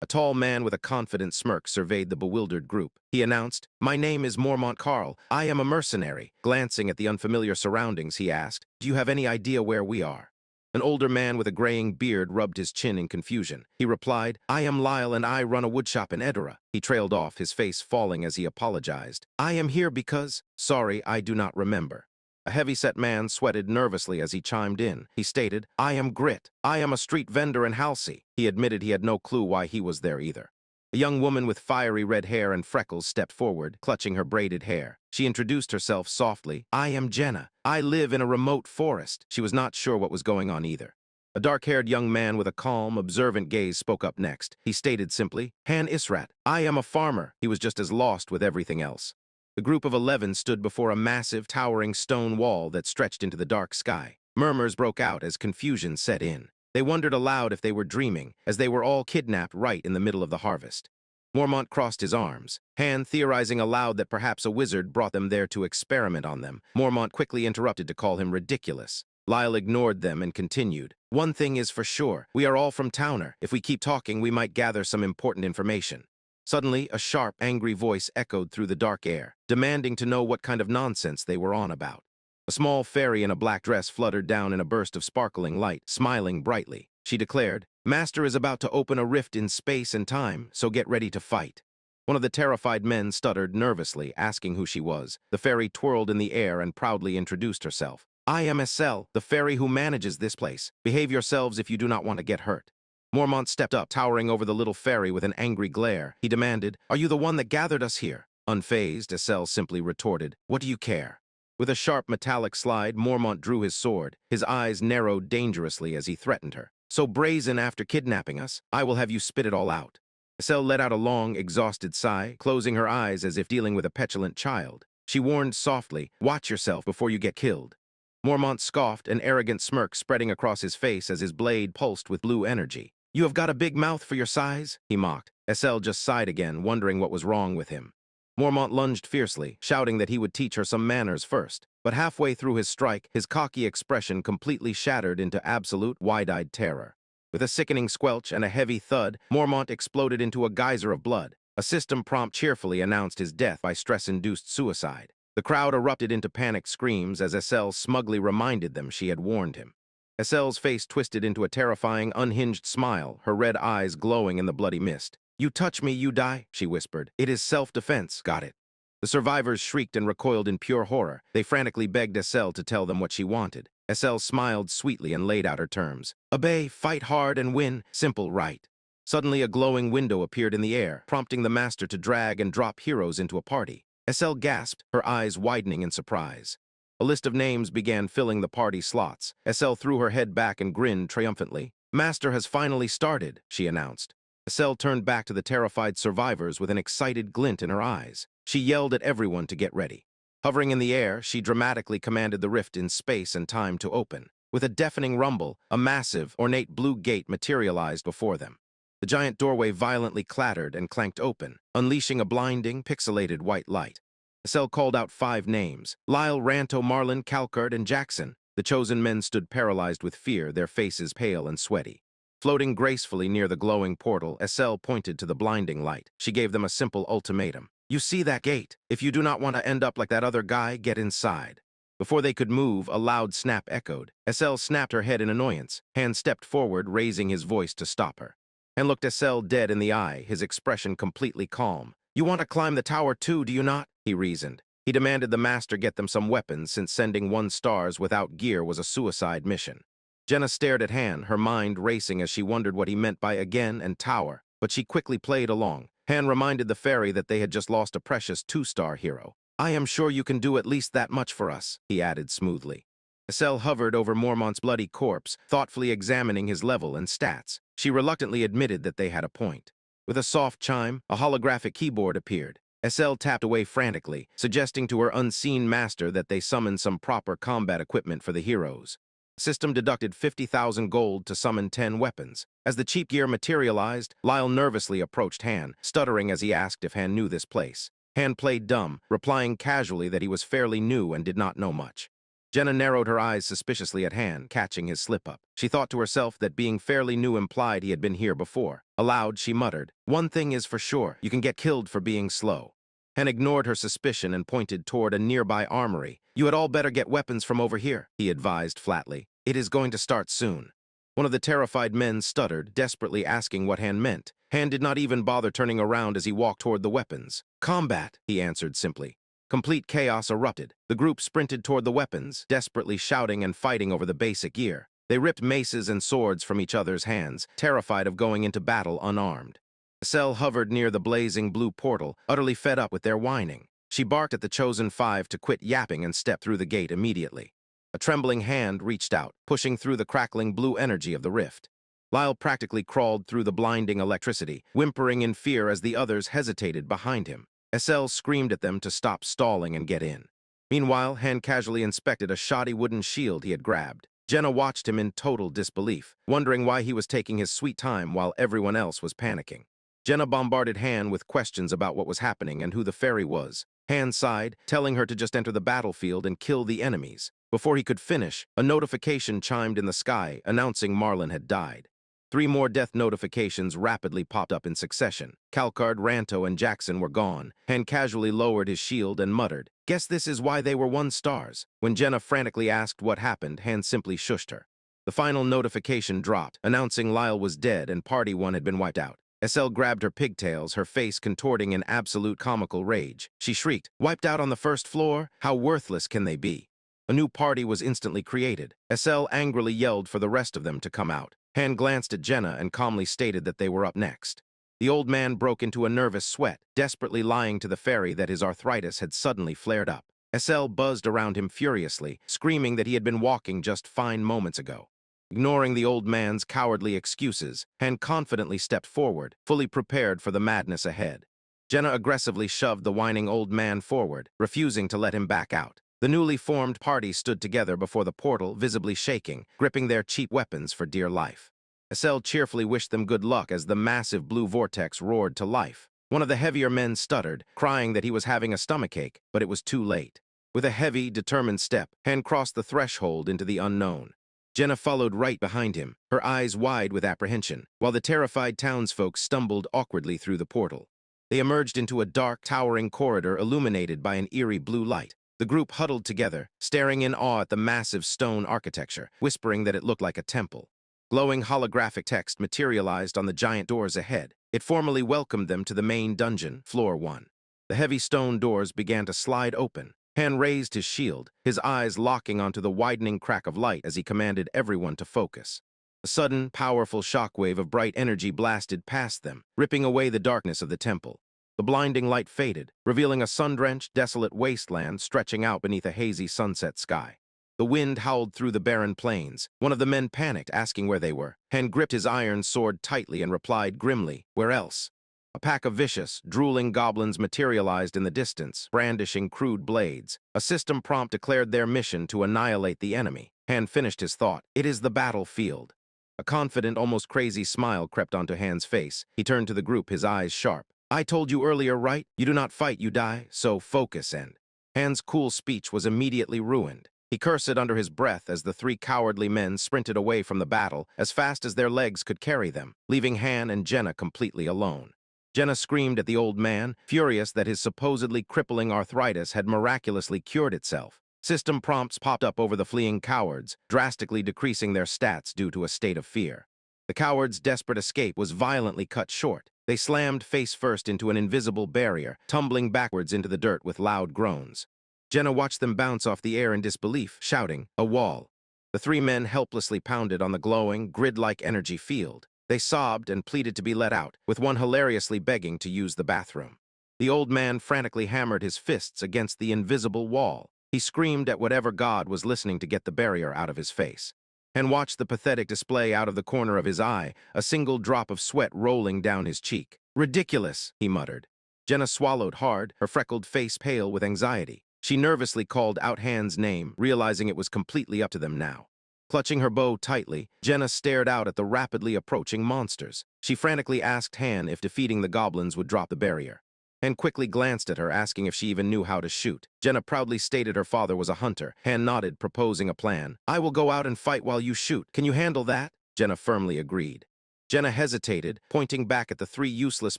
A tall man with a confident smirk surveyed the bewildered group. He announced, "My name is Mormont Carl. I am a mercenary." Glancing at the unfamiliar surroundings, he asked, "Do you have any idea where we are?" An older man with a graying beard rubbed his chin in confusion. He replied, "I am Lyle and I run a woodshop in Edora." He trailed off, his face falling as he apologized. "I am here because, sorry, I do not remember." A heavy-set man sweated nervously as he chimed in. He stated, "I am Grit. I am a street vendor in Halsey." He admitted he had no clue why he was there either. A young woman with fiery red hair and freckles stepped forward, clutching her braided hair. She introduced herself softly. "I am Jenna. I live in a remote forest." She was not sure what was going on either. A dark-haired young man with a calm, observant gaze spoke up next. He stated simply, "Han Israt. I am a farmer." He was just as lost with everything else. The group of 11 stood before a massive, towering stone wall that stretched into the dark sky. Murmurs broke out as confusion set in. They wondered aloud if they were dreaming, as they were all kidnapped right in the middle of the harvest. Mormont crossed his arms, Han theorizing aloud that perhaps a wizard brought them there to experiment on them. Mormont quickly interrupted to call him ridiculous. Lyle ignored them and continued, "One thing is for sure, we are all from Towner. If we keep talking, we might gather some important information." Suddenly, a sharp, angry voice echoed through the dark air, demanding to know what kind of nonsense they were on about. A small fairy in a black dress fluttered down in a burst of sparkling light, smiling brightly. She declared, "Master is about to open a rift in space and time, so get ready to fight." One of the terrified men stuttered nervously, asking who she was. The fairy twirled in the air and proudly introduced herself. "I am Estelle, the fairy who manages this place. Behave yourselves if you do not want to get hurt." Mormont stepped up, towering over the little fairy with an angry glare. He demanded, "Are you the one that gathered us here?" Unfazed, Estelle simply retorted, "What do you care?" With a sharp metallic slide, Mormont drew his sword. His eyes narrowed dangerously as he threatened her. "So brazen after kidnapping us, I will have you spit it all out." Estelle let out a long, exhausted sigh, closing her eyes as if dealing with a petulant child. She warned softly, "Watch yourself before you get killed." Mormont scoffed, an arrogant smirk spreading across his face as his blade pulsed with blue energy. "You have got a big mouth for your size," he mocked. Estelle just sighed again, wondering what was wrong with him. Mormont lunged fiercely, shouting that he would teach her some manners first. But halfway through his strike, his cocky expression completely shattered into absolute, wide-eyed terror. With a sickening squelch and a heavy thud, Mormont exploded into a geyser of blood. A system prompt cheerfully announced his death by stress-induced suicide. The crowd erupted into panicked screams as Estelle smugly reminded them she had warned him. Estelle's face twisted into a terrifying, unhinged smile, her red eyes glowing in the bloody mist. "You touch me, you die," she whispered. "It is self-defense, got it?" The survivors shrieked and recoiled in pure horror. They frantically begged Estelle to tell them what she wanted. Estelle smiled sweetly and laid out her terms. "Obey, fight hard, and win. Simple, right?" Suddenly, a glowing window appeared in the air, prompting the master to drag and drop heroes into a party. Estelle gasped, her eyes widening in surprise. A list of names began filling the party slots. Estelle threw her head back and grinned triumphantly. "Master has finally started," she announced. Estelle turned back to the terrified survivors with an excited glint in her eyes. She yelled at everyone to get ready. Hovering in the air, she dramatically commanded the rift in space and time to open. With a deafening rumble, a massive, ornate blue gate materialized before them. The giant doorway violently clattered and clanked open, unleashing a blinding, pixelated white light. Estelle called out 5 names: Lyle, Ranto, Marlin, Calcard, and Jackson. The chosen men stood paralyzed with fear, their faces pale and sweaty. Floating gracefully near the glowing portal, Estelle pointed to the blinding light. She gave them a simple ultimatum. "You see that gate? If you do not want to end up like that other guy, get inside." Before they could move, a loud snap echoed. Estelle snapped her head in annoyance. Han stepped forward, raising his voice to stop her. Han looked Estelle dead in the eye, his expression completely calm. "You want to climb the tower too, do you not?" he reasoned. He demanded the master get them some weapons, since sending 1 stars without gear was a suicide mission. Jenna stared at Han, her mind racing as she wondered what he meant by again and tower, but she quickly played along. Han reminded the fairy that they had just lost a precious 2-star hero. "I am sure you can do at least that much for us," he added smoothly. Estelle hovered over Mormont's bloody corpse, thoughtfully examining his level and stats. She reluctantly admitted that they had a point. With a soft chime, a holographic keyboard appeared. Estelle tapped away frantically, suggesting to her unseen master that they summon some proper combat equipment for the heroes. System deducted 50,000 gold to summon 10 weapons. As the cheap gear materialized, Lyle nervously approached Han, stuttering as he asked if Han knew this place. Han played dumb, replying casually that he was fairly new and did not know much. Jenna narrowed her eyes suspiciously at Han, catching his slip-up. She thought to herself that being fairly new implied he had been here before. Aloud, she muttered, "One thing is for sure, you can get killed for being slow." Han ignored her suspicion and pointed toward a nearby armory. "You had all better get weapons from over here," he advised flatly. "It is going to start soon." One of the terrified men stuttered, desperately asking what Han meant. Han did not even bother turning around as he walked toward the weapons. "Combat," he answered simply. Complete chaos erupted. The group sprinted toward the weapons, desperately shouting and fighting over the basic gear. They ripped maces and swords from each other's hands, terrified of going into battle unarmed. Cell hovered near the blazing blue portal, utterly fed up with their whining. She barked at the chosen five to quit yapping and step through the gate immediately. A trembling hand reached out, pushing through the crackling blue energy of the rift. Lyle practically crawled through the blinding electricity, whimpering in fear as the others hesitated behind him. SL screamed at them to stop stalling and get in. Meanwhile, Han casually inspected a shoddy wooden shield he had grabbed. Jenna watched him in total disbelief, wondering why he was taking his sweet time while everyone else was panicking. Jenna bombarded Han with questions about what was happening and who the fairy was. Han sighed, telling her to just enter the battlefield and kill the enemies. Before he could finish, a notification chimed in the sky, announcing Marlin had died. 3 more death notifications rapidly popped up in succession. Calcard, Ranto, and Jackson were gone. Han casually lowered his shield and muttered, "Guess this is why they were 1 stars. When Jenna frantically asked what happened, Han simply shushed her. The final notification dropped, announcing Lyle was dead and Party 1 had been wiped out. SL grabbed her pigtails, her face contorting in absolute comical rage. She shrieked, "Wiped out on the 1st floor? How worthless can they be?" A new party was instantly created. SL angrily yelled for the rest of them to come out. Han glanced at Jenna and calmly stated that they were up next. The old man broke into a nervous sweat, desperately lying to the fairy that his arthritis had suddenly flared up. SL buzzed around him furiously, screaming that he had been walking just fine moments ago. Ignoring the old man's cowardly excuses, Han confidently stepped forward, fully prepared for the madness ahead. Jenna aggressively shoved the whining old man forward, refusing to let him back out. The newly formed party stood together before the portal, visibly shaking, gripping their cheap weapons for dear life. SL cheerfully wished them good luck as the massive blue vortex roared to life. One of the heavier men stuttered, crying that he was having a stomachache, but it was too late. With a heavy, determined step, Han crossed the threshold into the unknown. Jenna followed right behind him, her eyes wide with apprehension, while the terrified townsfolk stumbled awkwardly through the portal. They emerged into a dark, towering corridor illuminated by an eerie blue light. The group huddled together, staring in awe at the massive stone architecture, whispering that it looked like a temple. Glowing holographic text materialized on the giant doors ahead. It formally welcomed them to the main dungeon, floor 1. The heavy stone doors began to slide open. Han raised his shield, his eyes locking onto the widening crack of light as he commanded everyone to focus. A sudden, powerful shockwave of bright energy blasted past them, ripping away the darkness of the temple. The blinding light faded, revealing a sun-drenched, desolate wasteland stretching out beneath a hazy sunset sky. The wind howled through the barren plains. One of the men panicked, asking where they were. Han gripped his iron sword tightly and replied grimly, "Where else?" A pack of vicious, drooling goblins materialized in the distance, brandishing crude blades. A system prompt declared their mission to annihilate the enemy. Han finished his thought, "It is the battlefield." A confident, almost crazy smile crept onto Han's face. He turned to the group, his eyes sharp. "I told you earlier, right? You do not fight, you die, so focus and..." Han's cool speech was immediately ruined. He cursed under his breath as the 3 cowardly men sprinted away from the battle as fast as their legs could carry them, leaving Han and Jenna completely alone. Jenna screamed at the old man, furious that his supposedly crippling arthritis had miraculously cured itself. System prompts popped up over the fleeing cowards, drastically decreasing their stats due to a state of fear. The cowards' desperate escape was violently cut short. They slammed face first into an invisible barrier, tumbling backwards into the dirt with loud groans. Jenna watched them bounce off the air in disbelief, shouting, "A wall." The 3 men helplessly pounded on the glowing, grid-like energy field. They sobbed and pleaded to be let out, with one hilariously begging to use the bathroom. The old man frantically hammered his fists against the invisible wall. He screamed at whatever god was listening to get the barrier out of his face. And watched the pathetic display out of the corner of his eye, a single drop of sweat rolling down his cheek. "Ridiculous," he muttered. Jenna swallowed hard, her freckled face pale with anxiety. She nervously called out Han's name, realizing it was completely up to them now. Clutching her bow tightly, Jenna stared out at the rapidly approaching monsters. She frantically asked Han if defeating the goblins would drop the barrier. Han quickly glanced at her, asking if she even knew how to shoot. Jenna proudly stated her father was a hunter. Han nodded, proposing a plan. I will go out and fight while you shoot. Can you handle that? Jenna firmly agreed. Jenna hesitated, pointing back at the three useless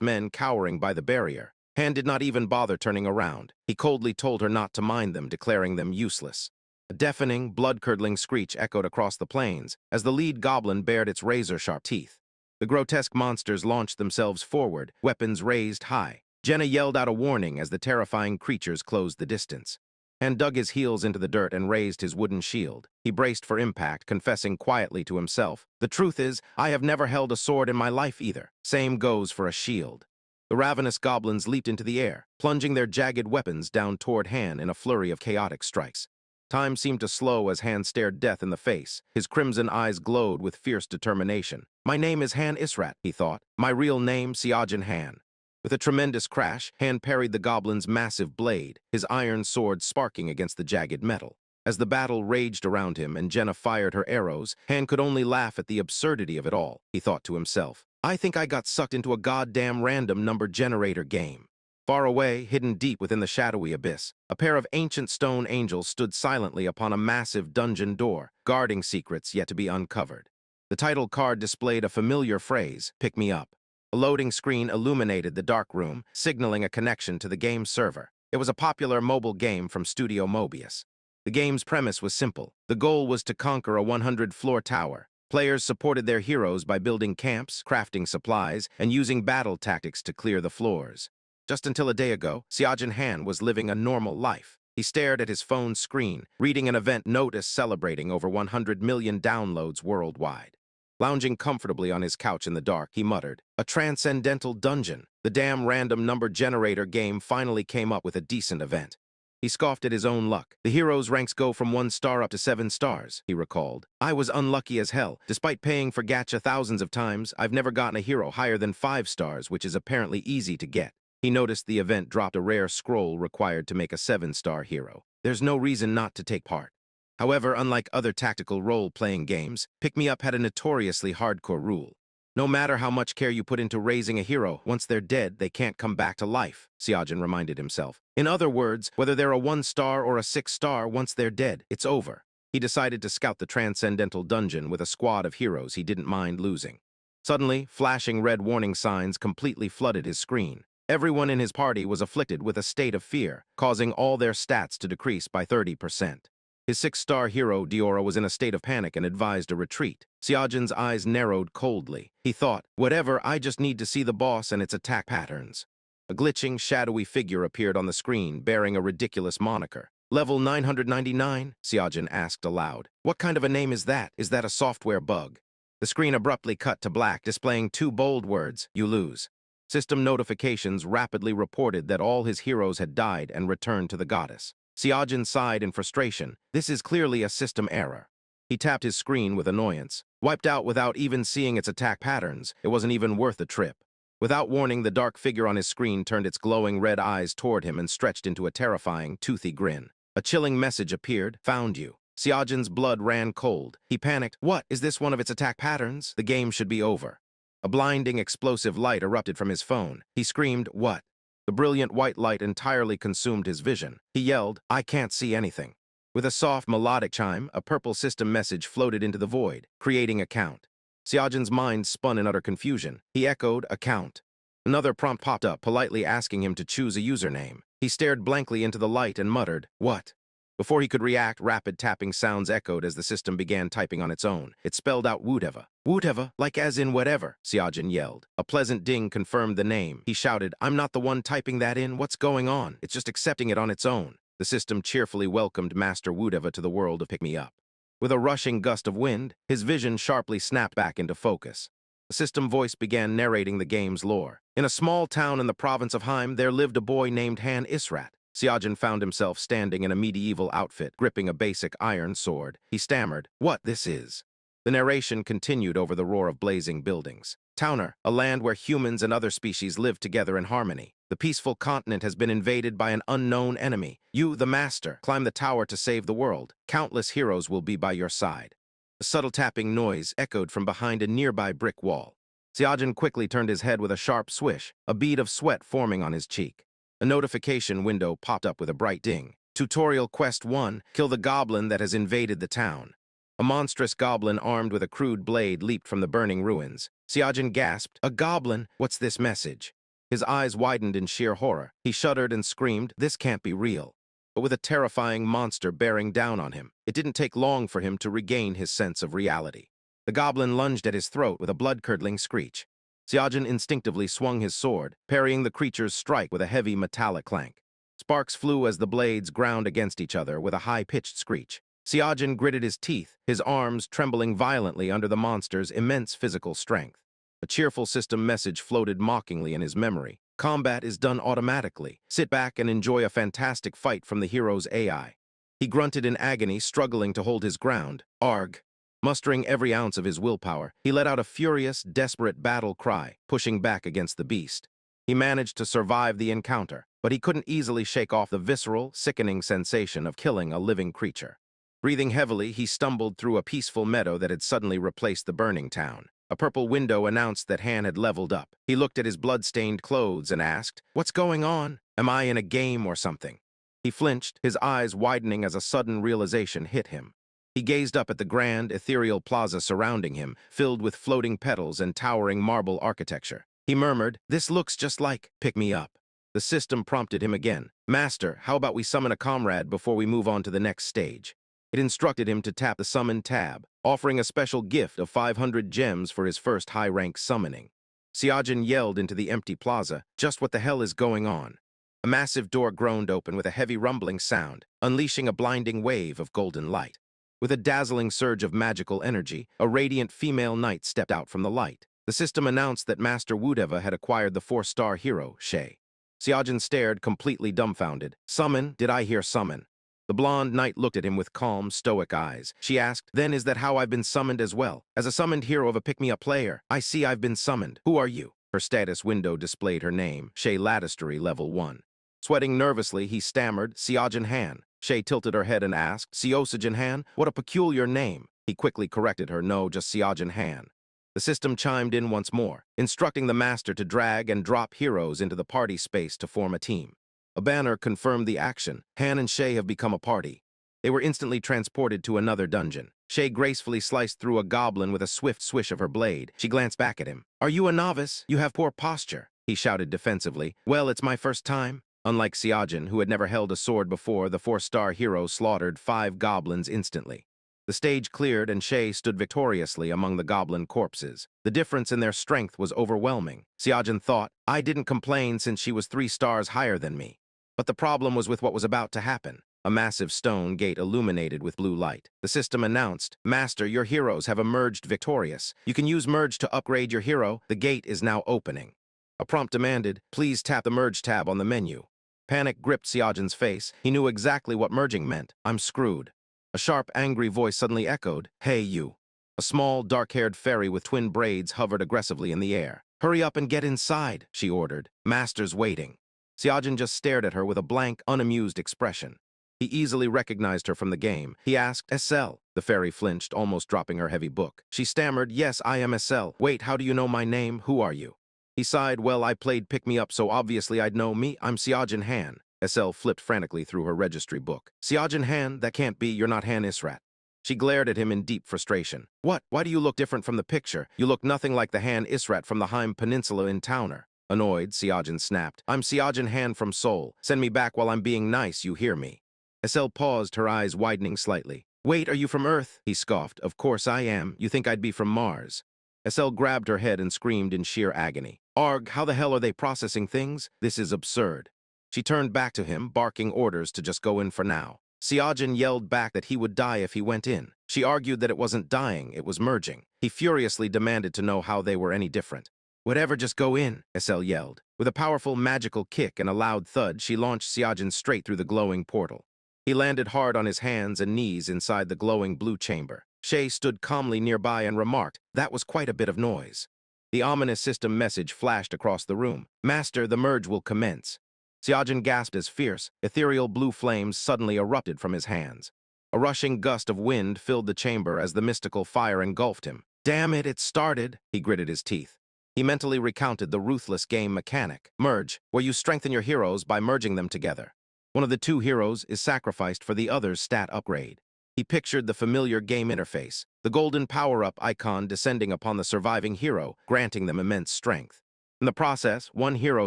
men cowering by the barrier. Han did not even bother turning around. He coldly told her not to mind them, declaring them useless. A deafening, blood-curdling screech echoed across the plains as the lead goblin bared its razor-sharp teeth. The grotesque monsters launched themselves forward, weapons raised high. Jenna yelled out a warning as the terrifying creatures closed the distance. Han dug his heels into the dirt and raised his wooden shield. He braced for impact, confessing quietly to himself, "The truth is, I have never held a sword in my life either. Same goes for a shield." The ravenous goblins leaped into the air, plunging their jagged weapons down toward Han in a flurry of chaotic strikes. Time seemed to slow as Han stared death in the face. His crimson eyes glowed with fierce determination. "My name is Han Israt," he thought. "My real name, Seojin Han." With a tremendous crash, Han parried the goblin's massive blade, his iron sword sparking against the jagged metal. As the battle raged around him and Jenna fired her arrows, Han could only laugh at the absurdity of it all. He thought to himself, "I think I got sucked into a goddamn random number generator game." Far away, hidden deep within the shadowy abyss, a pair of ancient stone angels stood silently upon a massive dungeon door, guarding secrets yet to be uncovered. The title card displayed a familiar phrase, "Pick me up." A loading screen illuminated the dark room, signaling a connection to the game's server. It was a popular mobile game from Studio Mobius. The game's premise was simple. The goal was to conquer a 100-floor tower. Players supported their heroes by building camps, crafting supplies, and using battle tactics to clear the floors. Just until a day ago, Seojin Han was living a normal life. He stared at his phone's screen, reading an event notice celebrating over 100 million downloads worldwide. Lounging comfortably on his couch in the dark, he muttered, "A transcendental dungeon. The damn random number generator game finally came up with a decent event." He scoffed at his own luck. "The heroes' ranks go from 1 star up to 7 stars, he recalled. "I was unlucky as hell. Despite paying for gacha thousands of times, I've never gotten a hero higher than 5 stars, which is apparently easy to get." He noticed the event dropped a rare scroll required to make a 7-star hero. There's no reason not to take part. However, unlike other tactical role-playing games, Pick Me Up had a notoriously hardcore rule. No matter how much care you put into raising a hero, once they're dead, they can't come back to life, Seojin reminded himself. In other words, whether they're a 1-star or a 6-star, once they're dead, it's over. He decided to scout the transcendental dungeon with a squad of heroes he didn't mind losing. Suddenly, flashing red warning signs completely flooded his screen. Everyone in his party was afflicted with a state of fear, causing all their stats to decrease by 30%. His 6-star hero, Diora, was in a state of panic and advised a retreat. Seojin's eyes narrowed coldly. He thought, "Whatever, I just need to see the boss and its attack patterns." A glitching, shadowy figure appeared on the screen, bearing a ridiculous moniker. "Level 999? Seojin asked aloud. "What kind of a name is that? Is that a software bug?" The screen abruptly cut to black, displaying 2 bold words, "You lose." System notifications rapidly reported that all his heroes had died and returned to the goddess. Seojin sighed in frustration. This is clearly a system error. He tapped his screen with annoyance. Wiped out without even seeing its attack patterns, it wasn't even worth the trip. Without warning, the dark figure on his screen turned its glowing red eyes toward him and stretched into a terrifying, toothy grin. A chilling message appeared, "Found you." Seojin's blood ran cold. He panicked. "What? Is this one of its attack patterns? The game should be over." A blinding, explosive light erupted from his phone. He screamed, "What?" The brilliant white light entirely consumed his vision. He yelled, "I can't see anything." With a soft, melodic chime, a purple system message floated into the void, creating account. Seojin's mind spun in utter confusion. He echoed, "Account." Another prompt popped up, politely asking him to choose a username. He stared blankly into the light and muttered, "What?" Before he could react, rapid tapping sounds echoed as the system began typing on its own. It spelled out whatever. "Whatever, like as in whatever," Seojin yelled. A pleasant ding confirmed the name. He shouted, "I'm not the one typing that in. What's going on? It's just accepting it on its own." The system cheerfully welcomed Master Wudeva to the world of Pick Me Up. With a rushing gust of wind, his vision sharply snapped back into focus. The system voice began narrating the game's lore. In a small town in the province of Heim, there lived a boy named Han Israt. Seojin found himself standing in a medieval outfit, gripping a basic iron sword. He stammered, "What this is?" The narration continued over the roar of blazing buildings. "Towner, a land where humans and other species live together in harmony. The peaceful continent has been invaded by an unknown enemy. You, the master, climb the tower to save the world. Countless heroes will be by your side." A subtle tapping noise echoed from behind a nearby brick wall. Seojin quickly turned his head with a sharp swish, a bead of sweat forming on his cheek. A notification window popped up with a bright ding. Tutorial Quest 1, kill the goblin that has invaded the town. A monstrous goblin armed with a crude blade leaped from the burning ruins. Seojin gasped, "A goblin? What's this message?" His eyes widened in sheer horror. He shuddered and screamed, "This can't be real." But with a terrifying monster bearing down on him, it didn't take long for him to regain his sense of reality. The goblin lunged at his throat with a blood-curdling screech. Seojin instinctively swung his sword, parrying the creature's strike with a heavy metallic clank. Sparks flew as the blades ground against each other with a high-pitched screech. Seojin gritted his teeth, his arms trembling violently under the monster's immense physical strength. A cheerful system message floated mockingly in his memory. Combat is done automatically. Sit back and enjoy a fantastic fight from the hero's AI. He grunted in agony, struggling to hold his ground. Arg! Mustering every ounce of his willpower, he let out a furious, desperate battle cry, pushing back against the beast. He managed to survive the encounter, but he couldn't easily shake off the visceral, sickening sensation of killing a living creature. Breathing heavily, he stumbled through a peaceful meadow that had suddenly replaced the burning town. A purple window announced that Han had leveled up. He looked at his blood-stained clothes and asked, "What's going on? Am I in a game or something?" He flinched, his eyes widening as a sudden realization hit him. He gazed up at the grand, ethereal plaza surrounding him, filled with floating petals and towering marble architecture. He murmured, "This looks just like, pick me up." The system prompted him again. "Master, how about we summon a comrade before we move on to the next stage?" It instructed him to tap the summon tab, offering a special gift of 500 gems for his first high-rank summoning. Seojin yelled into the empty plaza, "Just what the hell is going on?" A massive door groaned open with a heavy rumbling sound, unleashing a blinding wave of golden light. With a dazzling surge of magical energy, a radiant female knight stepped out from the light. The system announced that Master Wudeva had acquired the 4-star hero, Shay. Seojin stared, completely dumbfounded. "Summon? Did I hear summon?" The blonde knight looked at him with calm, stoic eyes. She asked, "Then is that how I've been summoned as well? As a summoned hero of a pick-me-up player, I see I've been summoned. Who are you?" Her status window displayed her name, Shay Ladistery, level 1. Sweating nervously, he stammered, "Seojin Han." Shay tilted her head and asked, "Seojin Han? What a peculiar name." He quickly corrected her, "No, just Seojin Han." The system chimed in once more, instructing the master to drag and drop heroes into the party space to form a team. A banner confirmed the action. Han and Shay have become a party. They were instantly transported to another dungeon. Shay gracefully sliced through a goblin with a swift swish of her blade. She glanced back at him. "Are you a novice? You have poor posture," he shouted defensively. "Well, it's my first time." Unlike Seojin, who had never held a sword before, the 4-star hero slaughtered 5 goblins instantly. The stage cleared and Shay stood victoriously among the goblin corpses. The difference in their strength was overwhelming. Seojin thought, "I didn't complain since she was 3 stars higher than me." But the problem was with what was about to happen. A massive stone gate illuminated with blue light. The system announced, "Master, your heroes have emerged victorious. You can use Merge to upgrade your hero. The gate is now opening." A prompt demanded, "Please tap the Merge tab on the menu." Panic gripped Seojin's face. He knew exactly what merging meant. "I'm screwed." A sharp, angry voice suddenly echoed, "Hey, you." A small, dark-haired fairy with twin braids hovered aggressively in the air. "Hurry up and get inside," she ordered. "Master's waiting." Seojin just stared at her with a blank, unamused expression. He easily recognized her from the game. He asked, "SL?" The fairy flinched, almost dropping her heavy book. She stammered, "Yes, I am SL. Wait, how do you know my name? Who are you?" He sighed, "Well, I played pick-me-up, so obviously I'd know me. I'm Seojin Han." SL flipped frantically through her registry book. "Seojin Han? That can't be. You're not Han Israt." She glared at him in deep frustration. "What? Why do you look different from the picture? You look nothing like the Han Israt from the Haim Peninsula in Towner." Annoyed, Seojin snapped, "I'm Seojin Han from Seoul. Send me back while I'm being nice, you hear me?" SL paused, her eyes widening slightly. "Wait, are you from Earth?" He scoffed. "Of course I am. You think I'd be from Mars?" SL grabbed her head and screamed in sheer agony. "Arg, how the hell are they processing things? This is absurd." She turned back to him, barking orders to just go in for now. Seojin yelled back that he would die if he went in. She argued that it wasn't dying, it was merging. He furiously demanded to know how they were any different. "Whatever, just go in," SL yelled. With a powerful magical kick and a loud thud, she launched Seojin straight through the glowing portal. He landed hard on his hands and knees inside the glowing blue chamber. Shay stood calmly nearby and remarked, "That was quite a bit of noise." The ominous system message flashed across the room. "Master, the merge will commence." Seojin gasped as fierce, ethereal blue flames suddenly erupted from his hands. A rushing gust of wind filled the chamber as the mystical fire engulfed him. "Damn it, it started," he gritted his teeth. He mentally recounted the ruthless game mechanic, merge, where you strengthen your heroes by merging them together. One of the two heroes is sacrificed for the other's stat upgrade. He pictured the familiar game interface, the golden power-up icon descending upon the surviving hero, granting them immense strength. In the process, one hero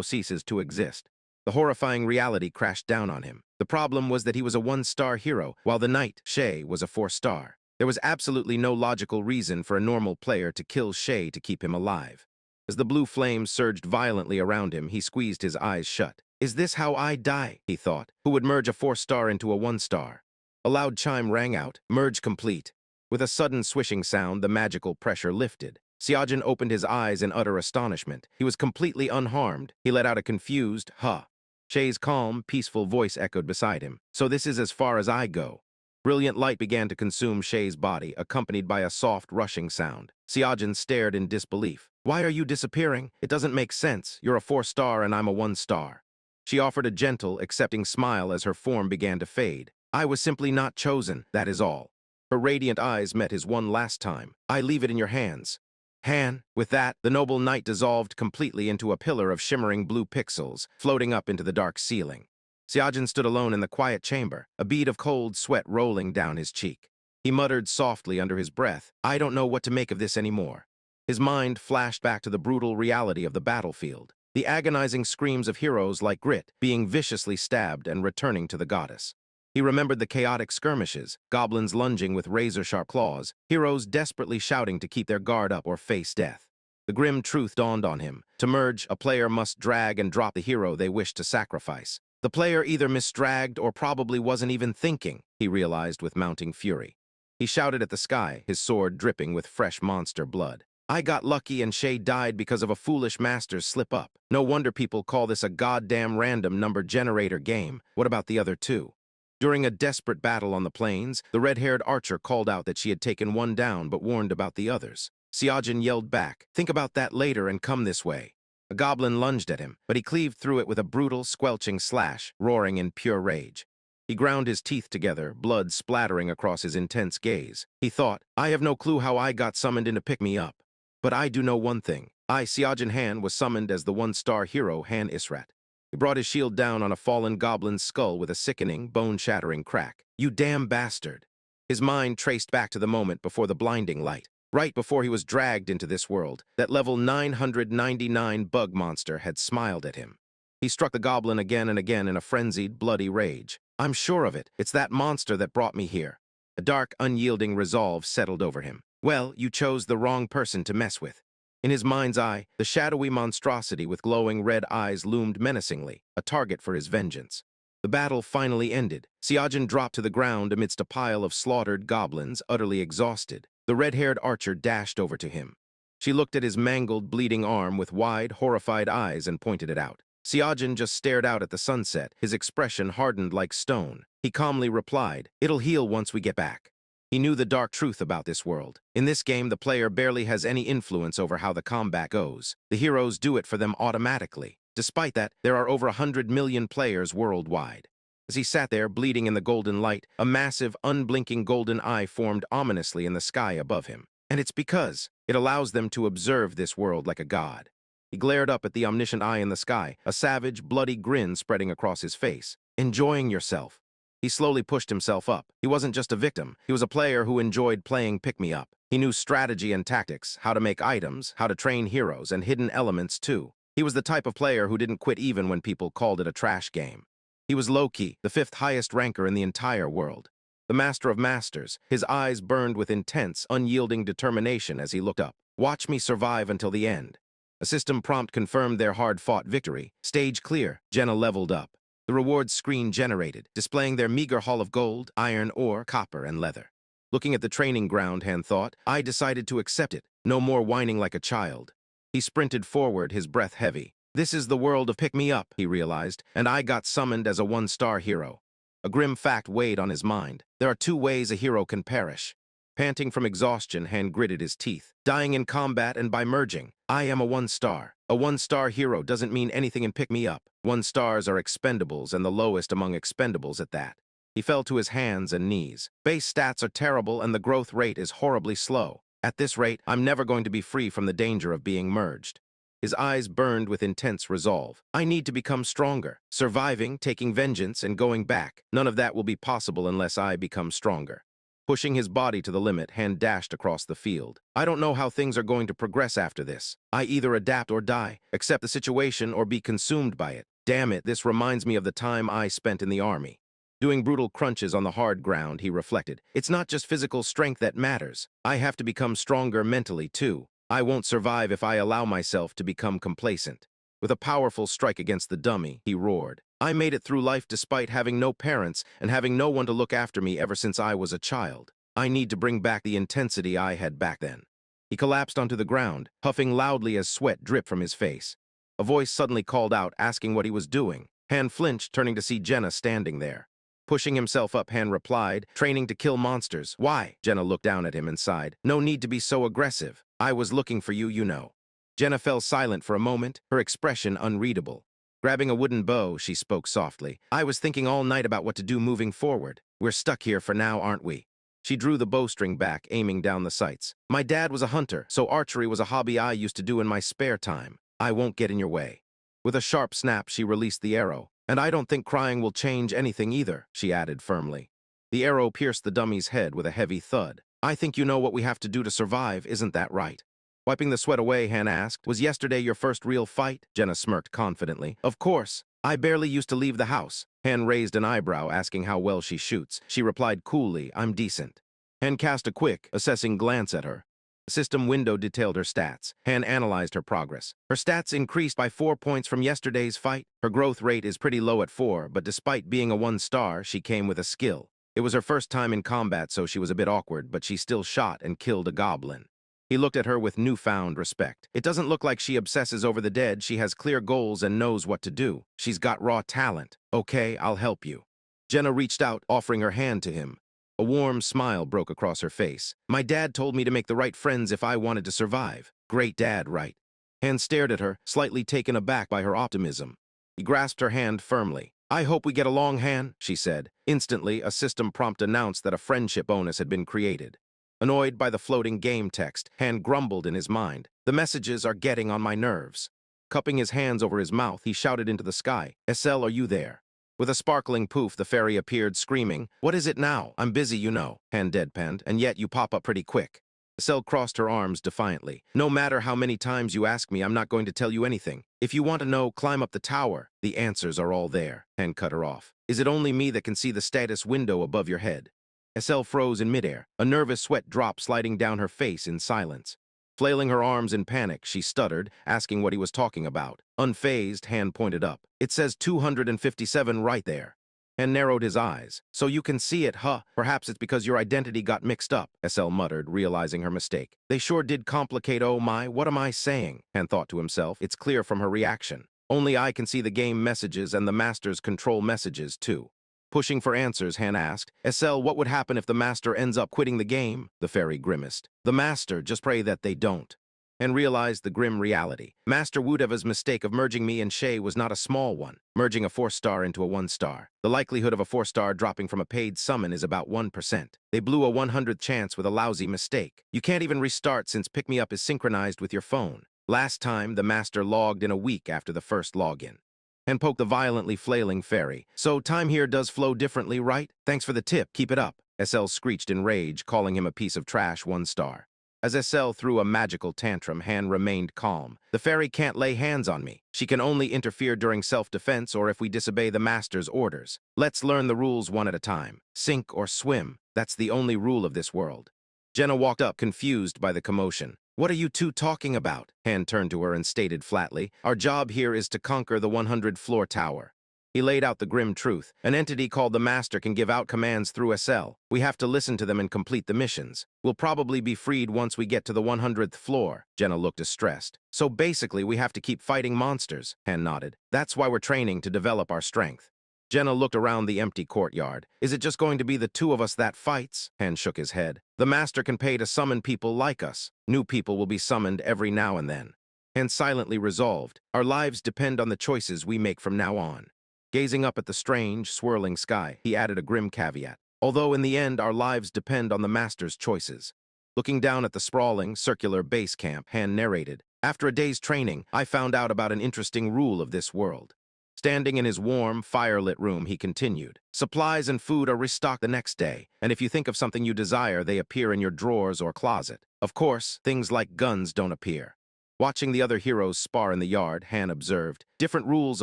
ceases to exist. The horrifying reality crashed down on him. The problem was that he was a one-star hero, while the knight, Shay, was a 4-star. There was absolutely no logical reason for a normal player to kill Shay to keep him alive. As the blue flames surged violently around him, he squeezed his eyes shut. Is this how I die? He thought. Who would merge a 4-star into a 1-star? A loud chime rang out, merge complete. With a sudden swishing sound, the magical pressure lifted. Seojin opened his eyes in utter astonishment. He was completely unharmed. He let out a confused, huh. Shay's calm, peaceful voice echoed beside him. So this is as far as I go. Brilliant light began to consume Shay's body, accompanied by a soft, rushing sound. Seojin stared in disbelief. Why are you disappearing? It doesn't make sense. You're a 4-star and I'm a 1-star. She offered a gentle, accepting smile as her form began to fade. I was simply not chosen, that is all. Her radiant eyes met his one last time. I leave it in your hands. Han. With that, the noble knight dissolved completely into a pillar of shimmering blue pixels, floating up into the dark ceiling. Seojin stood alone in the quiet chamber, a bead of cold sweat rolling down his cheek. He muttered softly under his breath, I don't know what to make of this anymore. His mind flashed back to the brutal reality of the battlefield, the agonizing screams of heroes like Grit being viciously stabbed and returning to the goddess. He remembered the chaotic skirmishes, goblins lunging with razor-sharp claws, heroes desperately shouting to keep their guard up or face death. The grim truth dawned on him. To merge, a player must drag and drop the hero they wish to sacrifice. The player either misdragged or probably wasn't even thinking, he realized with mounting fury. He shouted at the sky, his sword dripping with fresh monster blood. I got lucky and Shay died because of a foolish master's slip-up. No wonder people call this a goddamn random number generator game. What about the other two? During a desperate battle on the plains, the red-haired archer called out that she had taken one down but warned about the others. Seojin yelled back, think about that later and come this way. A goblin lunged at him, but he cleaved through it with a brutal, squelching slash, roaring in pure rage. He ground his teeth together, blood splattering across his intense gaze. He thought, I have no clue how I got summoned in to pick me up. But I do know one thing. I, Seojin Han, was summoned as the 1-star hero Han Israt. He brought his shield down on a fallen goblin's skull with a sickening, bone-shattering crack. You damn bastard. His mind traced back to the moment before the blinding light. Right before he was dragged into this world, that level 999 bug monster had smiled at him. He struck the goblin again and again in a frenzied, bloody rage. I'm sure of it. It's that monster that brought me here. A dark, unyielding resolve settled over him. Well, you chose the wrong person to mess with. In his mind's eye, the shadowy monstrosity with glowing red eyes loomed menacingly, a target for his vengeance. The battle finally ended. Seojin dropped to the ground amidst a pile of slaughtered goblins, utterly exhausted. The red-haired archer dashed over to him. She looked at his mangled, bleeding arm with wide, horrified eyes and pointed it out. Seojin just stared out at the sunset, his expression hardened like stone. He calmly replied, it'll heal once we get back. He knew the dark truth about this world. In this game, the player barely has any influence over how the combat goes. The heroes do it for them automatically. Despite that, there are over 100 million players worldwide. As he sat there, bleeding in the golden light, a massive, unblinking golden eye formed ominously in the sky above him. And it's because it allows them to observe this world like a god. He glared up at the omniscient eye in the sky, a savage, bloody grin spreading across his face. Enjoying yourself. He slowly pushed himself up. He wasn't just a victim. He was a player who enjoyed playing pick-me-up. He knew strategy and tactics, how to make items, how to train heroes, and hidden elements too. He was the type of player who didn't quit even when people called it a trash game. He was low-key, the 5th highest ranker in the entire world. The master of masters, his eyes burned with intense, unyielding determination as he looked up. Watch me survive until the end. A system prompt confirmed their hard-fought victory. Stage clear. Jenna leveled up. The rewards screen generated, displaying their meager haul of gold, iron ore, copper, and leather. Looking at the training ground, Han thought, I decided to accept it. No more whining like a child. He sprinted forward, his breath heavy. This is the world of pick-me-up, he realized, and I got summoned as a 1-star hero. A grim fact weighed on his mind. There are 2 ways a hero can perish. Panting from exhaustion, Han gritted his teeth. Dying in combat and by merging. I am a 1-star. A 1-star hero doesn't mean anything in pick-me-up. 1-stars are expendables and the lowest among expendables at that. He fell to his hands and knees. Base stats are terrible and the growth rate is horribly slow. At this rate, I'm never going to be free from the danger of being merged. His eyes burned with intense resolve. I need to become stronger. Surviving, taking vengeance, and going back. None of that will be possible unless I become stronger. Pushing his body to the limit, Han dashed across the field. I don't know how things are going to progress after this. I either adapt or die, accept the situation, or be consumed by it. Damn it, this reminds me of the time I spent in the army. Doing brutal crunches on the hard ground, he reflected. It's not just physical strength that matters. I have to become stronger mentally, too. I won't survive if I allow myself to become complacent. With a powerful strike against the dummy, he roared. I made it through life despite having no parents and having no one to look after me ever since I was a child. I need to bring back the intensity I had back then. He collapsed onto the ground, huffing loudly as sweat dripped from his face. A voice suddenly called out, asking what he was doing. Han flinched, turning to see Jenna standing there. Pushing himself up, Han replied, training to kill monsters. Why? Jenna looked down at him and sighed. No need to be so aggressive. I was looking for you, you know. Jenna fell silent for a moment, her expression unreadable. Grabbing a wooden bow, she spoke softly. I was thinking all night about what to do moving forward. We're stuck here for now, aren't we? She drew the bowstring back, aiming down the sights. My dad was a hunter, so archery was a hobby I used to do in my spare time. I won't get in your way. With a sharp snap, she released the arrow. And I don't think crying will change anything either, she added firmly. The arrow pierced the dummy's head with a heavy thud. I think you know what we have to do to survive, isn't that right? Wiping the sweat away, Han asked, was yesterday your first real fight? Jenna smirked confidently. Of course. I barely used to leave the house. Han raised an eyebrow, asking how well she shoots. She replied coolly, I'm decent. Han cast a quick, assessing glance at her. The system window detailed her stats. Han analyzed her progress. Her stats increased by 4 points from yesterday's fight. Her growth rate is pretty low at 4, but despite being a 1-star, she came with a skill. It was her first time in combat, so she was a bit awkward, but she still shot and killed a goblin. He looked at her with newfound respect. It doesn't look like she obsesses over the dead. She has clear goals and knows what to do. She's got raw talent. Okay, I'll help you. Jenna reached out, offering her hand to him. A warm smile broke across her face. My dad told me to make the right friends if I wanted to survive. Great dad, right? Han stared at her, slightly taken aback by her optimism. He grasped her hand firmly. I hope we get along, Han, she said. Instantly, a system prompt announced that a friendship bonus had been created. Annoyed by the floating game text, Han grumbled in his mind. The messages are getting on my nerves. Cupping his hands over his mouth, he shouted into the sky. SL, are you there? With a sparkling poof, the fairy appeared, screaming, What is it now? I'm busy, you know, Han deadpanned, and yet you pop up pretty quick. SL crossed her arms defiantly. No matter how many times you ask me, I'm not going to tell you anything. If you want to know, climb up the tower. The answers are all there. Han cut her off. Is it only me that can see the status window above your head? SL froze in midair, a nervous sweat drop sliding down her face in silence. Flailing her arms in panic, she stuttered, asking what he was talking about. Unfazed, Han pointed up. It says 257 right there. Han narrowed his eyes. So you can see it, huh? Perhaps it's because your identity got mixed up, SL muttered, realizing her mistake. They sure did complicate, oh my, what am I saying? Han thought to himself. It's clear from her reaction. Only I can see the game messages and the master's control messages, too. Pushing for answers, Han asked, SL, what would happen if the master ends up quitting the game? The fairy grimaced. The master, just pray that they don't. Han realized the grim reality. Master Wudeva's mistake of merging me and Shay was not a small one, merging a 4-star into a 1-star. The likelihood of a 4-star dropping from a paid summon is about 1%. They blew a 100th chance with a lousy mistake. You can't even restart since Pick Me Up is synchronized with your phone. Last time, the master logged in a week after the first login. And poked the violently flailing fairy. So time here does flow differently, right? Thanks for the tip, keep it up. SL screeched in rage, calling him a piece of trash 1-star. As SL threw a magical tantrum, Han remained calm. The fairy can't lay hands on me. She can only interfere during self-defense or if we disobey the master's orders. Let's learn the rules one at a time. Sink or swim. That's the only rule of this world. Jenna walked up, confused by the commotion. What are you two talking about? Han turned to her and stated flatly, Our job here is to conquer the 100-floor tower. He laid out the grim truth. An entity called the Master can give out commands through SL. We have to listen to them and complete the missions. We'll probably be freed once we get to the 100th floor. Jenna looked distressed. So basically, we have to keep fighting monsters, Han nodded. That's why we're training to develop our strength. Jenna looked around the empty courtyard. Is it just going to be the two of us that fights? Han shook his head. The Master can pay to summon people like us. New people will be summoned every now and then. Han silently resolved. Our lives depend on the choices we make from now on. Gazing up at the strange, swirling sky, he added a grim caveat. Although in the end, our lives depend on the Master's choices. Looking down at the sprawling, circular base camp, Han narrated. After a day's training, I found out about an interesting rule of this world. Standing in his warm, fire-lit room, he continued. Supplies and food are restocked the next day, and if you think of something you desire, they appear in your drawers or closet. Of course, things like guns don't appear. Watching the other heroes spar in the yard, Han observed, different rules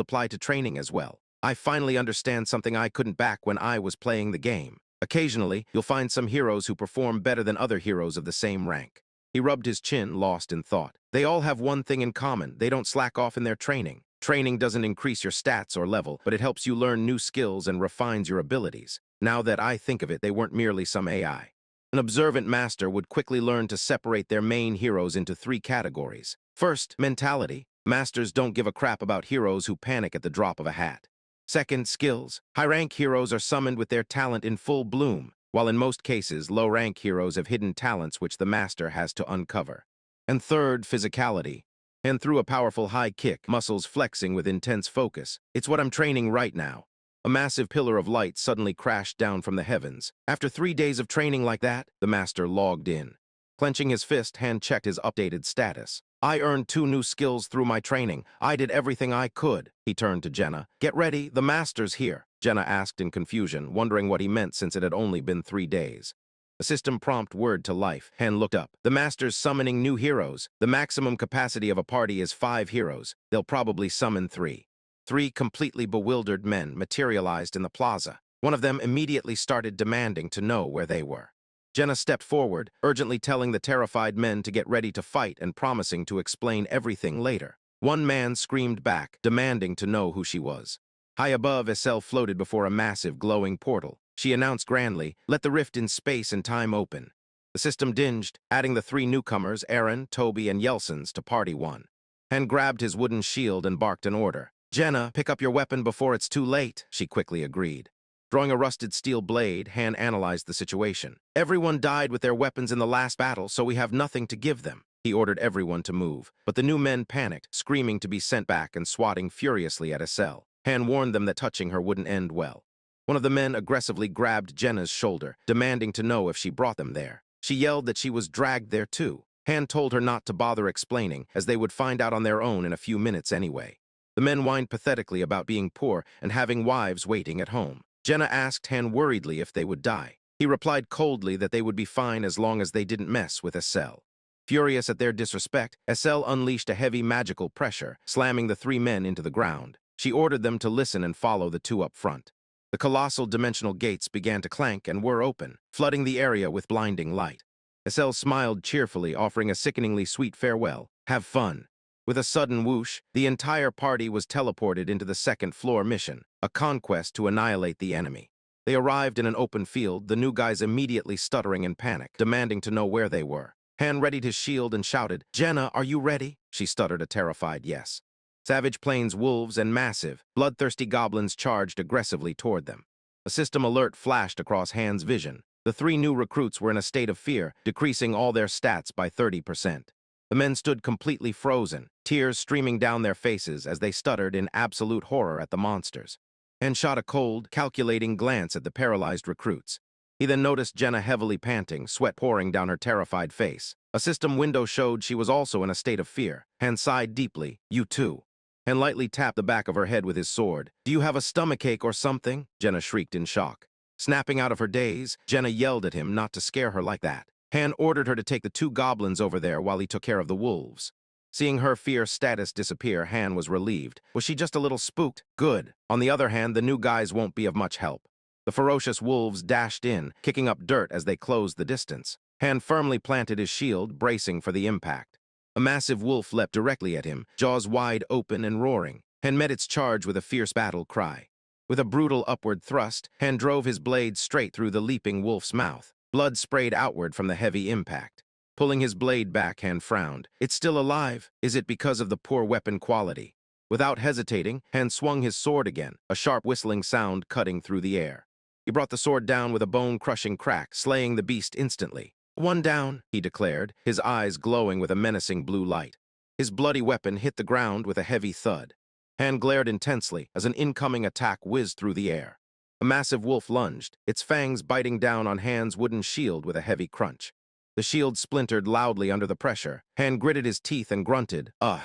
apply to training as well. I finally understand something I couldn't back when I was playing the game. Occasionally, you'll find some heroes who perform better than other heroes of the same rank. He rubbed his chin, lost in thought. They all have one thing in common. They don't slack off in their training. Training doesn't increase your stats or level, but it helps you learn new skills and refines your abilities. Now that I think of it, they weren't merely some AI. An observant master would quickly learn to separate their main heroes into 3 categories. First, mentality. Masters don't give a crap about heroes who panic at the drop of a hat. Second, skills. High-rank heroes are summoned with their talent in full bloom, while in most cases, low-rank heroes have hidden talents which the master has to uncover. And third, physicality. And threw a powerful high kick, muscles flexing with intense focus. It's what I'm training right now. A massive pillar of light suddenly crashed down from the heavens. After 3 days of training like that, the master logged in. Clenching his fist, Han checked his updated status. I earned 2 new skills through my training. I did everything I could. He turned to Jenna. Get ready, the master's here. Jenna asked in confusion, wondering what he meant since it had only been 3 days. A system prompt word to life. Han looked up. The master's summoning new heroes. The maximum capacity of a party is 5 heroes. They'll probably summon 3. 3 completely bewildered men materialized in the plaza. One of them immediately started demanding to know where they were. Jenna stepped forward, urgently telling the terrified men to get ready to fight and promising to explain everything later. One man screamed back, demanding to know who she was. High above, Asura floated before a massive, glowing portal. She announced grandly, let the rift in space and time open. The system dinged, adding the 3 newcomers, Aaron, Toby, and Yelsons, to Party 1. Han grabbed his wooden shield and barked an order. Jenna, pick up your weapon before it's too late, she quickly agreed. Drawing a rusted steel blade, Han analyzed the situation. Everyone died with their weapons in the last battle, so we have nothing to give them. He ordered everyone to move, but the new men panicked, screaming to be sent back and swatting furiously at Asura. Han warned them that touching her wouldn't end well. One of the men aggressively grabbed Jenna's shoulder, demanding to know if she brought them there. She yelled that she was dragged there too. Han told her not to bother explaining, as they would find out on their own in a few minutes anyway. The men whined pathetically about being poor and having wives waiting at home. Jenna asked Han worriedly if they would die. He replied coldly that they would be fine as long as they didn't mess with Asura. Furious at their disrespect, Asura unleashed a heavy magical pressure, slamming the 3 men into the ground. She ordered them to listen and follow the 2 up front. The colossal dimensional gates began to clank and were open, flooding the area with blinding light. Asura smiled cheerfully, offering a sickeningly sweet farewell. Have fun. With a sudden whoosh, the entire party was teleported into the 2nd floor mission, a conquest to annihilate the enemy. They arrived in an open field, the new guys immediately stuttering in panic, demanding to know where they were. Han readied his shield and shouted, Jenna, are you ready? She stuttered a terrified yes. Savage plains wolves and massive, bloodthirsty goblins charged aggressively toward them. A system alert flashed across Han's vision. The 3 new recruits were in a state of fear, decreasing all their stats by 30%. The men stood completely frozen, tears streaming down their faces as they stuttered in absolute horror at the monsters. Han shot a cold, calculating glance at the paralyzed recruits. He then noticed Jenna heavily panting, sweat pouring down her terrified face. A system window showed she was also in a state of fear. Han sighed deeply. You too. Han lightly tapped the back of her head with his sword. Do you have a stomachache or something? Jenna shrieked in shock. Snapping out of her daze, Jenna yelled at him not to scare her like that. Han ordered her to take the 2 goblins over there while he took care of the wolves. Seeing her fear status disappear, Han was relieved. Was she just a little spooked? Good. On the other hand, the new guys won't be of much help. The ferocious wolves dashed in, kicking up dirt as they closed the distance. Han firmly planted his shield, bracing for the impact. A massive wolf leapt directly at him, jaws wide open and roaring. Han met its charge with a fierce battle cry. With a brutal upward thrust, Han drove his blade straight through the leaping wolf's mouth. Blood sprayed outward from the heavy impact. Pulling his blade back, Han frowned. It's still alive. Is it because of the poor weapon quality? Without hesitating, Han swung his sword again, a sharp whistling sound cutting through the air. He brought the sword down with a bone-crushing crack, slaying the beast instantly. One down, he declared, his eyes glowing with a menacing blue light. His bloody weapon hit the ground with a heavy thud. Han glared intensely as an incoming attack whizzed through the air. A massive wolf lunged, its fangs biting down on Han's wooden shield with a heavy crunch. The shield splintered loudly under the pressure. Han gritted his teeth and grunted, ugh.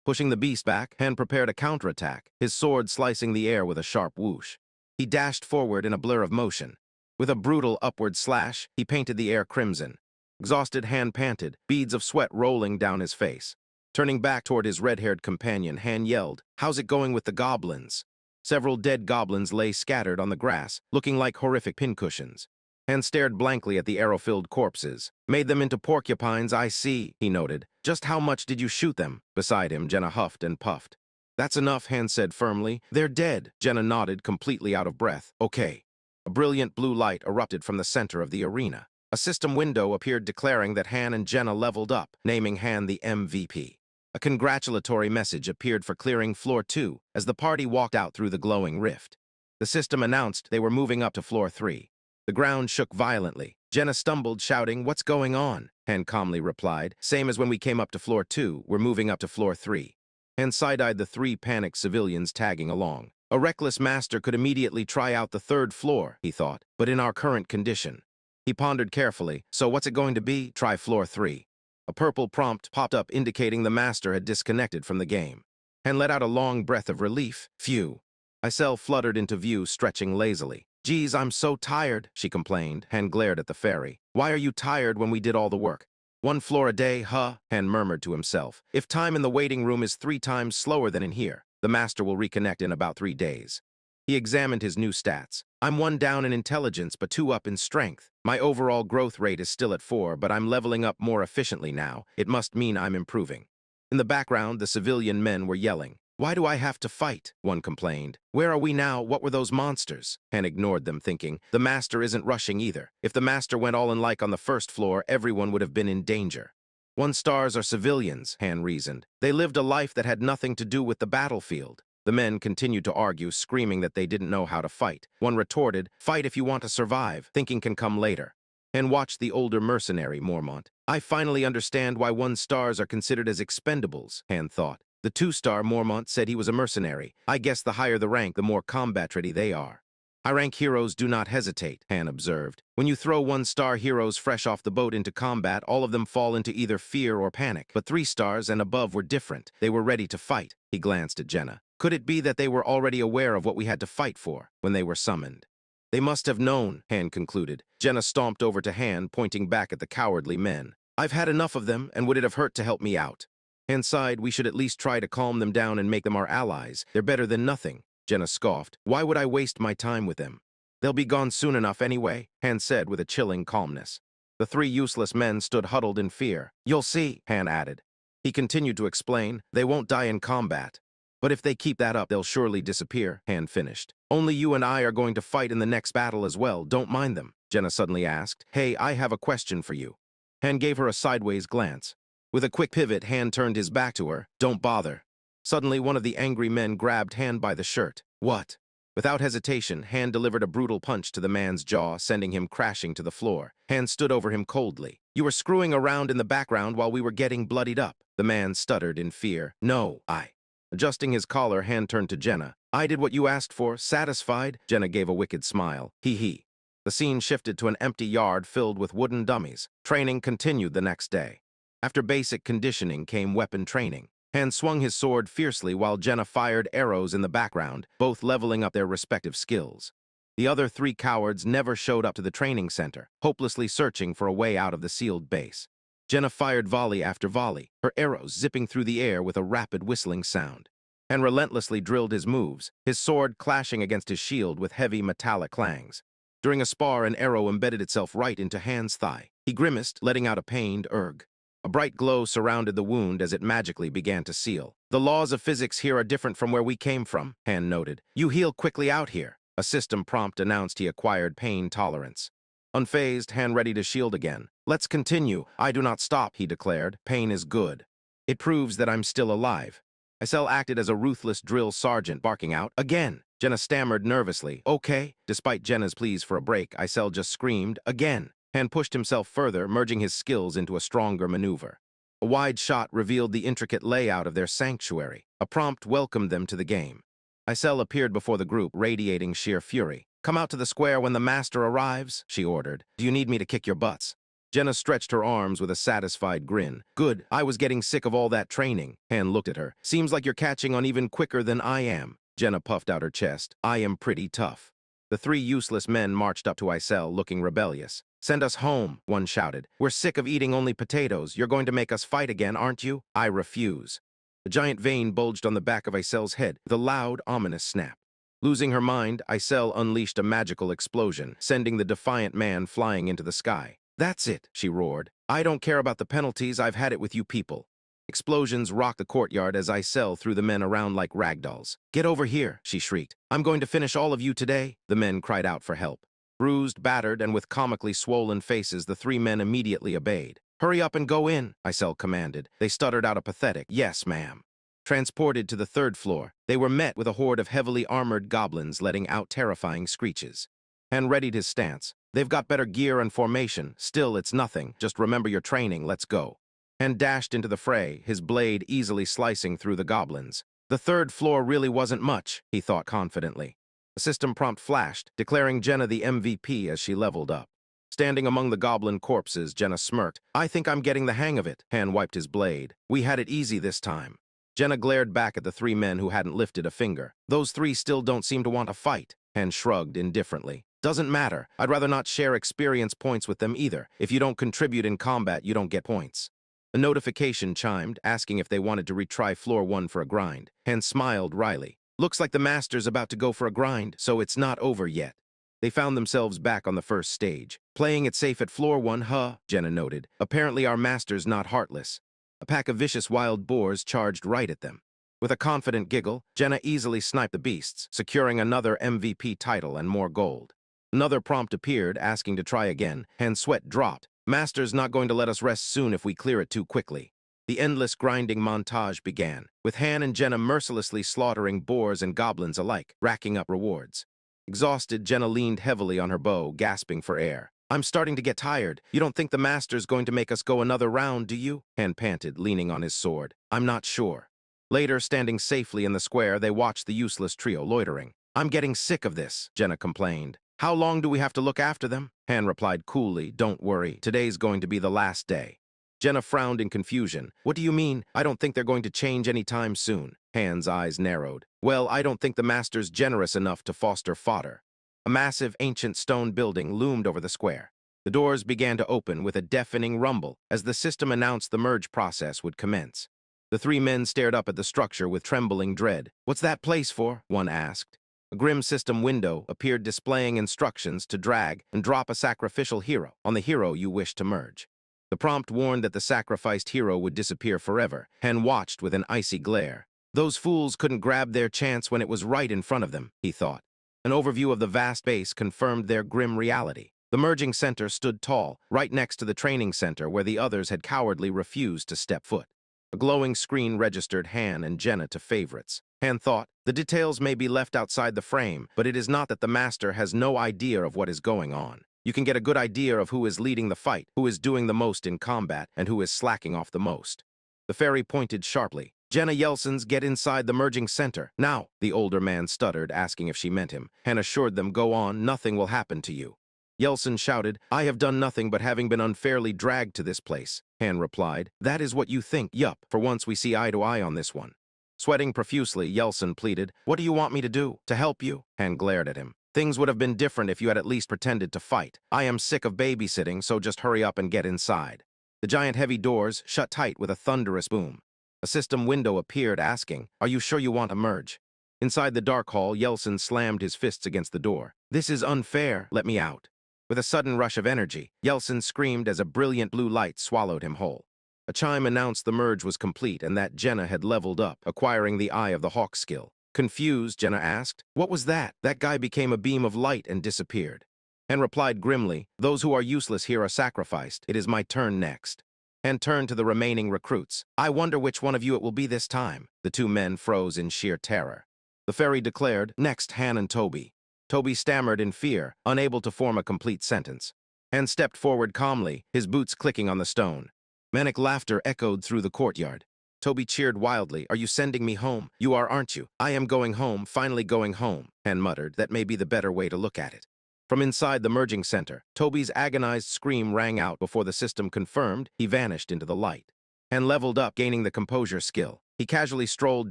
Pushing the beast back, Han prepared a counterattack, his sword slicing the air with a sharp whoosh. He dashed forward in a blur of motion. With a brutal upward slash, he painted the air crimson. Exhausted, Han panted, beads of sweat rolling down his face. Turning back toward his red-haired companion, Han yelled, "How's it going with the goblins?" Several dead goblins lay scattered on the grass, looking like horrific pincushions. Han stared blankly at the arrow-filled corpses. "Made them into porcupines, I see," he noted. "Just how much did you shoot them?" Beside him, Jenna huffed and puffed. "That's enough," Han said firmly. "They're dead." Jenna nodded, completely out of breath. "Okay." A brilliant blue light erupted from the center of the arena. A system window appeared declaring that Han and Jenna leveled up, naming Han the MVP. A congratulatory message appeared for clearing Floor 2 as the party walked out through the glowing rift. The system announced they were moving up to Floor 3. The ground shook violently. Jenna stumbled, shouting, "What's going on?" Han calmly replied, "Same as when we came up to Floor 2, we're moving up to Floor 3. Han side-eyed the three panicked civilians tagging along. A reckless master could immediately try out the third floor, he thought, but in our current condition. He pondered carefully. So what's it going to be? Try Floor 3. A purple prompt popped up indicating the master had disconnected from the game. Han let out a long breath of relief. Phew. Isel fluttered into view, stretching lazily. "Geez, I'm so tired," she complained. Han glared at the fairy. "Why are you tired when we did all the work?" "1 floor a day, huh?" Han murmured to himself. "If time in the waiting room is 3 times slower than in here, the master will reconnect in about 3 days. He examined his new stats. "I'm 1 down in intelligence, but 2 up in strength. My overall growth rate is still at 4, but I'm leveling up more efficiently now. It must mean I'm improving." In the background, the civilian men were yelling. "Why do I have to fight?" one complained. "Where are we now? What were those monsters?" Han ignored them, thinking, the master isn't rushing either. If the master went all in like on the first floor, everyone would have been in danger. 1 stars are civilians, Han reasoned. They lived a life that had nothing to do with the battlefield. The men continued to argue, screaming that they didn't know how to fight. One retorted, "Fight if you want to survive. Thinking can come later." Han watched the older mercenary, Mormont. "I finally understand why 1 stars are considered as expendables," Han thought. The 2-star Mormont said he was a mercenary. "I guess the higher the rank, the more combat-ready they are." "High-rank heroes do not hesitate," Han observed. "When you throw 1-star heroes fresh off the boat into combat, all of them fall into either fear or panic. But 3 stars and above were different. They were ready to fight." He glanced at Jenna. Could it be that they were already aware of what we had to fight for when they were summoned? "They must have known," Han concluded. Jenna stomped over to Han, pointing back at the cowardly men. "I've had enough of them, and would it have hurt to help me out?" Han sighed. "We should at least try to calm them down and make them our allies. They're better than nothing." Jenna scoffed. "Why would I waste my time with them? They'll be gone soon enough anyway," Han said with a chilling calmness. The 3 useless men stood huddled in fear. "You'll see," Han added. He continued to explain, "They won't die in combat. But if they keep that up, they'll surely disappear," Han finished. "Only you and I are going to fight in the next battle as well. Don't mind them." Jenna suddenly asked, "Hey, I have a question for you." Han gave her a sideways glance. With a quick pivot, Han turned his back to her. "Don't bother." Suddenly, one of the angry men grabbed Han by the shirt. "What?" Without hesitation, Han delivered a brutal punch to the man's jaw, sending him crashing to the floor. Han stood over him coldly. "You were screwing around in the background while we were getting bloodied up." The man stuttered in fear. "No, I..." Adjusting his collar, Han turned to Jenna. "I did what you asked for. Satisfied?" Jenna gave a wicked smile. Hee. The scene shifted to an empty yard filled with wooden dummies. Training continued the next day. After basic conditioning came weapon training. Han swung his sword fiercely while Jenna fired arrows in the background, both leveling up their respective skills. The other 3 cowards never showed up to the training center, hopelessly searching for a way out of the sealed base. Jenna fired volley after volley, her arrows zipping through the air with a rapid whistling sound. Han relentlessly drilled his moves, his sword clashing against his shield with heavy metallic clangs. During a spar, an arrow embedded itself right into Han's thigh. He grimaced, letting out a pained "Urgh." A bright glow surrounded the wound as it magically began to seal. "The laws of physics here are different from where we came from," Han noted. "You heal quickly out here." A system prompt announced he acquired pain tolerance. Unfazed, Han ready to shield again. "Let's continue. I do not stop," he declared. "Pain is good. It proves that I'm still alive." Isel acted as a ruthless drill sergeant, barking out, "Again!" Jenna stammered nervously, "Okay." Despite Jenna's pleas for a break, Isel just screamed, "Again!" Han pushed himself further, merging his skills into a stronger maneuver. A wide shot revealed the intricate layout of their sanctuary. A prompt welcomed them to the game. Isel appeared before the group, radiating sheer fury. "Come out to the square when the master arrives," she ordered. "Do you need me to kick your butts?" Jenna stretched her arms with a satisfied grin. Good, I was getting sick of all that training. Han looked at her. Seems like you're catching on even quicker than I am. Jenna puffed out her chest. I am pretty tough. The three useless men marched up to Isel, looking rebellious. Send us home, one shouted. We're sick of eating only potatoes. You're going to make us fight again, aren't you? I refuse. A giant vein bulged on the back of Isel's head with a loud, ominous snap. Losing her mind, Isel unleashed a magical explosion, sending the defiant man flying into the sky. That's it, she roared. I don't care about the penalties, I've had it with you people. Explosions rocked the courtyard as Isel threw the men around like ragdolls. Get over here, she shrieked. I'm going to finish all of you today. The men cried out for help. Bruised, battered, and with comically swollen faces, the three men immediately obeyed. Hurry up and go in, Isel commanded. They stuttered out a pathetic, yes, ma'am. Transported to the third floor, they were met with a horde of heavily armored goblins letting out terrifying screeches. Han readied his stance. They've got better gear and formation. Still, it's nothing. Just remember your training. Let's go. Han dashed into the fray, his blade easily slicing through the goblins. The third floor really wasn't much, he thought confidently. A system prompt flashed, declaring Jenna the MVP as she leveled up. Standing among the goblin corpses, Jenna smirked. I think I'm getting the hang of it. Han wiped his blade. We had it easy this time. Jenna glared back at the three men who hadn't lifted a finger. Those three still don't seem to want to fight. Han shrugged indifferently. Doesn't matter. I'd rather not share experience points with them either. If you don't contribute in combat, you don't get points. A notification chimed, asking if they wanted to retry floor 1 for a grind. Han smiled wryly. Looks like the master's about to go for a grind, so it's not over yet. They found themselves back on the first stage. Playing it safe at floor 1, huh? Jenna noted. Apparently our master's not heartless. A pack of vicious wild boars charged right at them. With a confident giggle, Jenna easily sniped the beasts, securing another MVP title and more gold. Another prompt appeared, asking to try again, and sweat dropped. Master's not going to let us rest soon if we clear it too quickly. The endless grinding montage began, with Han and Jenna mercilessly slaughtering boars and goblins alike, racking up rewards. Exhausted, Jenna leaned heavily on her bow, gasping for air. I'm starting to get tired. You don't think the master's going to make us go another round, do you? Han panted, leaning on his sword. I'm not sure. Later, standing safely in the square, they watched the useless trio loitering. I'm getting sick of this, Jenna complained. How long do we have to look after them? Han replied coolly, don't worry, today's going to be the last day. Jenna frowned in confusion. What do you mean? I don't think they're going to change any time soon. Han's eyes narrowed. Well, I don't think the master's generous enough to foster fodder. A massive ancient stone building loomed over the square. The doors began to open with a deafening rumble as the system announced the merge process would commence. The three men stared up at the structure with trembling dread. What's that place for? One asked. A grim system window appeared displaying instructions to drag and drop a sacrificial hero on the hero you wish to merge. The prompt warned that the sacrificed hero would disappear forever. Han watched with an icy glare. Those fools couldn't grab their chance when it was right in front of them, he thought. An overview of the vast base confirmed their grim reality. The merging center stood tall, right next to the training center where the others had cowardly refused to step foot. A glowing screen registered Han and Jenna to favorites. Han thought, the details may be left outside the frame, but it is not that the master has no idea of what is going on. You can get a good idea of who is leading the fight, who is doing the most in combat, and who is slacking off the most. The fairy pointed sharply. Jenna Yelson's get inside the merging center. Now, the older man stuttered, asking if she meant him. Han assured them, go on, nothing will happen to you. Yelson shouted, I have done nothing but having been unfairly dragged to this place. Han replied, that is what you think. Yup, for once we see eye to eye on this one. Sweating profusely, Yelson pleaded, what do you want me to do? To help you? Han glared at him. Things would have been different if you had at least pretended to fight. I am sick of babysitting, so just hurry up and get inside. The giant heavy doors shut tight with a thunderous boom. A system window appeared, asking, are you sure you want to merge? Inside the dark hall, Yelson slammed his fists against the door. This is unfair. Let me out. With a sudden rush of energy, Yelson screamed as a brilliant blue light swallowed him whole. A chime announced the merge was complete and that Jenna had leveled up, acquiring the Eye of the Hawk skill. Confused, Jenna asked, what was that? That guy became a beam of light and disappeared. Han replied grimly, those who are useless here are sacrificed. It is my turn next. Han turned to the remaining recruits. I wonder which one of you it will be this time. The two men froze in sheer terror. The fairy declared, next Han and Toby. Toby stammered in fear, unable to form a complete sentence. Han stepped forward calmly, his boots clicking on the stone. Manic laughter echoed through the courtyard. Toby cheered wildly. Are you sending me home? You are, aren't you? I am going home, finally going home, Han muttered. That may be the better way to look at it. From inside the merging center, Toby's agonized scream rang out before the system confirmed he vanished into the light. And leveled up, gaining the composure skill. He casually strolled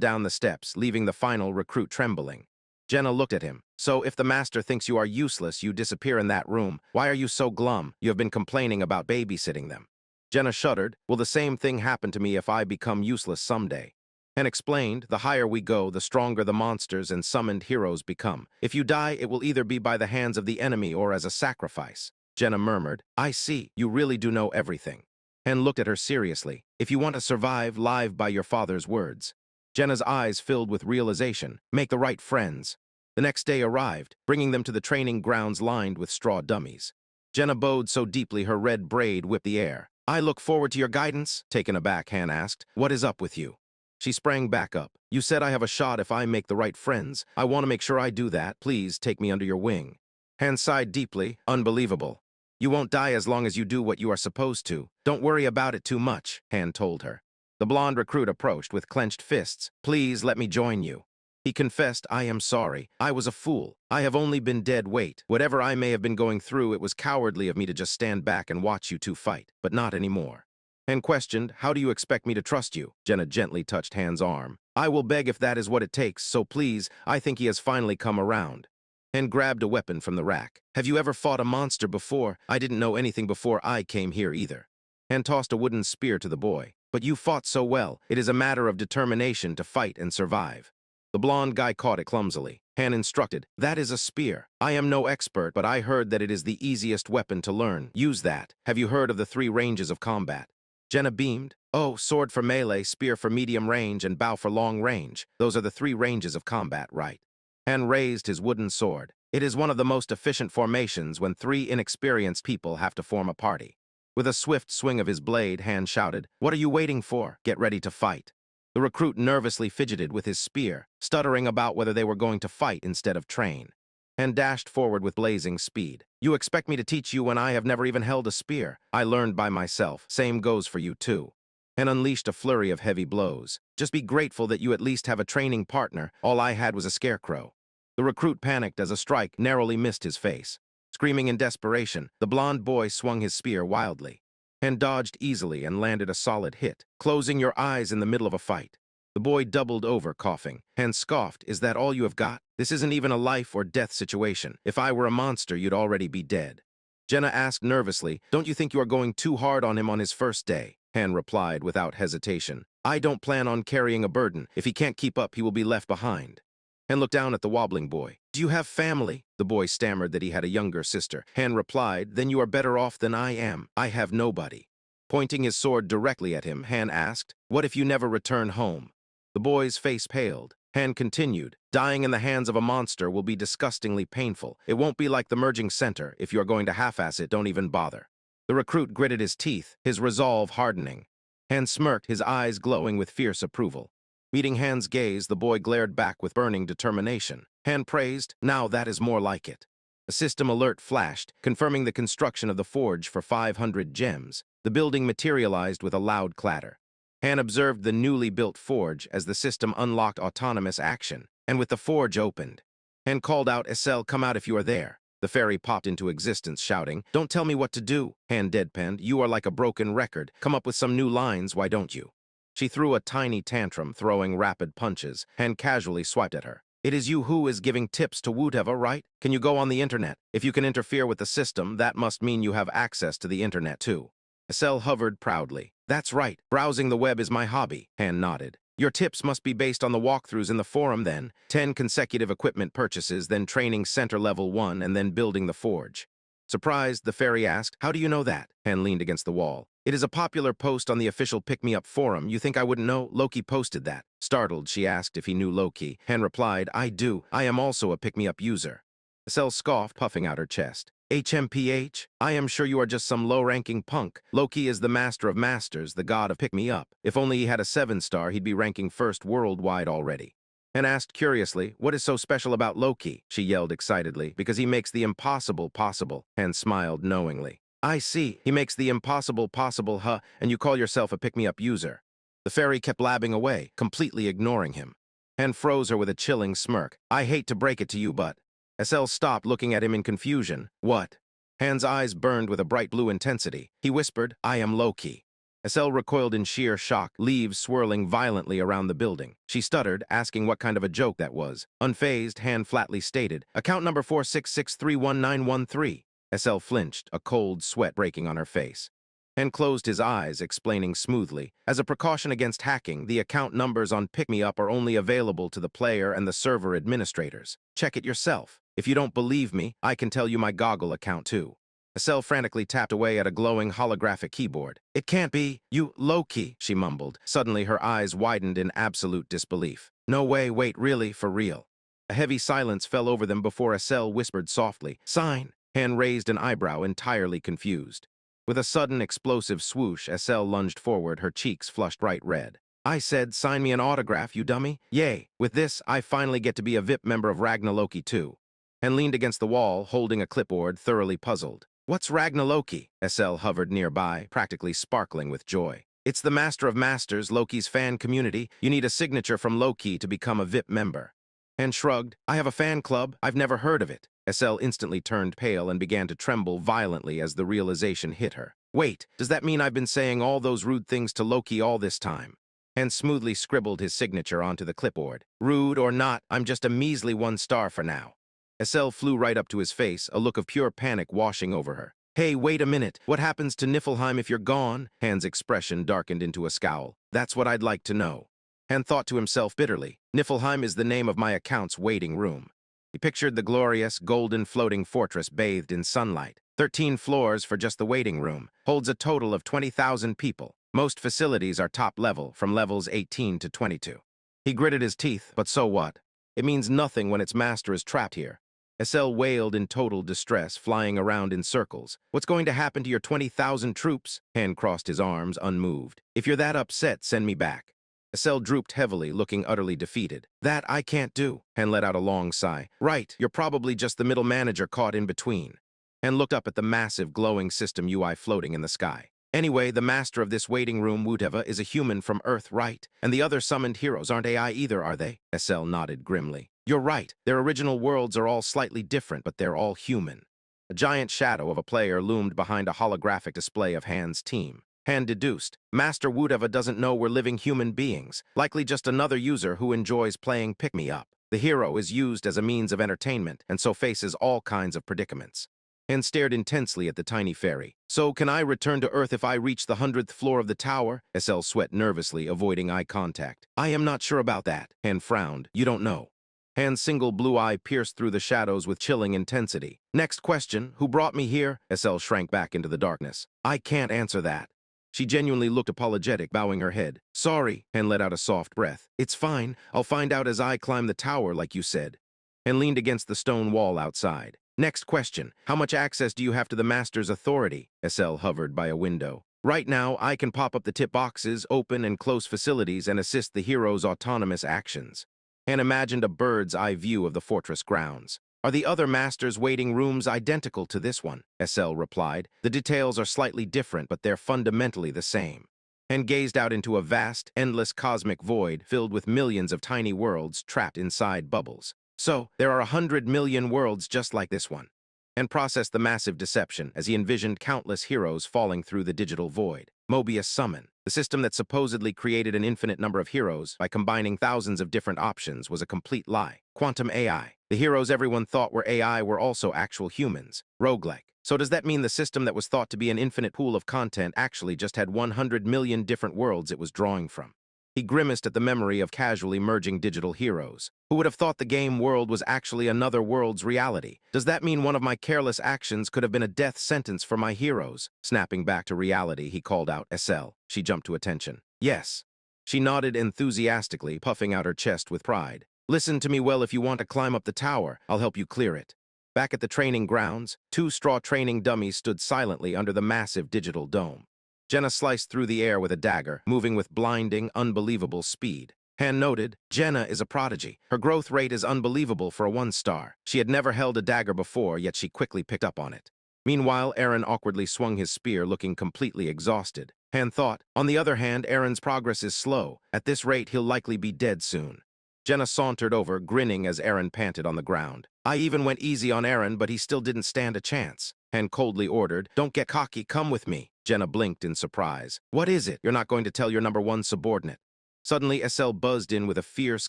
down the steps, leaving the final recruit trembling. Jenna looked at him. So if the master thinks you are useless, you disappear in that room. Why are you so glum? You have been complaining about babysitting them. Jenna shuddered. Will the same thing happen to me if I become useless someday? And explained, the higher we go, the stronger the monsters and summoned heroes become. If you die, it will either be by the hands of the enemy or as a sacrifice. Jenna murmured, I see, you really do know everything. And looked at her seriously. If you want to survive, live by your father's words. Jenna's eyes filled with realization. Make the right friends. The next day arrived, bringing them to the training grounds lined with straw dummies. Jenna bowed so deeply her red braid whipped the air. I look forward to your guidance, taken aback, Han asked. What is up with you? She sprang back up. You said I have a shot if I make the right friends. I want to make sure I do that. Please take me under your wing. Han sighed deeply. Unbelievable. You won't die as long as you do what you are supposed to. Don't worry about it too much, Han told her. The blonde recruit approached with clenched fists. Please let me join you. He confessed, I am sorry. I was a fool. I have only been dead weight. Whatever I may have been going through, it was cowardly of me to just stand back and watch you two fight, but not anymore. Han questioned, how do you expect me to trust you? Jenna gently touched Han's arm. I will beg if that is what it takes, so please, I think he has finally come around. Han grabbed a weapon from the rack. Have you ever fought a monster before? I didn't know anything before I came here either. Han tossed a wooden spear to the boy. But you fought so well. It is a matter of determination to fight and survive. The blonde guy caught it clumsily. Han instructed, that is a spear. I am no expert, but I heard that it is the easiest weapon to learn. Use that. Have you heard of the 3 ranges of combat? Jenna beamed. Oh, sword for melee, spear for medium range, and bow for long range. Those are the 3 ranges of combat, right? Han raised his wooden sword. It is one of the most efficient formations when 3 inexperienced people have to form a party. With a swift swing of his blade, Han shouted, what are you waiting for? Get ready to fight. The recruit nervously fidgeted with his spear, stuttering about whether they were going to fight instead of train, and dashed forward with blazing speed. You expect me to teach you when I have never even held a spear? I learned by myself. Same goes for you too. And unleashed a flurry of heavy blows. Just be grateful that you at least have a training partner. All I had was a scarecrow. The recruit panicked as a strike narrowly missed his face. Screaming in desperation, the blonde boy swung his spear wildly and dodged easily and landed a solid hit, closing your eyes in the middle of a fight. The boy doubled over, coughing, and scoffed, is that all you have got? This isn't even a life or death situation. If I were a monster, you'd already be dead. Jenna asked nervously, don't you think you are going too hard on him on his first day? Han replied without hesitation, I don't plan on carrying a burden. If he can't keep up, he will be left behind. Han looked down at the wobbling boy. Do you have family? The boy stammered that he had a younger sister. Han replied, then you are better off than I am. I have nobody. Pointing his sword directly at him, Han asked, what if you never return home? The boy's face paled. Han continued, dying in the hands of a monster will be disgustingly painful. It won't be like the merging center. If you are going to half-ass it, don't even bother. The recruit gritted his teeth, his resolve hardening. Han smirked, his eyes glowing with fierce approval. Meeting Han's gaze, the boy glared back with burning determination. Han praised, now that is more like it. A system alert flashed, confirming the construction of the forge for 500 gems. The building materialized with a loud clatter. Han observed the newly built forge as the system unlocked autonomous action, and with the forge opened. Han called out, Estelle, come out if you are there. The fairy popped into existence, shouting, don't tell me what to do. Han deadpanned, you are like a broken record. Come up with some new lines, why don't you? She threw a tiny tantrum, throwing rapid punches. Han casually swiped at her. It is you who is giving tips to whatever, right? Can you go on the internet? If you can interfere with the system, that must mean you have access to the internet too. Estelle hovered proudly. That's right. Browsing the web is my hobby. Han nodded. Your tips must be based on the walkthroughs in the forum then. 10 consecutive equipment purchases, then training center level 1, and then building the forge. Surprised, the fairy asked, how do you know that? Han leaned against the wall. It is a popular post on the official Pick Me Up forum. You think I wouldn't know? Loki posted that. Startled, she asked if he knew Loki. Han replied, I do. I am also a Pick Me Up user. Estelle scoffed, puffing out her chest. HMPH? I am sure you are just some low-ranking punk. Loki is the master of masters, the god of Pick Me Up. If only he had a 7-star, he'd be ranking first worldwide already. And asked curiously, what is so special about Loki? She yelled excitedly, because he makes the impossible possible. Han smiled knowingly. I see. He makes the impossible possible, huh? And you call yourself a pick-me-up user. The fairy kept blabbing away, completely ignoring him. Han froze her with a chilling smirk. I hate to break it to you, but... SL stopped, looking at him in confusion. What? Han's eyes burned with a bright blue intensity. He whispered, I am Loki. SL recoiled in sheer shock, leaves swirling violently around the building. She stuttered, asking what kind of a joke that was. Unfazed, Han flatly stated, account number 466319113. SL flinched, a cold sweat breaking on her face. Han closed his eyes, explaining smoothly, as a precaution against hacking, the account numbers on Pick Me Up are only available to the player and the server administrators. Check it yourself. If you don't believe me, I can tell you my goggle account too. Estelle frantically tapped away at a glowing holographic keyboard. It can't be, you, Loki, she mumbled. Suddenly her eyes widened in absolute disbelief. No way, wait, really, for real. A heavy silence fell over them before Estelle whispered softly, sign. Han raised an eyebrow, entirely confused. With a sudden explosive swoosh, Estelle lunged forward, her cheeks flushed bright red. I said, sign me an autograph, you dummy. Yay, with this, I finally get to be a VIP member of Ragnaloki too. Han leaned against the wall, holding a clipboard, thoroughly puzzled. What's Ragnaloki? SL hovered nearby, practically sparkling with joy. It's the Master of Masters, Loki's fan community. You need a signature from Loki to become a VIP member. Han shrugged. I have a fan club. I've never heard of it. SL instantly turned pale and began to tremble violently as the realization hit her. Wait, does that mean I've been saying all those rude things to Loki all this time? Han smoothly scribbled his signature onto the clipboard. Rude or not, I'm just a measly 1 star for now. Estelle flew right up to his face, a look of pure panic washing over her. Hey, wait a minute. What happens to Niflheim if you're gone? Han's expression darkened into a scowl. That's what I'd like to know. Han thought to himself bitterly. Niflheim is the name of my account's waiting room. He pictured the glorious, golden floating fortress bathed in sunlight. 13 floors for just the waiting room. Holds a total of 20,000 people. Most facilities are top level, from levels 18 to 22. He gritted his teeth, but so what? It means nothing when its master is trapped here. Estelle wailed in total distress, flying around in circles. What's going to happen to your 20,000 troops? Han crossed his arms, unmoved. If you're that upset, send me back. Estelle drooped heavily, looking utterly defeated. That I can't do. Han let out a long sigh. Right, you're probably just the middle manager caught in between. Han looked up at the massive, glowing system UI floating in the sky. Anyway, the master of this waiting room, Wuteva, is a human from Earth, right? And the other summoned heroes aren't AI either, are they? Estelle nodded grimly. You're right. Their original worlds are all slightly different, but they're all human. A giant shadow of a player loomed behind a holographic display of Han's team. Han deduced, Master Wuteva doesn't know we're living human beings, likely just another user who enjoys playing pick-me-up. The hero is used as a means of entertainment, and so faces all kinds of predicaments. Han stared intensely at the tiny fairy. So, can I return to Earth if I reach the 100th floor of the tower? Estelle sweat nervously, avoiding eye contact. I am not sure about that. Han frowned. You don't know. Han's single blue eye pierced through the shadows with chilling intensity. Next question, who brought me here? Estelle shrank back into the darkness. I can't answer that. She genuinely looked apologetic, bowing her head. Sorry, Han let out a soft breath. It's fine. I'll find out as I climb the tower, like you said. Han leaned against the stone wall outside. Next question, how much access do you have to the Master's authority? Estelle hovered by a window. Right now, I can pop up the tip boxes, open and close facilities, and assist the hero's autonomous actions. Han imagined a bird's-eye view of the fortress grounds. Are the other Master's waiting rooms identical to this one? Estelle replied. The details are slightly different, but they're fundamentally the same. Han gazed out into a vast, endless cosmic void filled with millions of tiny worlds trapped inside bubbles. So, there are 100 million worlds just like this one. And processed the massive deception as he envisioned countless heroes falling through the digital void. Mobius Summon, the system that supposedly created an infinite number of heroes by combining thousands of different options, was a complete lie. Quantum AI. The heroes everyone thought were AI were also actual humans. Roguelike. So does that mean the system that was thought to be an infinite pool of content actually just had 100 million different worlds it was drawing from? He grimaced at the memory of casually merging digital heroes. Who would have thought the game world was actually another world's reality? Does that mean one of my careless actions could have been a death sentence for my heroes? Snapping back to reality, he called out, Estelle. She jumped to attention. Yes. She nodded enthusiastically, puffing out her chest with pride. Listen to me well, if you want to climb up the tower, I'll help you clear it. Back at the training grounds, 2 straw training dummies stood silently under the massive digital dome. Jenna sliced through the air with a dagger, moving with blinding, unbelievable speed. Han noted, Jenna is a prodigy. Her growth rate is unbelievable for a 1 star. She had never held a dagger before, yet she quickly picked up on it. Meanwhile, Aaron awkwardly swung his spear, looking completely exhausted. Han thought, on the other hand, Aaron's progress is slow. At this rate, he'll likely be dead soon. Jenna sauntered over, grinning as Eren panted on the ground. I even went easy on Eren, but he still didn't stand a chance. Han coldly ordered, "Don't get cocky, come with me." Jenna blinked in surprise. "What is it? You're not going to tell your number one subordinate?" Suddenly, Estelle buzzed in with a fierce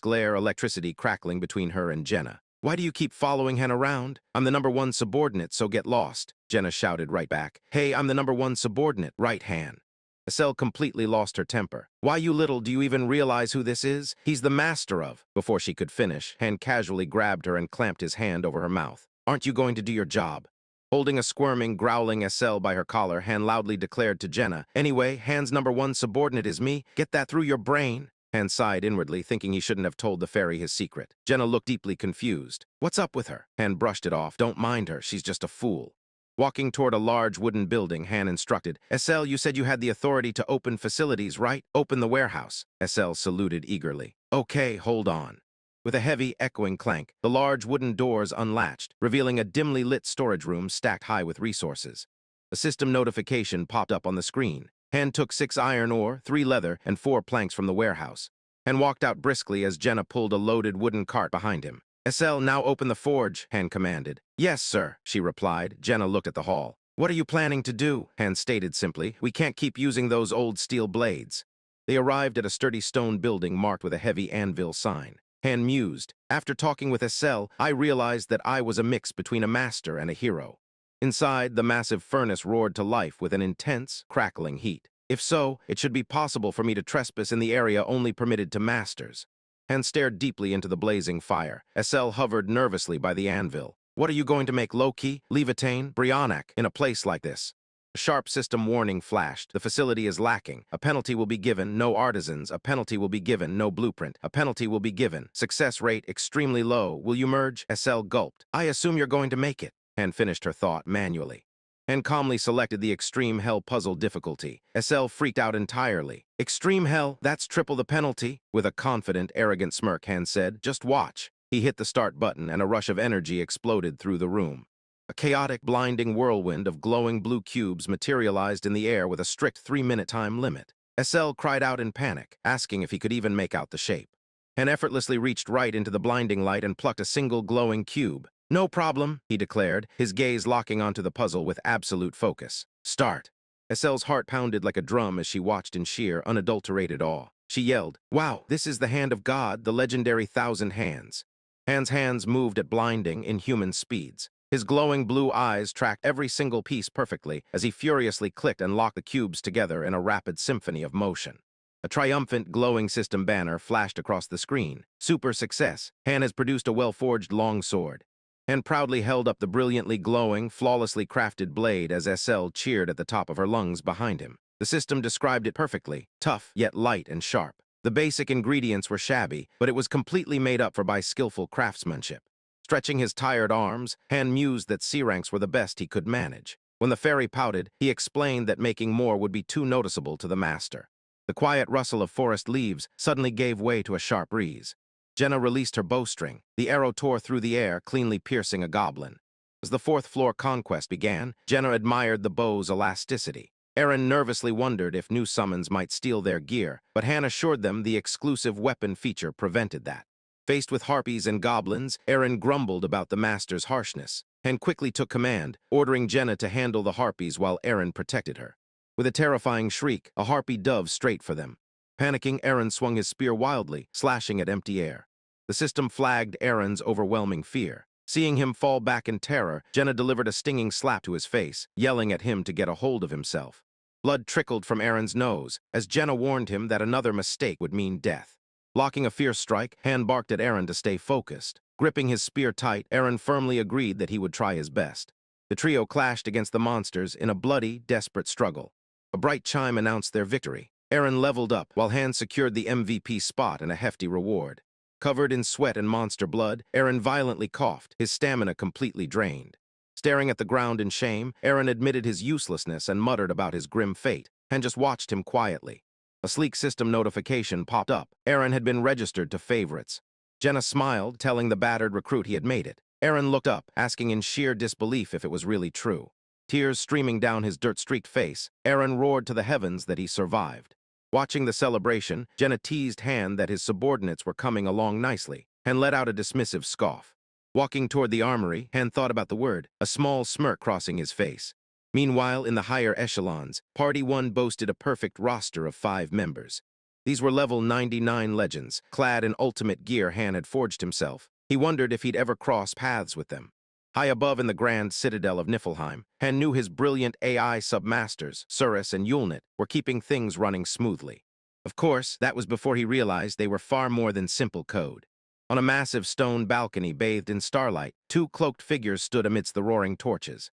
glare, electricity crackling between her and Jenna. "Why do you keep following Han around? I'm the number one subordinate, so get lost." Jenna shouted right back. "Hey, I'm the number one subordinate, right, Han?" Estelle completely lost her temper. "Why, you little, do you even realize who this is? He's the master of—" Before she could finish, Han casually grabbed her and clamped his hand over her mouth. "Aren't you going to do your job?" Holding a squirming, growling Estelle by her collar, Han loudly declared to Jenna, "Anyway, Han's number one subordinate is me. Get that through your brain." Han sighed inwardly, thinking he shouldn't have told the fairy his secret. Jenna looked deeply confused. "What's up with her?" Han brushed it off. "Don't mind her, she's just a fool." Walking toward a large wooden building, Han instructed, "Estelle, you said you had the authority to open facilities, right? Open the warehouse." Estelle saluted eagerly. "Okay, hold on." With a heavy, echoing clank, the large wooden doors unlatched, revealing a dimly lit storage room stacked high with resources. A system notification popped up on the screen. Han took 6 iron ore, 3 leather, and 4 planks from the warehouse, and walked out briskly as Jenna pulled a loaded wooden cart behind him. "Estelle, now open the forge," Han commanded. "Yes, sir," she replied. Jenna looked at the hall. "What are you planning to do?" Han stated simply. "We can't keep using those old steel blades." They arrived at a sturdy stone building marked with a heavy anvil sign. Han mused. "After talking with Estelle, I realized that I was a mix between a master and a hero." Inside, the massive furnace roared to life with an intense, crackling heat. If so, it should be possible for me to trespass in the area only permitted to masters. Han stared deeply into the blazing fire. Estelle hovered nervously by the anvil. "What are you going to make Loki, Levitain, Brionac in a place like this?" A sharp system warning flashed. "The facility is lacking. A penalty will be given. No artisans. A penalty will be given. No blueprint. A penalty will be given. Success rate extremely low. Will you merge?" Estelle gulped. "I assume you're going to make it." Han finished her thought manually, and calmly selected the Extreme Hell puzzle difficulty. Estelle freaked out entirely. "Extreme Hell? That's triple the penalty?" With a confident, arrogant smirk, Han said, "Just watch." He hit the start button, and a rush of energy exploded through the room. A chaotic, blinding whirlwind of glowing blue cubes materialized in the air with a strict 3-minute time limit. Estelle cried out in panic, asking if he could even make out the shape. Han effortlessly reached right into the blinding light and plucked a single glowing cube. "No problem," he declared, his gaze locking onto the puzzle with absolute focus. "Start." Estelle's heart pounded like a drum as she watched in sheer, unadulterated awe. She yelled, "Wow, this is the hand of God, the legendary 1,000 hands." Han's hands moved at blinding, inhuman speeds. His glowing blue eyes tracked every single piece perfectly as he furiously clicked and locked the cubes together in a rapid symphony of motion. A triumphant, glowing system banner flashed across the screen. "Super success. Han has produced a well-forged longsword." And proudly held up the brilliantly glowing, flawlessly crafted blade as Estelle cheered at the top of her lungs behind him. The system described it perfectly, tough, yet light and sharp. The basic ingredients were shabby, but it was completely made up for by skillful craftsmanship. Stretching his tired arms, Han mused that C-ranks were the best he could manage. When the fairy pouted, he explained that making more would be too noticeable to the master. The quiet rustle of forest leaves suddenly gave way to a sharp breeze. Jenna released her bowstring. The arrow tore through the air, cleanly piercing a goblin. As the fourth-floor conquest began, Jenna admired the bow's elasticity. Eren nervously wondered if new summons might steal their gear, but Han assured them the exclusive weapon feature prevented that. Faced with harpies and goblins, Eren grumbled about the master's harshness, and quickly took command, ordering Jenna to handle the harpies while Eren protected her. With a terrifying shriek, a harpy dove straight for them. Panicking, Eren swung his spear wildly, slashing at empty air. The system flagged Eren's overwhelming fear. Seeing him fall back in terror, Jenna delivered a stinging slap to his face, yelling at him to get a hold of himself. Blood trickled from Eren's nose, as Jenna warned him that another mistake would mean death. Blocking a fierce strike, Han barked at Eren to stay focused. Gripping his spear tight, Eren firmly agreed that he would try his best. The trio clashed against the monsters in a bloody, desperate struggle. A bright chime announced their victory. Eren leveled up, while Han secured the MVP spot and a hefty reward. Covered in sweat and monster blood, Eren violently coughed, his stamina completely drained. Staring at the ground in shame, Eren admitted his uselessness and muttered about his grim fate, and just watched him quietly. A sleek system notification popped up. Eren had been registered to favorites. Jenna smiled, telling the battered recruit he had made it. Eren looked up, asking in sheer disbelief if it was really true. Tears streaming down his dirt-streaked face, Eren roared to the heavens that he survived. Watching the celebration, Jenna teased Han that his subordinates were coming along nicely, and let out a dismissive scoff. Walking toward the armory, Han thought about the word, a small smirk crossing his face. Meanwhile, in the higher echelons, Party 1 boasted a perfect roster of 5 members. These were level 99 legends, clad in ultimate gear Han had forged himself. He wondered if he'd ever cross paths with them. High above in the grand citadel of Niflheim, Han knew his brilliant AI submasters, Surus and Yulnit, were keeping things running smoothly. Of course, that was before he realized they were far more than simple code. On a massive stone balcony bathed in starlight, 2 cloaked figures stood amidst the roaring torches.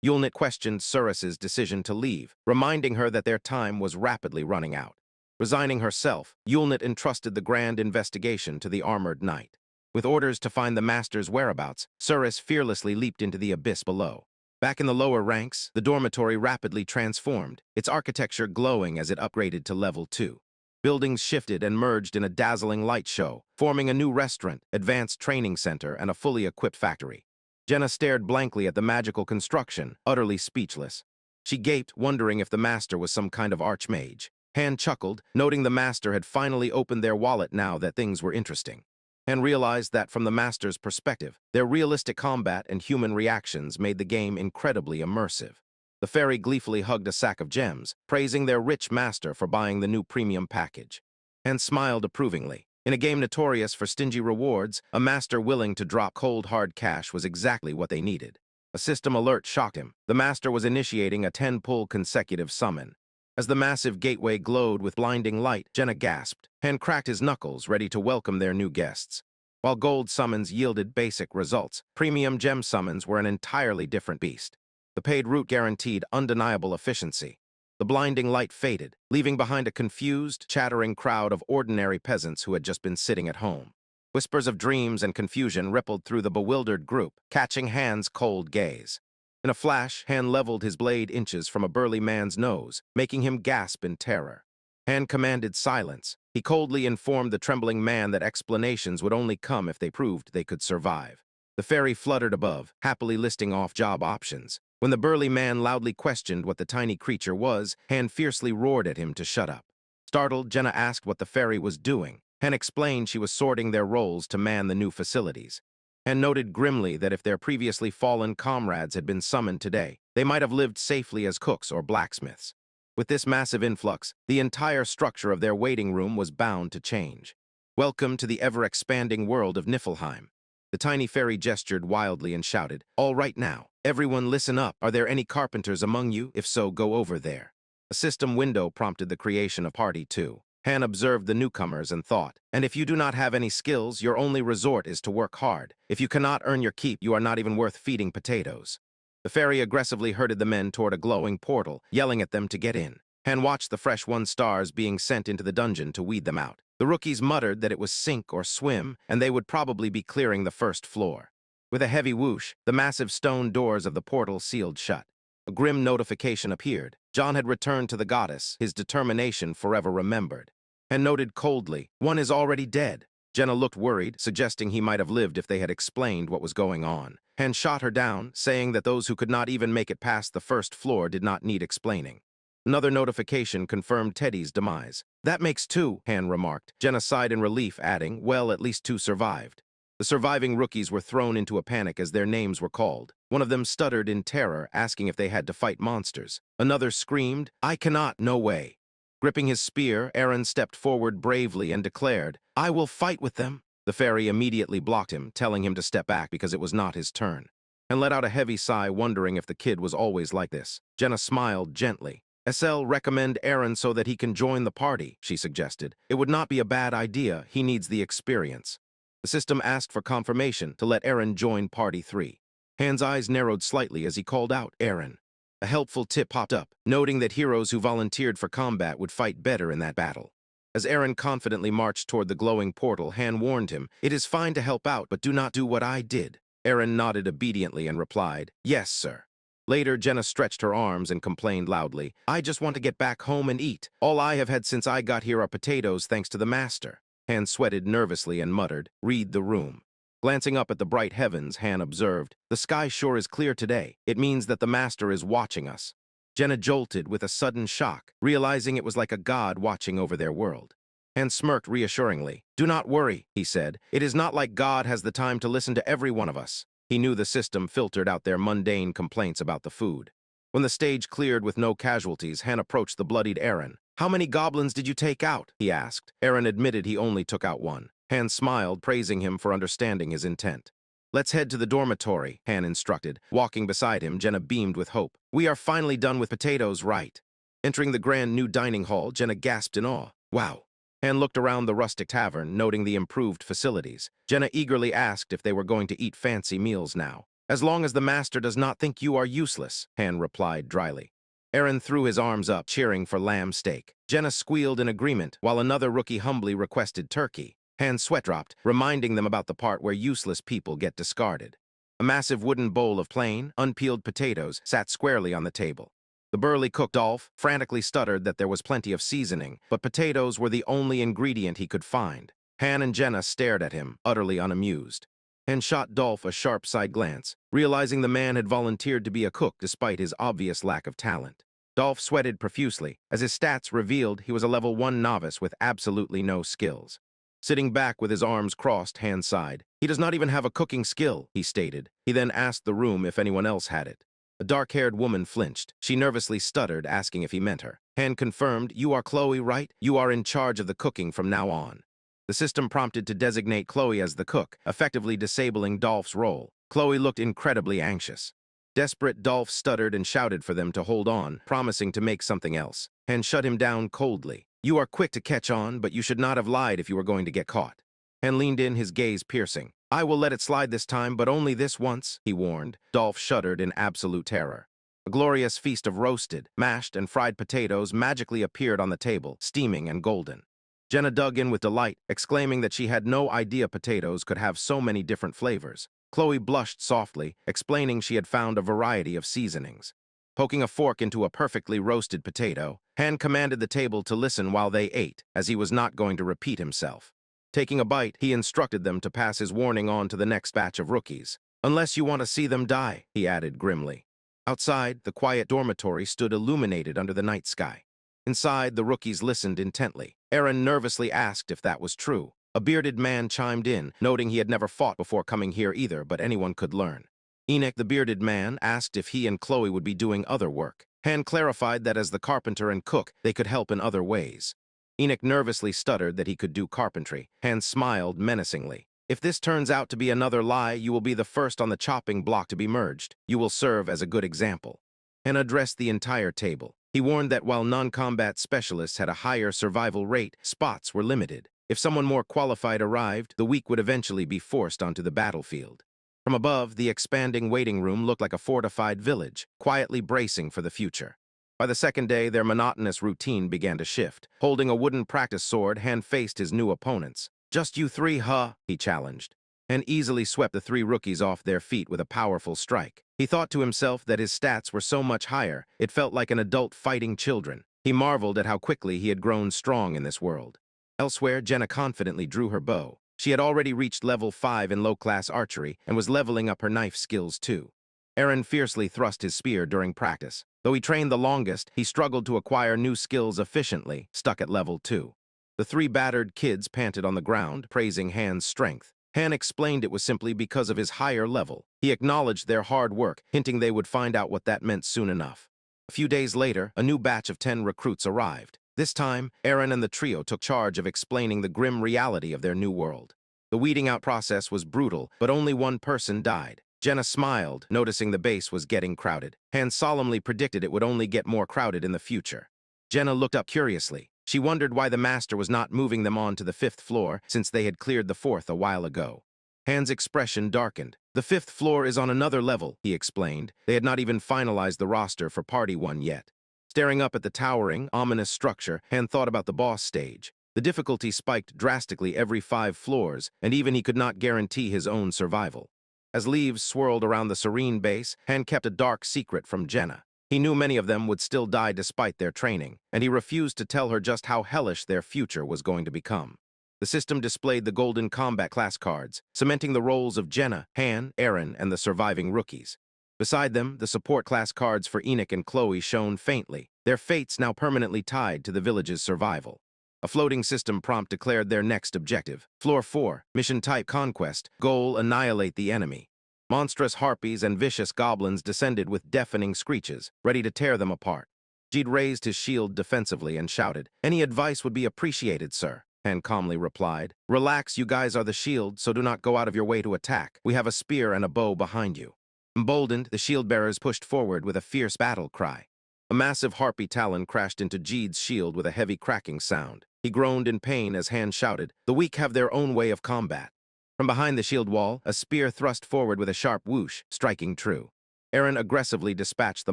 Yulnit questioned Surus's decision to leave, reminding her that their time was rapidly running out. Resigning herself, Yulnit entrusted the grand investigation to the armored knight. With orders to find the master's whereabouts, Surus fearlessly leaped into the abyss below. Back in the lower ranks, the dormitory rapidly transformed, its architecture glowing as it upgraded to level 2. Buildings shifted and merged in a dazzling light show, forming a new restaurant, advanced training center, and a fully equipped factory. Jenna stared blankly at the magical construction, utterly speechless. She gaped, wondering if the master was some kind of archmage. Han chuckled, noting the master had finally opened their wallet now that things were interesting. Han realized that from the master's perspective, their realistic combat and human reactions made the game incredibly immersive. The fairy gleefully hugged a sack of gems, praising their rich master for buying the new premium package. Han smiled approvingly. In a game notorious for stingy rewards, a master willing to drop cold hard cash was exactly what they needed. A system alert shocked him. The master was initiating a 10-pull consecutive summon. As the massive gateway glowed with blinding light, Jenna gasped. Han cracked his knuckles, ready to welcome their new guests. While gold summons yielded basic results, premium gem summons were an entirely different beast. The paid route guaranteed undeniable efficiency. The blinding light faded, leaving behind a confused, chattering crowd of ordinary peasants who had just been sitting at home. Whispers of dreams and confusion rippled through the bewildered group, catching Han's cold gaze. In a flash, Han leveled his blade inches from a burly man's nose, making him gasp in terror. Han commanded silence. He coldly informed the trembling man that explanations would only come if they proved they could survive. The fairy fluttered above, happily listing off job options. When the burly man loudly questioned what the tiny creature was, Han fiercely roared at him to shut up. Startled, Jenna asked what the fairy was doing. Han explained she was sorting their roles to man the new facilities. Han noted grimly that if their previously fallen comrades had been summoned today, they might have lived safely as cooks or blacksmiths. With this massive influx, the entire structure of their waiting room was bound to change. Welcome to the ever-expanding world of Niflheim. The tiny fairy gestured wildly and shouted, "All right now, everyone listen up. Are there any carpenters among you? If so, go over there." A system window prompted the creation of Party 2. Han observed the newcomers and thought, "And if you do not have any skills, your only resort is to work hard. If you cannot earn your keep, you are not even worth feeding potatoes." The fairy aggressively herded the men toward a glowing portal, yelling at them to get in. Han watched the fresh 1-stars being sent into the dungeon to weed them out. The rookies muttered that it was sink or swim, and they would probably be clearing the first floor. With a heavy whoosh, the massive stone doors of the portal sealed shut. A grim notification appeared. John had returned to the goddess, his determination forever remembered. Han noted coldly, "One is already dead." Jenna looked worried, suggesting he might have lived if they had explained what was going on. Han shot her down, saying that those who could not even make it past the first floor did not need explaining. Another notification confirmed Teddy's demise. "That makes 2, Han remarked. Jenna sighed in relief, adding, "Well, at least 2 survived." The surviving rookies were thrown into a panic as their names were called. One of them stuttered in terror, asking if they had to fight monsters. Another screamed, "I cannot, no way." Gripping his spear, Aaron stepped forward bravely and declared, "I will fight with them." The fairy immediately blocked him, telling him to step back because it was not his turn, and let out a heavy sigh, wondering if the kid was always like this. Jenna smiled gently. "SL recommend Aaron so that he can join the party," she suggested. "It would not be a bad idea. He needs the experience." The system asked for confirmation to let Aaron join Party 3. Han's eyes narrowed slightly as he called out, "Aaron." A helpful tip popped up, noting that heroes who volunteered for combat would fight better in that battle. As Aaron confidently marched toward the glowing portal, Han warned him, "It is fine to help out, but do not do what I did." Aaron nodded obediently and replied, "Yes, sir." Later, Jenna stretched her arms and complained loudly, "I just want to get back home and eat. All I have had since I got here are potatoes thanks to the master." Han sweated nervously and muttered, "Read the room." Glancing up at the bright heavens, Han observed, "The sky sure is clear today. It means that the master is watching us." Jenna jolted with a sudden shock, realizing it was like a god watching over their world. Han smirked reassuringly. "Do not worry," he said. "It is not like God has the time to listen to every one of us." He knew the system filtered out their mundane complaints about the food. When the stage cleared with no casualties, Han approached the bloodied Eren. "How many goblins did you take out?" he asked. Eren admitted he only took out one. Han smiled, praising him for understanding his intent. "Let's head to the dormitory," Han instructed. Walking beside him, Jenna beamed with hope. "We are finally done with potatoes, right?" Entering the grand new dining hall, Jenna gasped in awe. "Wow." Han looked around the rustic tavern, noting the improved facilities. Jenna eagerly asked if they were going to eat fancy meals now. "As long as the master does not think you are useless," Han replied dryly. Eren threw his arms up, cheering for lamb steak. Jenna squealed in agreement, while another rookie humbly requested turkey. Han's sweat dropped, reminding them about the part where useless people get discarded. A massive wooden bowl of plain, unpeeled potatoes sat squarely on the table. The burly cook Dolph frantically stuttered that there was plenty of seasoning, but potatoes were the only ingredient he could find. Han and Jenna stared at him, utterly unamused. Han shot Dolph a sharp side glance, realizing the man had volunteered to be a cook despite his obvious lack of talent. Dolph sweated profusely. As his stats revealed, he was a level 1 novice with absolutely no skills. Sitting back with his arms crossed, Han sighed. "He does not even have a cooking skill," he stated. He then asked the room if anyone else had it. A dark-haired woman flinched. She nervously stuttered, asking if he meant her. Han confirmed, "You are Chloe, right? You are in charge of the cooking from now on." The system prompted to designate Chloe as the cook, effectively disabling Dolph's role. Chloe looked incredibly anxious. Desperate, Dolph stuttered and shouted for them to hold on, promising to make something else. Han shut him down coldly. "You are quick to catch on, but you should not have lied if you were going to get caught." Han leaned in, his gaze piercing. "I will let it slide this time, but only this once," he warned. Dolph shuddered in absolute terror. A glorious feast of roasted, mashed, and fried potatoes magically appeared on the table, steaming and golden. Jenna dug in with delight, exclaiming that she had no idea potatoes could have so many different flavors. Chloe blushed softly, explaining she had found a variety of seasonings. Poking a fork into a perfectly roasted potato, Han commanded the table to listen while they ate, as he was not going to repeat himself. Taking a bite, he instructed them to pass his warning on to the next batch of rookies. "Unless you want to see them die," he added grimly. Outside, the quiet dormitory stood illuminated under the night sky. Inside, the rookies listened intently. Eren nervously asked if that was true. A bearded man chimed in, noting he had never fought before coming here either, but anyone could learn. Enoch, the bearded man, asked if he and Chloe would be doing other work. Han clarified that as the carpenter and cook, they could help in other ways. Enoch nervously stuttered that he could do carpentry. Han smiled menacingly. "If this turns out to be another lie, you will be the first on the chopping block to be merged. You will serve as a good example." Han addressed the entire table. He warned that while non-combat specialists had a higher survival rate, spots were limited. If someone more qualified arrived, the weak would eventually be forced onto the battlefield. From above, the expanding waiting room looked like a fortified village, quietly bracing for the future. By the second day, their monotonous routine began to shift. Holding a wooden practice sword, Han faced his new opponents. "Just you three, huh?" he challenged. Han easily swept the three rookies off their feet with a powerful strike. He thought to himself that his stats were so much higher, it felt like an adult fighting children. He marveled at how quickly he had grown strong in this world. Elsewhere, Jenna confidently drew her bow. She had already reached level 5 in low-class archery and was leveling up her knife skills too. Eren fiercely thrust his spear during practice. Though he trained the longest, he struggled to acquire new skills efficiently, stuck at level 2. The three battered kids panted on the ground, praising Han's strength. Han explained it was simply because of his higher level. He acknowledged their hard work, hinting they would find out what that meant soon enough. A few days later, a new batch of 10 recruits arrived. This time, Eren and the trio took charge of explaining the grim reality of their new world. The weeding out process was brutal, but only one person died. Jenna smiled, noticing the base was getting crowded. Han solemnly predicted it would only get more crowded in the future. Jenna looked up curiously. She wondered why the master was not moving them on to the 5th floor, since they had cleared the 4th a while ago. Han's expression darkened. "The 5th floor is on another level," he explained. They had not even finalized the roster for Party 1 yet. Staring up at the towering, ominous structure, Han thought about the boss stage. The difficulty spiked drastically every 5 floors, and even he could not guarantee his own survival. As leaves swirled around the serene base, Han kept a dark secret from Jenna. He knew many of them would still die despite their training, and he refused to tell her just how hellish their future was going to become. The system displayed the golden combat class cards, cementing the roles of Jenna, Han, Eren, and the surviving rookies. Beside them, the support class cards for Enoch and Chloe shone faintly, their fates now permanently tied to the village's survival. A floating system prompt declared their next objective. Floor 4, Mission Type Conquest, Goal Annihilate the Enemy. Monstrous harpies and vicious goblins descended with deafening screeches, ready to tear them apart. Jeed raised his shield defensively and shouted, "Any advice would be appreciated, sir," Han calmly replied. "Relax, you guys are the shield, so do not go out of your way to attack. We have a spear and a bow behind you." Emboldened, the shield-bearers pushed forward with a fierce battle cry. A massive harpy talon crashed into Jeed's shield with a heavy cracking sound. He groaned in pain as Han shouted, "The weak have their own way of combat." From behind the shield wall, a spear thrust forward with a sharp whoosh, striking true. Eren aggressively dispatched the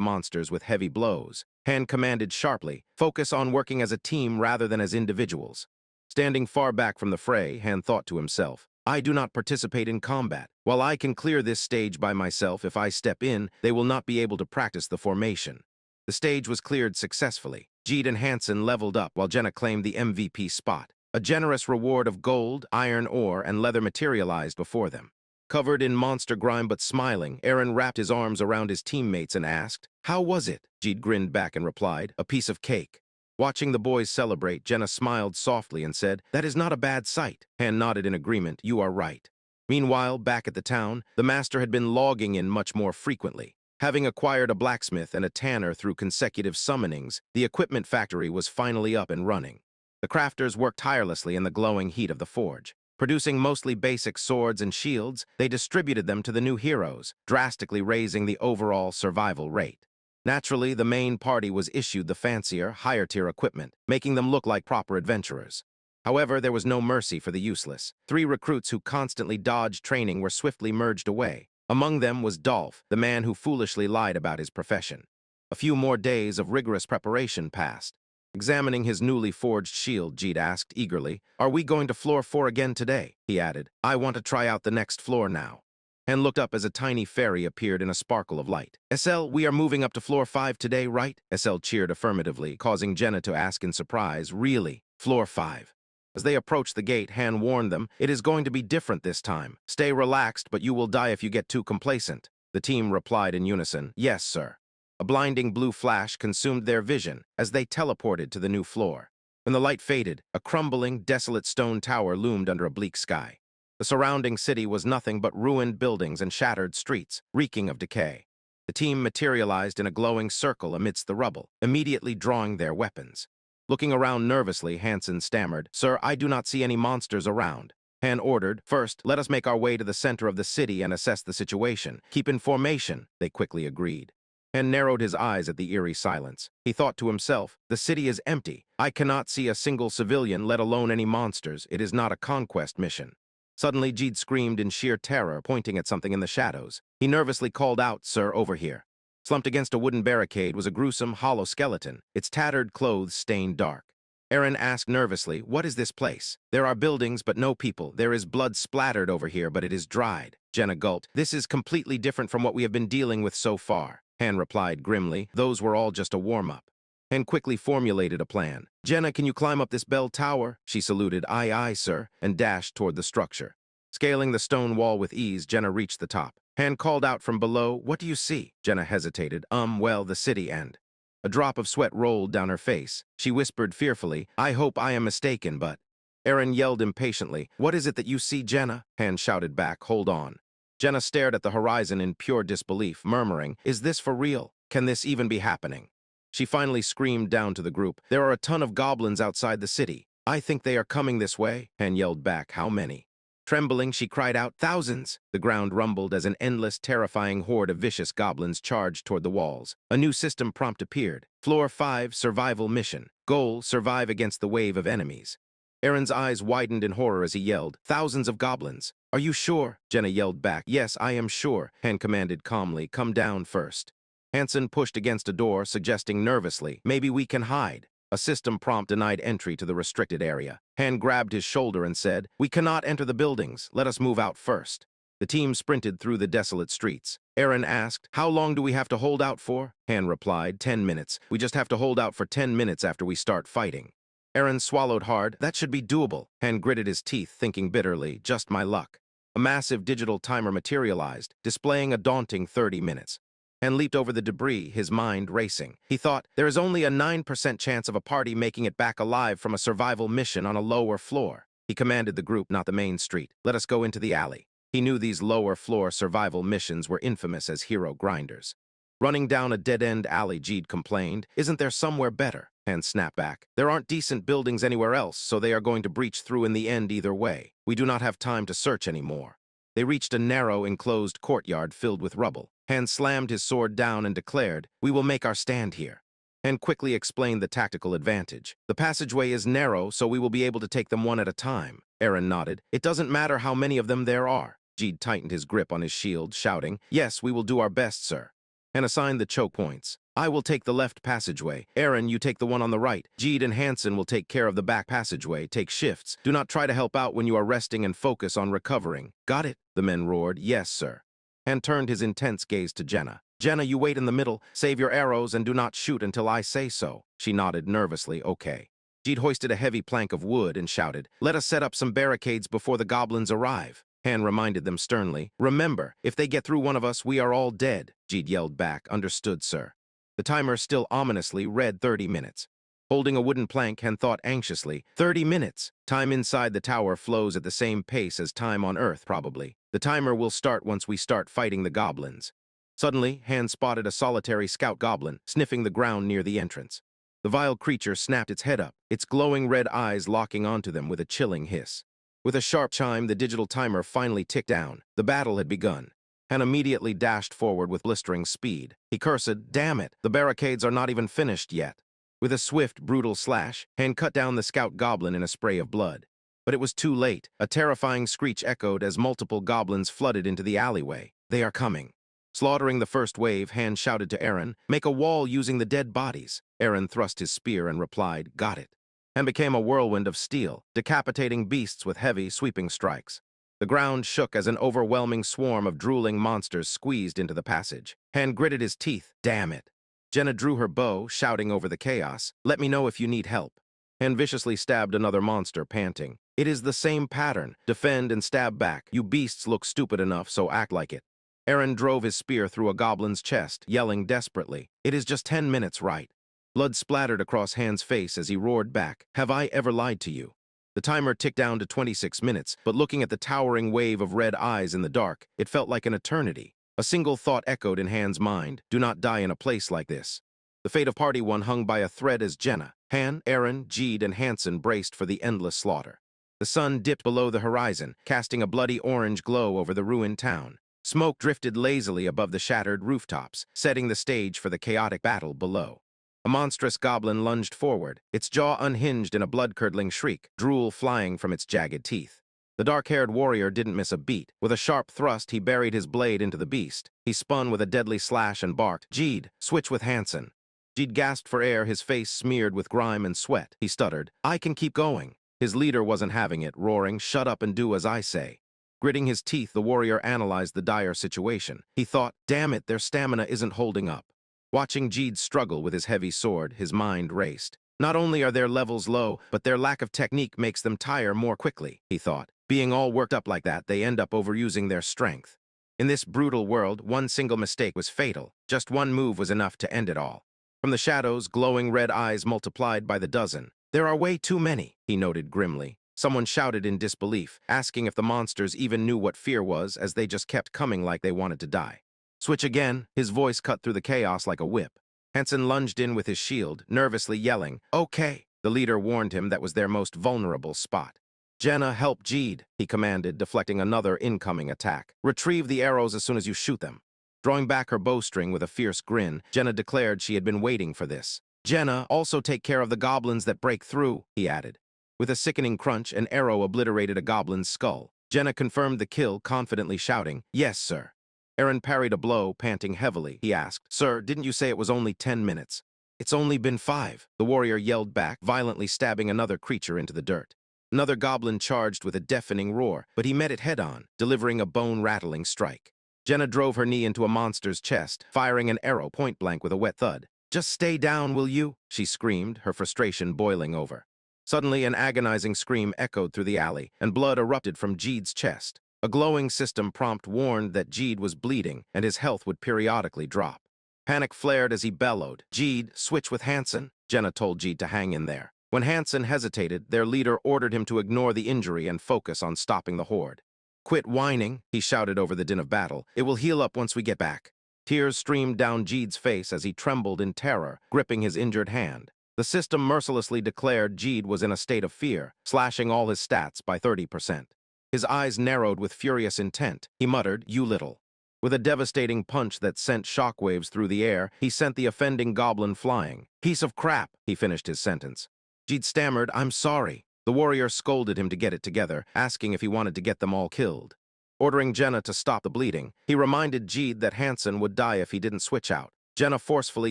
monsters with heavy blows. Han commanded sharply, "Focus on working as a team rather than as individuals." Standing far back from the fray, Han thought to himself, "I do not participate in combat. While I can clear this stage by myself, if I step in, they will not be able to practice the formation." The stage was cleared successfully. Jeed and Hansen leveled up while Jenna claimed the MVP spot. A generous reward of gold, iron ore, and leather materialized before them. Covered in monster grime but smiling, Eren wrapped his arms around his teammates and asked, "How was it?" Jeed grinned back and replied, "A piece of cake." Watching the boys celebrate, Jenna smiled softly and said, "That is not a bad sight." Han nodded in agreement, "You are right." Meanwhile, back at the town, the master had been logging in much more frequently. Having acquired a blacksmith and a tanner through consecutive summonings, the equipment factory was finally up and running. The crafters worked tirelessly in the glowing heat of the forge. Producing mostly basic swords and shields, they distributed them to the new heroes, drastically raising the overall survival rate. Naturally, the main party was issued the fancier, higher-tier equipment, making them look like proper adventurers. However, there was no mercy for the useless. 3 recruits who constantly dodged training were swiftly merged away. Among them was Dolph, the man who foolishly lied about his profession. A few more days of rigorous preparation passed. Examining his newly forged shield, Jeed asked eagerly, "Are we going to floor 4 again today?" He added, "I want to try out the next floor now." And looked up as a tiny fairy appeared in a sparkle of light. "SL, we are moving up to floor 5 today, right?" SL cheered affirmatively, causing Jenna to ask in surprise, "Really? Floor 5? As they approached the gate, Han warned them, "It is going to be different this time. Stay relaxed, but you will die if you get too complacent." The team replied in unison, "Yes, sir." A blinding blue flash consumed their vision as they teleported to the new floor. When the light faded, a crumbling, desolate stone tower loomed under a bleak sky. The surrounding city was nothing but ruined buildings and shattered streets, reeking of decay. The team materialized in a glowing circle amidst the rubble, immediately drawing their weapons. Looking around nervously, Hansen stammered, "Sir, I do not see any monsters around." Han ordered, "First, let us make our way to the center of the city and assess the situation. Keep in formation." They quickly agreed. Han narrowed his eyes at the eerie silence. He thought to himself, "The city is empty. I cannot see a single civilian, let alone any monsters. It is not a conquest mission." Suddenly, Jeed screamed in sheer terror, pointing at something in the shadows. He nervously called out, "Sir, over here." Slumped against a wooden barricade was a gruesome, hollow skeleton, its tattered clothes stained dark. Eren asked nervously, "What is this place?" "There are buildings, but no people. There is blood splattered over here, but it is dried." Jenna gulped. "This is completely different from what we have been dealing with so far." Han replied grimly, "Those were all just a warm-up." Han quickly formulated a plan. "Jenna, can you climb up this bell tower?" She saluted, "Aye, aye, sir," and dashed toward the structure. Scaling the stone wall with ease, Jenna reached the top. Han called out from below, "What do you see?" Jenna hesitated. Well, the city and..." A drop of sweat rolled down her face. She whispered fearfully, "I hope I am mistaken, but..." Eren yelled impatiently, "What is it that you see, Jenna?" Han shouted back, "Hold on." Jenna stared at the horizon in pure disbelief, murmuring, "Is this for real? Can this even be happening?" She finally screamed down to the group, "There are a ton of goblins outside the city. I think they are coming this way." Han yelled back, "How many?" Trembling, she cried out, "Thousands!" The ground rumbled as an endless, terrifying horde of vicious goblins charged toward the walls. A new system prompt appeared. Floor 5, Survival Mission. Goal, survive against the wave of enemies. Eren's eyes widened in horror as he yelled, "Thousands of goblins! Are you sure?" Jenna yelled back, "Yes, I am sure." Han commanded calmly, "Come down first." Hansen pushed against a door, suggesting nervously, "Maybe we can hide." A system prompt denied entry to the restricted area. Han grabbed his shoulder and said, "We cannot enter the buildings. Let us move out first." The team sprinted through the desolate streets. Eren asked, "How long do we have to hold out for?" Han replied, 10 minutes. We just have to hold out for 10 minutes after we start fighting." Eren swallowed hard. "That should be doable." Han gritted his teeth, thinking bitterly, "Just my luck." A massive digital timer materialized, displaying a daunting 30 minutes. and leaped over the debris, his mind racing. He thought, there is only a 9% chance of a party making it back alive from a survival mission on a lower floor. He commanded the group, not the main street. Let us go into the alley. He knew these lower floor survival missions were infamous as hero grinders. Running down a dead-end alley, Jeed complained. Isn't there somewhere better? Han snapped back. There aren't decent buildings anywhere else, so they are going to breach through in the end either way. We do not have time to search anymore. They reached a narrow, enclosed courtyard filled with rubble. Han slammed his sword down and declared, we will make our stand here. Han quickly explained the tactical advantage. The passageway is narrow, so we will be able to take them one at a time. Eren nodded. It doesn't matter how many of them there are. Jeed tightened his grip on his shield, shouting, yes, we will do our best, sir. And assigned the choke points. I will take the left passageway. Eren, you take the one on the right. Jeed and Hansen will take care of the back passageway. Take shifts. Do not try to help out when you are resting and focus on recovering. Got it? The men roared. Yes, sir. And turned his intense gaze to Jenna. Jenna, you wait in the middle. Save your arrows and do not shoot until I say so. She nodded nervously. Okay. Jeed hoisted a heavy plank of wood and shouted, let us set up some barricades before the goblins arrive. Han reminded them sternly, remember, if they get through one of us, we are all dead. Jeed yelled back, understood, sir. The timer still ominously read 30 minutes. Holding a wooden plank, Han thought anxiously, 30 minutes. Time inside the tower flows at the same pace as time on Earth, probably. The timer will start once we start fighting the goblins. Suddenly, Han spotted a solitary scout goblin, sniffing the ground near the entrance. The vile creature snapped its head up, its glowing red eyes locking onto them with a chilling hiss. With a sharp chime, the digital timer finally ticked down. The battle had begun. Han immediately dashed forward with blistering speed. He cursed, damn it, the barricades are not even finished yet. With a swift, brutal slash, Han cut down the scout goblin in a spray of blood. But it was too late. A terrifying screech echoed as multiple goblins flooded into the alleyway. They are coming. Slaughtering the first wave, Han shouted to Eren, make a wall using the dead bodies. Eren thrust his spear and replied, got it, and became a whirlwind of steel, decapitating beasts with heavy, sweeping strikes. The ground shook as an overwhelming swarm of drooling monsters squeezed into the passage. Han gritted his teeth. Damn it. Jenna drew her bow, shouting over the chaos, let me know if you need help. Han viciously stabbed another monster, panting. It is the same pattern. Defend and stab back. You beasts look stupid enough, so act like it. Eren drove his spear through a goblin's chest, yelling desperately, it is just 10 minutes, right? Blood splattered across Han's face as he roared back, have I ever lied to you? The timer ticked down to 26 minutes, but looking at the towering wave of red eyes in the dark, it felt like an eternity. A single thought echoed in Han's mind, do not die in a place like this. The fate of Party 1 hung by a thread as Jenna, Han, Eren, Jeed, and Hansen braced for the endless slaughter. The sun dipped below the horizon, casting a bloody orange glow over the ruined town. Smoke drifted lazily above the shattered rooftops, setting the stage for the chaotic battle below. A monstrous goblin lunged forward, its jaw unhinged in a blood-curdling shriek, drool flying from its jagged teeth. The dark-haired warrior didn't miss a beat. With a sharp thrust, he buried his blade into the beast. He spun with a deadly slash and barked, Jeed, switch with Hansen. Jeed gasped for air, his face smeared with grime and sweat. He stuttered, I can keep going. His leader wasn't having it, roaring, shut up and do as I say. Gritting his teeth, the warrior analyzed the dire situation. He thought, damn it, their stamina isn't holding up. Watching Jeed struggle with his heavy sword, his mind raced. Not only are their levels low, but their lack of technique makes them tire more quickly, he thought. Being all worked up like that, they end up overusing their strength. In this brutal world, one single mistake was fatal. Just one move was enough to end it all. From the shadows, glowing red eyes multiplied by the dozen. There are way too many, he noted grimly. Someone shouted in disbelief, asking if the monsters even knew what fear was as they just kept coming like they wanted to die. Switch again, his voice cut through the chaos like a whip. Hansen lunged in with his shield, nervously yelling, okay. The leader warned him that was their most vulnerable spot. Jenna, help Jeed, he commanded, deflecting another incoming attack. Retrieve the arrows as soon as you shoot them. Drawing back her bowstring with a fierce grin, Jenna declared she had been waiting for this. Jenna, also take care of the goblins that break through, he added. With a sickening crunch, an arrow obliterated a goblin's skull. Jenna confirmed the kill, confidently shouting, yes, sir. Eren parried a blow, panting heavily. He asked, sir, didn't you say it was only 10 minutes? It's only been 5. The warrior yelled back, violently stabbing another creature into the dirt. Another goblin charged with a deafening roar, but he met it head-on, delivering a bone-rattling strike. Jenna drove her knee into a monster's chest, firing an arrow point-blank with a wet thud. Just stay down, will you? She screamed, her frustration boiling over. Suddenly, an agonizing scream echoed through the alley, and blood erupted from Jeed's chest. A glowing system prompt warned that Jeed was bleeding, and his health would periodically drop. Panic flared as he bellowed. "Jeed, switch with Hansen," Jenna told Jeed to hang in there. When Hansen hesitated, their leader ordered him to ignore the injury and focus on stopping the horde. "Quit whining," he shouted over the din of battle. "It will heal up once we get back." Tears streamed down Jeed's face as he trembled in terror, gripping his injured hand. The system mercilessly declared Jeed was in a state of fear, slashing all his stats by 30%. His eyes narrowed with furious intent. He muttered, "You little." With a devastating punch that sent shockwaves through the air, he sent the offending goblin flying. "Piece of crap," he finished his sentence. Jeed stammered, "I'm sorry." The warrior scolded him to get it together, asking if he wanted to get them all killed. Ordering Jenna to stop the bleeding, he reminded Jeed that Hansen would die if he didn't switch out. Jenna forcefully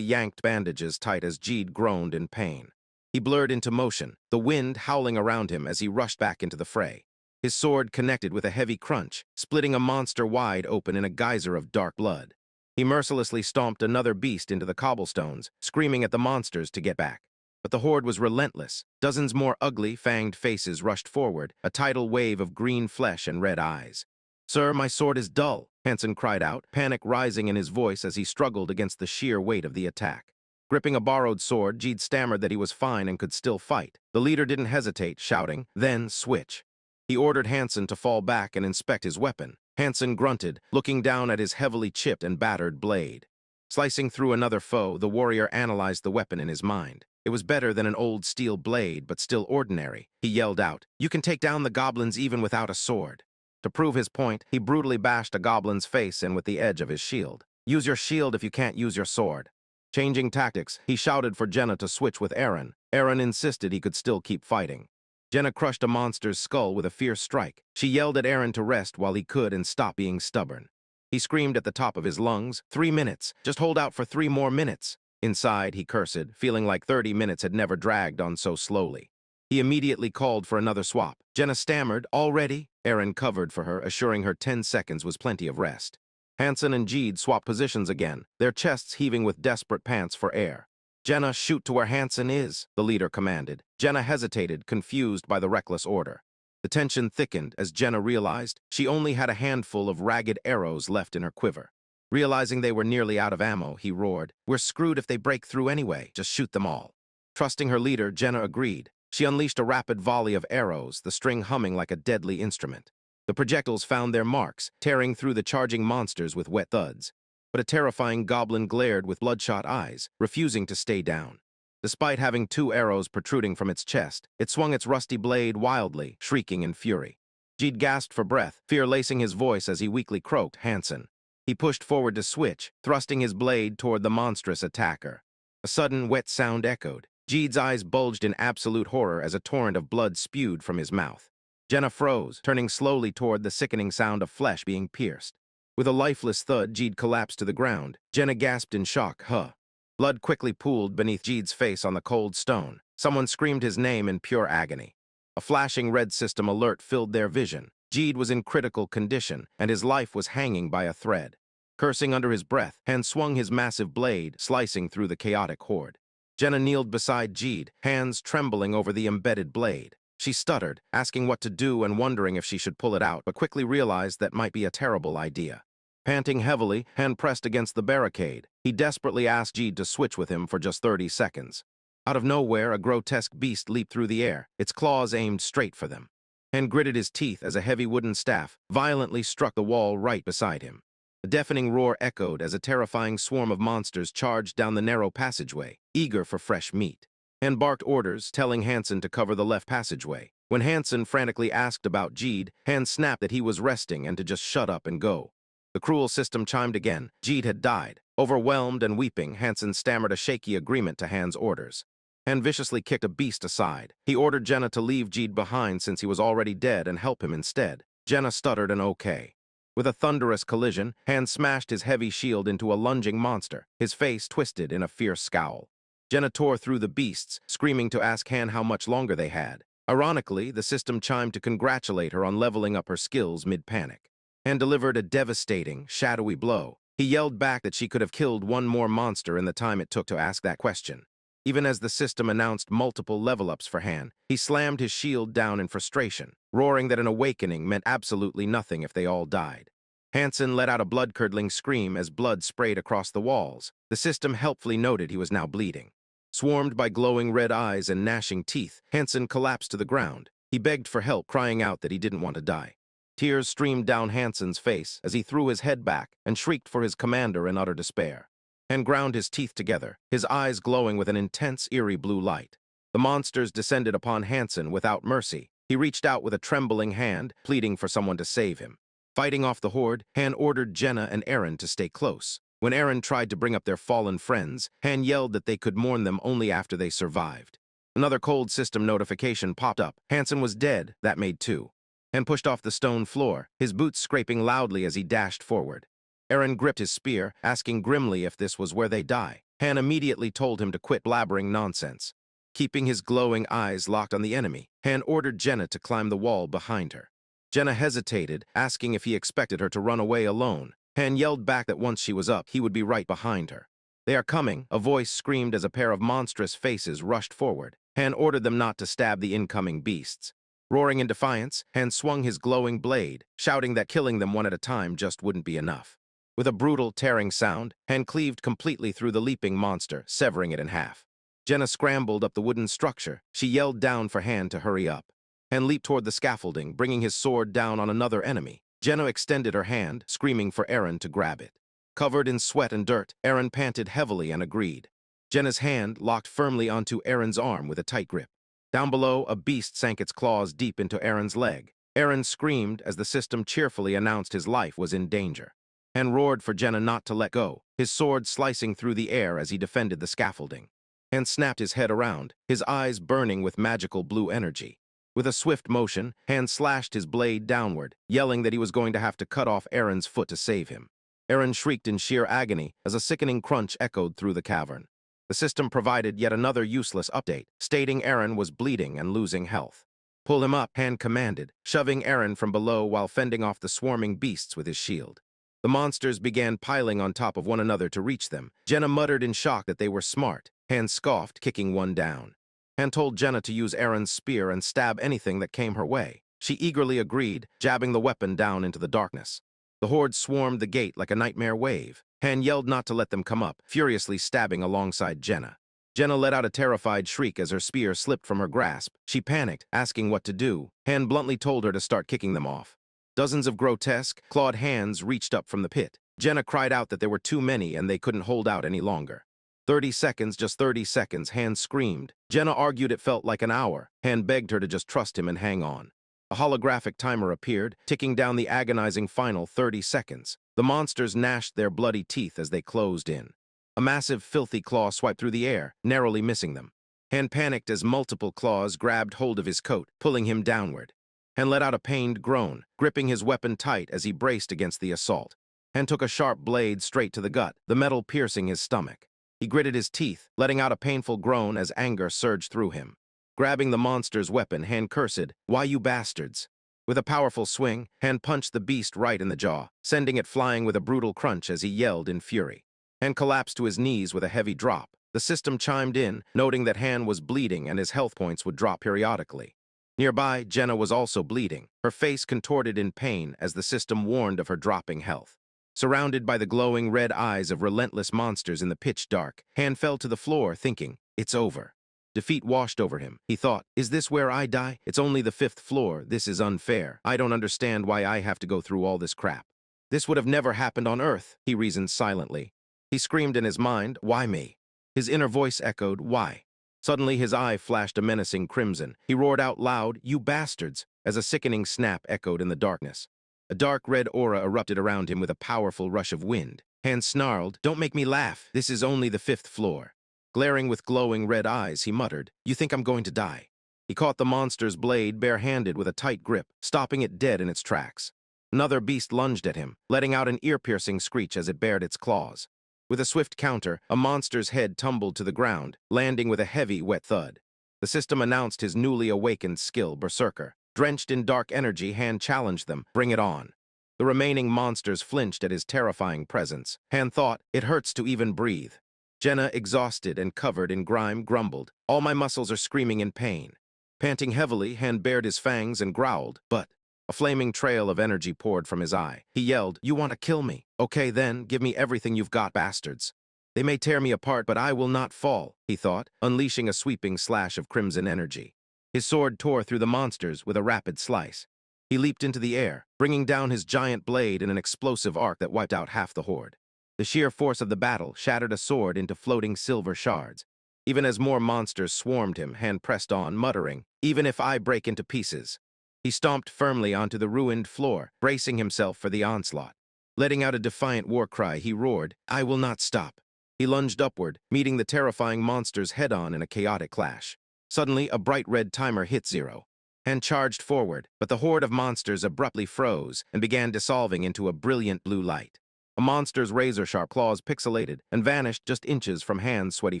yanked bandages tight as Jeed groaned in pain. He blurred into motion, the wind howling around him as he rushed back into the fray. His sword connected with a heavy crunch, splitting a monster wide open in a geyser of dark blood. He mercilessly stomped another beast into the cobblestones, screaming at the monsters to get back. But the horde was relentless. Dozens more ugly, fanged faces rushed forward, a tidal wave of green flesh and red eyes. "Sir, my sword is dull," Hansen cried out, panic rising in his voice as he struggled against the sheer weight of the attack. Gripping a borrowed sword, Jeed stammered that he was fine and could still fight. The leader didn't hesitate, shouting, "Then switch." He ordered Hansen to fall back and inspect his weapon. Hansen grunted, looking down at his heavily chipped and battered blade. Slicing through another foe, the warrior analyzed the weapon in his mind. It was better than an old steel blade, but still ordinary. He yelled out, "You can take down the goblins even without a sword." To prove his point, he brutally bashed a goblin's face in with the edge of his shield. "Use your shield if you can't use your sword." Changing tactics, he shouted for Jenna to switch with Aaron. Aaron insisted he could still keep fighting. Jenna crushed a monster's skull with a fierce strike. She yelled at Aaron to rest while he could and stop being stubborn. He screamed at the top of his lungs, 3 minutes. Just hold out for 3 more minutes." Inside, he cursed, feeling like 30 minutes had never dragged on so slowly. He immediately called for another swap. Jenna stammered, "Already?" Aaron covered for her, assuring her 10 seconds was plenty of rest. Hansen and Jeed swapped positions again, their chests heaving with desperate pants for air. "Jenna, shoot to where Hansen is," the leader commanded. Jenna hesitated, confused by the reckless order. The tension thickened as Jenna realized she only had a handful of ragged arrows left in her quiver. Realizing they were nearly out of ammo, he roared, "We're screwed if they break through anyway. Just shoot them all." Trusting her leader, Jenna agreed. She unleashed a rapid volley of arrows, the string humming like a deadly instrument. The projectiles found their marks, tearing through the charging monsters with wet thuds. But a terrifying goblin glared with bloodshot eyes, refusing to stay down. Despite having 2 arrows protruding from its chest, it swung its rusty blade wildly, shrieking in fury. Jeed gasped for breath, fear lacing his voice as he weakly croaked, "Hansen." He pushed forward to switch, thrusting his blade toward the monstrous attacker. A sudden, wet sound echoed. Jeed's eyes bulged in absolute horror as a torrent of blood spewed from his mouth. Jenna froze, turning slowly toward the sickening sound of flesh being pierced. With a lifeless thud, Jeed collapsed to the ground. Jenna gasped in shock, "Huh." Blood quickly pooled beneath Jeed's face on the cold stone. Someone screamed his name in pure agony. A flashing red system alert filled their vision. Jeed was in critical condition, and his life was hanging by a thread. Cursing under his breath, Han swung his massive blade, slicing through the chaotic horde. Jenna kneeled beside Jeed, hands trembling over the embedded blade. She stuttered, asking what to do and wondering if she should pull it out, but quickly realized that might be a terrible idea. Panting heavily, Han pressed against the barricade. He desperately asked Jeed to switch with him for just 30 seconds. Out of nowhere, a grotesque beast leaped through the air, its claws aimed straight for them. Han gritted his teeth as a heavy wooden staff violently struck the wall right beside him. A deafening roar echoed as a terrifying swarm of monsters charged down the narrow passageway, eager for fresh meat. Han barked orders, telling Hansen to cover the left passageway. When Hansen frantically asked about Jeed, Han snapped that he was resting and to just shut up and go. The cruel system chimed again. Jeed had died. Overwhelmed and weeping, Hansen stammered a shaky agreement to Han's orders. Han viciously kicked a beast aside. He ordered Jenna to leave Jeed behind since he was already dead and help him instead. Jenna stuttered an okay. With a thunderous collision, Han smashed his heavy shield into a lunging monster, his face twisted in a fierce scowl. Jenna tore through the beasts, screaming to ask Han how much longer they had. Ironically, the system chimed to congratulate her on leveling up her skills mid-panic. Han delivered a devastating, shadowy blow. He yelled back that she could have killed one more monster in the time it took to ask that question. Even as the system announced multiple level-ups for Han, he slammed his shield down in frustration, roaring that an awakening meant absolutely nothing if they all died. Hansen let out a blood-curdling scream as blood sprayed across the walls. The system helpfully noted he was now bleeding. Swarmed by glowing red eyes and gnashing teeth, Hansen collapsed to the ground. He begged for help, crying out that he didn't want to die. Tears streamed down Hansen's face as he threw his head back and shrieked for his commander in utter despair. And ground his teeth together, his eyes glowing with an intense, eerie blue light. The monsters descended upon Hansen without mercy. He reached out with a trembling hand, pleading for someone to save him. Fighting off the horde, Han ordered Jenna and Eren to stay close. When Eren tried to bring up their fallen friends, Han yelled that they could mourn them only after they survived. Another cold system notification popped up. Hansen was dead, that made two. Han pushed off the stone floor, his boots scraping loudly as he dashed forward. Eren gripped his spear, asking grimly if this was where they die. Han immediately told him to quit blabbering nonsense. Keeping his glowing eyes locked on the enemy, Han ordered Jenna to climb the wall behind her. Jenna hesitated, asking if he expected her to run away alone. Han yelled back that once she was up, he would be right behind her. "They are coming," a voice screamed as a pair of monstrous faces rushed forward. Han ordered them not to stab the incoming beasts. Roaring in defiance, Han swung his glowing blade, shouting that killing them one at a time just wouldn't be enough. With a brutal, tearing sound, Han cleaved completely through the leaping monster, severing it in half. Jenna scrambled up the wooden structure. She yelled down for Han to hurry up. Han leaped toward the scaffolding, bringing his sword down on another enemy. Jenna extended her hand, screaming for Eren to grab it. Covered in sweat and dirt, Eren panted heavily and agreed. Jenna's hand locked firmly onto Eren's arm with a tight grip. Down below, a beast sank its claws deep into Eren's leg. Eren screamed as the system cheerfully announced his life was in danger. Han roared for Jenna not to let go, his sword slicing through the air as he defended the scaffolding. Han snapped his head around, his eyes burning with magical blue energy. With a swift motion, Han slashed his blade downward, yelling that he was going to have to cut off Eren's foot to save him. Eren shrieked in sheer agony as a sickening crunch echoed through the cavern. The system provided yet another useless update, stating Eren was bleeding and losing health. "Pull him up," Han commanded, shoving Eren from below while fending off the swarming beasts with his shield. The monsters began piling on top of one another to reach them. Jenna muttered in shock that they were smart. Han scoffed, kicking one down. Han told Jenna to use Eren's spear and stab anything that came her way. She eagerly agreed, jabbing the weapon down into the darkness. The horde swarmed the gate like a nightmare wave. Han yelled not to let them come up, furiously stabbing alongside Jenna. Jenna let out a terrified shriek as her spear slipped from her grasp. She panicked, asking what to do. Han bluntly told her to start kicking them off. Dozens of grotesque, clawed hands reached up from the pit. Jenna cried out that there were too many and they couldn't hold out any longer. 30 seconds, just 30 seconds, Han screamed. Jenna argued it felt like an hour. Han begged her to just trust him and hang on. A holographic timer appeared, ticking down the agonizing final 30 seconds. The monsters gnashed their bloody teeth as they closed in. A massive, filthy claw swiped through the air, narrowly missing them. Han panicked as multiple claws grabbed hold of his coat, pulling him downward. Han let out a pained groan, gripping his weapon tight as he braced against the assault. Han took a sharp blade straight to the gut, the metal piercing his stomach. He gritted his teeth, letting out a painful groan as anger surged through him. Grabbing the monster's weapon, Han cursed, "Why, you bastards!" With a powerful swing, Han punched the beast right in the jaw, sending it flying with a brutal crunch as he yelled in fury. Han collapsed to his knees with a heavy drop. The system chimed in, noting that Han was bleeding and his health points would drop periodically. Nearby, Jenna was also bleeding, her face contorted in pain as the system warned of her dropping health. Surrounded by the glowing red eyes of relentless monsters in the pitch dark, Han fell to the floor, thinking, "It's over." Defeat washed over him. He thought, "Is this where I die? It's only the 5th floor. This is unfair. I don't understand why I have to go through all this crap. This would have never happened on Earth," he reasoned silently. He screamed in his mind, "Why me?" His inner voice echoed, "Why?" Suddenly his eye flashed a menacing crimson. He roared out loud, "You bastards," as a sickening snap echoed in the darkness. A dark red aura erupted around him with a powerful rush of wind. Han snarled, "Don't make me laugh. This is only the 5th floor." Glaring with glowing red eyes, he muttered, "You think I'm going to die?" He caught the monster's blade bare-handed with a tight grip, stopping it dead in its tracks. Another beast lunged at him, letting out an ear-piercing screech as it bared its claws. With a swift counter, a monster's head tumbled to the ground, landing with a heavy, wet thud. The system announced his newly awakened skill, Berserker. Drenched in dark energy, Han challenged them, "Bring it on." The remaining monsters flinched at his terrifying presence. Han thought, "It hurts to even breathe." Jenna, exhausted and covered in grime, grumbled, "All my muscles are screaming in pain." Panting heavily, Han bared his fangs and growled, "But..." A flaming trail of energy poured from his eye. He yelled, "You want to kill me? Okay then, give me everything you've got, bastards. They may tear me apart, but I will not fall," he thought, unleashing a sweeping slash of crimson energy. His sword tore through the monsters with a rapid slice. He leaped into the air, bringing down his giant blade in an explosive arc that wiped out half the horde. The sheer force of the battle shattered a sword into floating silver shards. Even as more monsters swarmed him, Han pressed on, muttering, "Even if I break into pieces." He stomped firmly onto the ruined floor, bracing himself for the onslaught. Letting out a defiant war cry, he roared, "I will not stop." He lunged upward, meeting the terrifying monsters head-on in a chaotic clash. Suddenly, a bright red timer hit 0. Han charged forward, but the horde of monsters abruptly froze and began dissolving into a brilliant blue light. A monster's razor-sharp claws pixelated and vanished just inches from Han's sweaty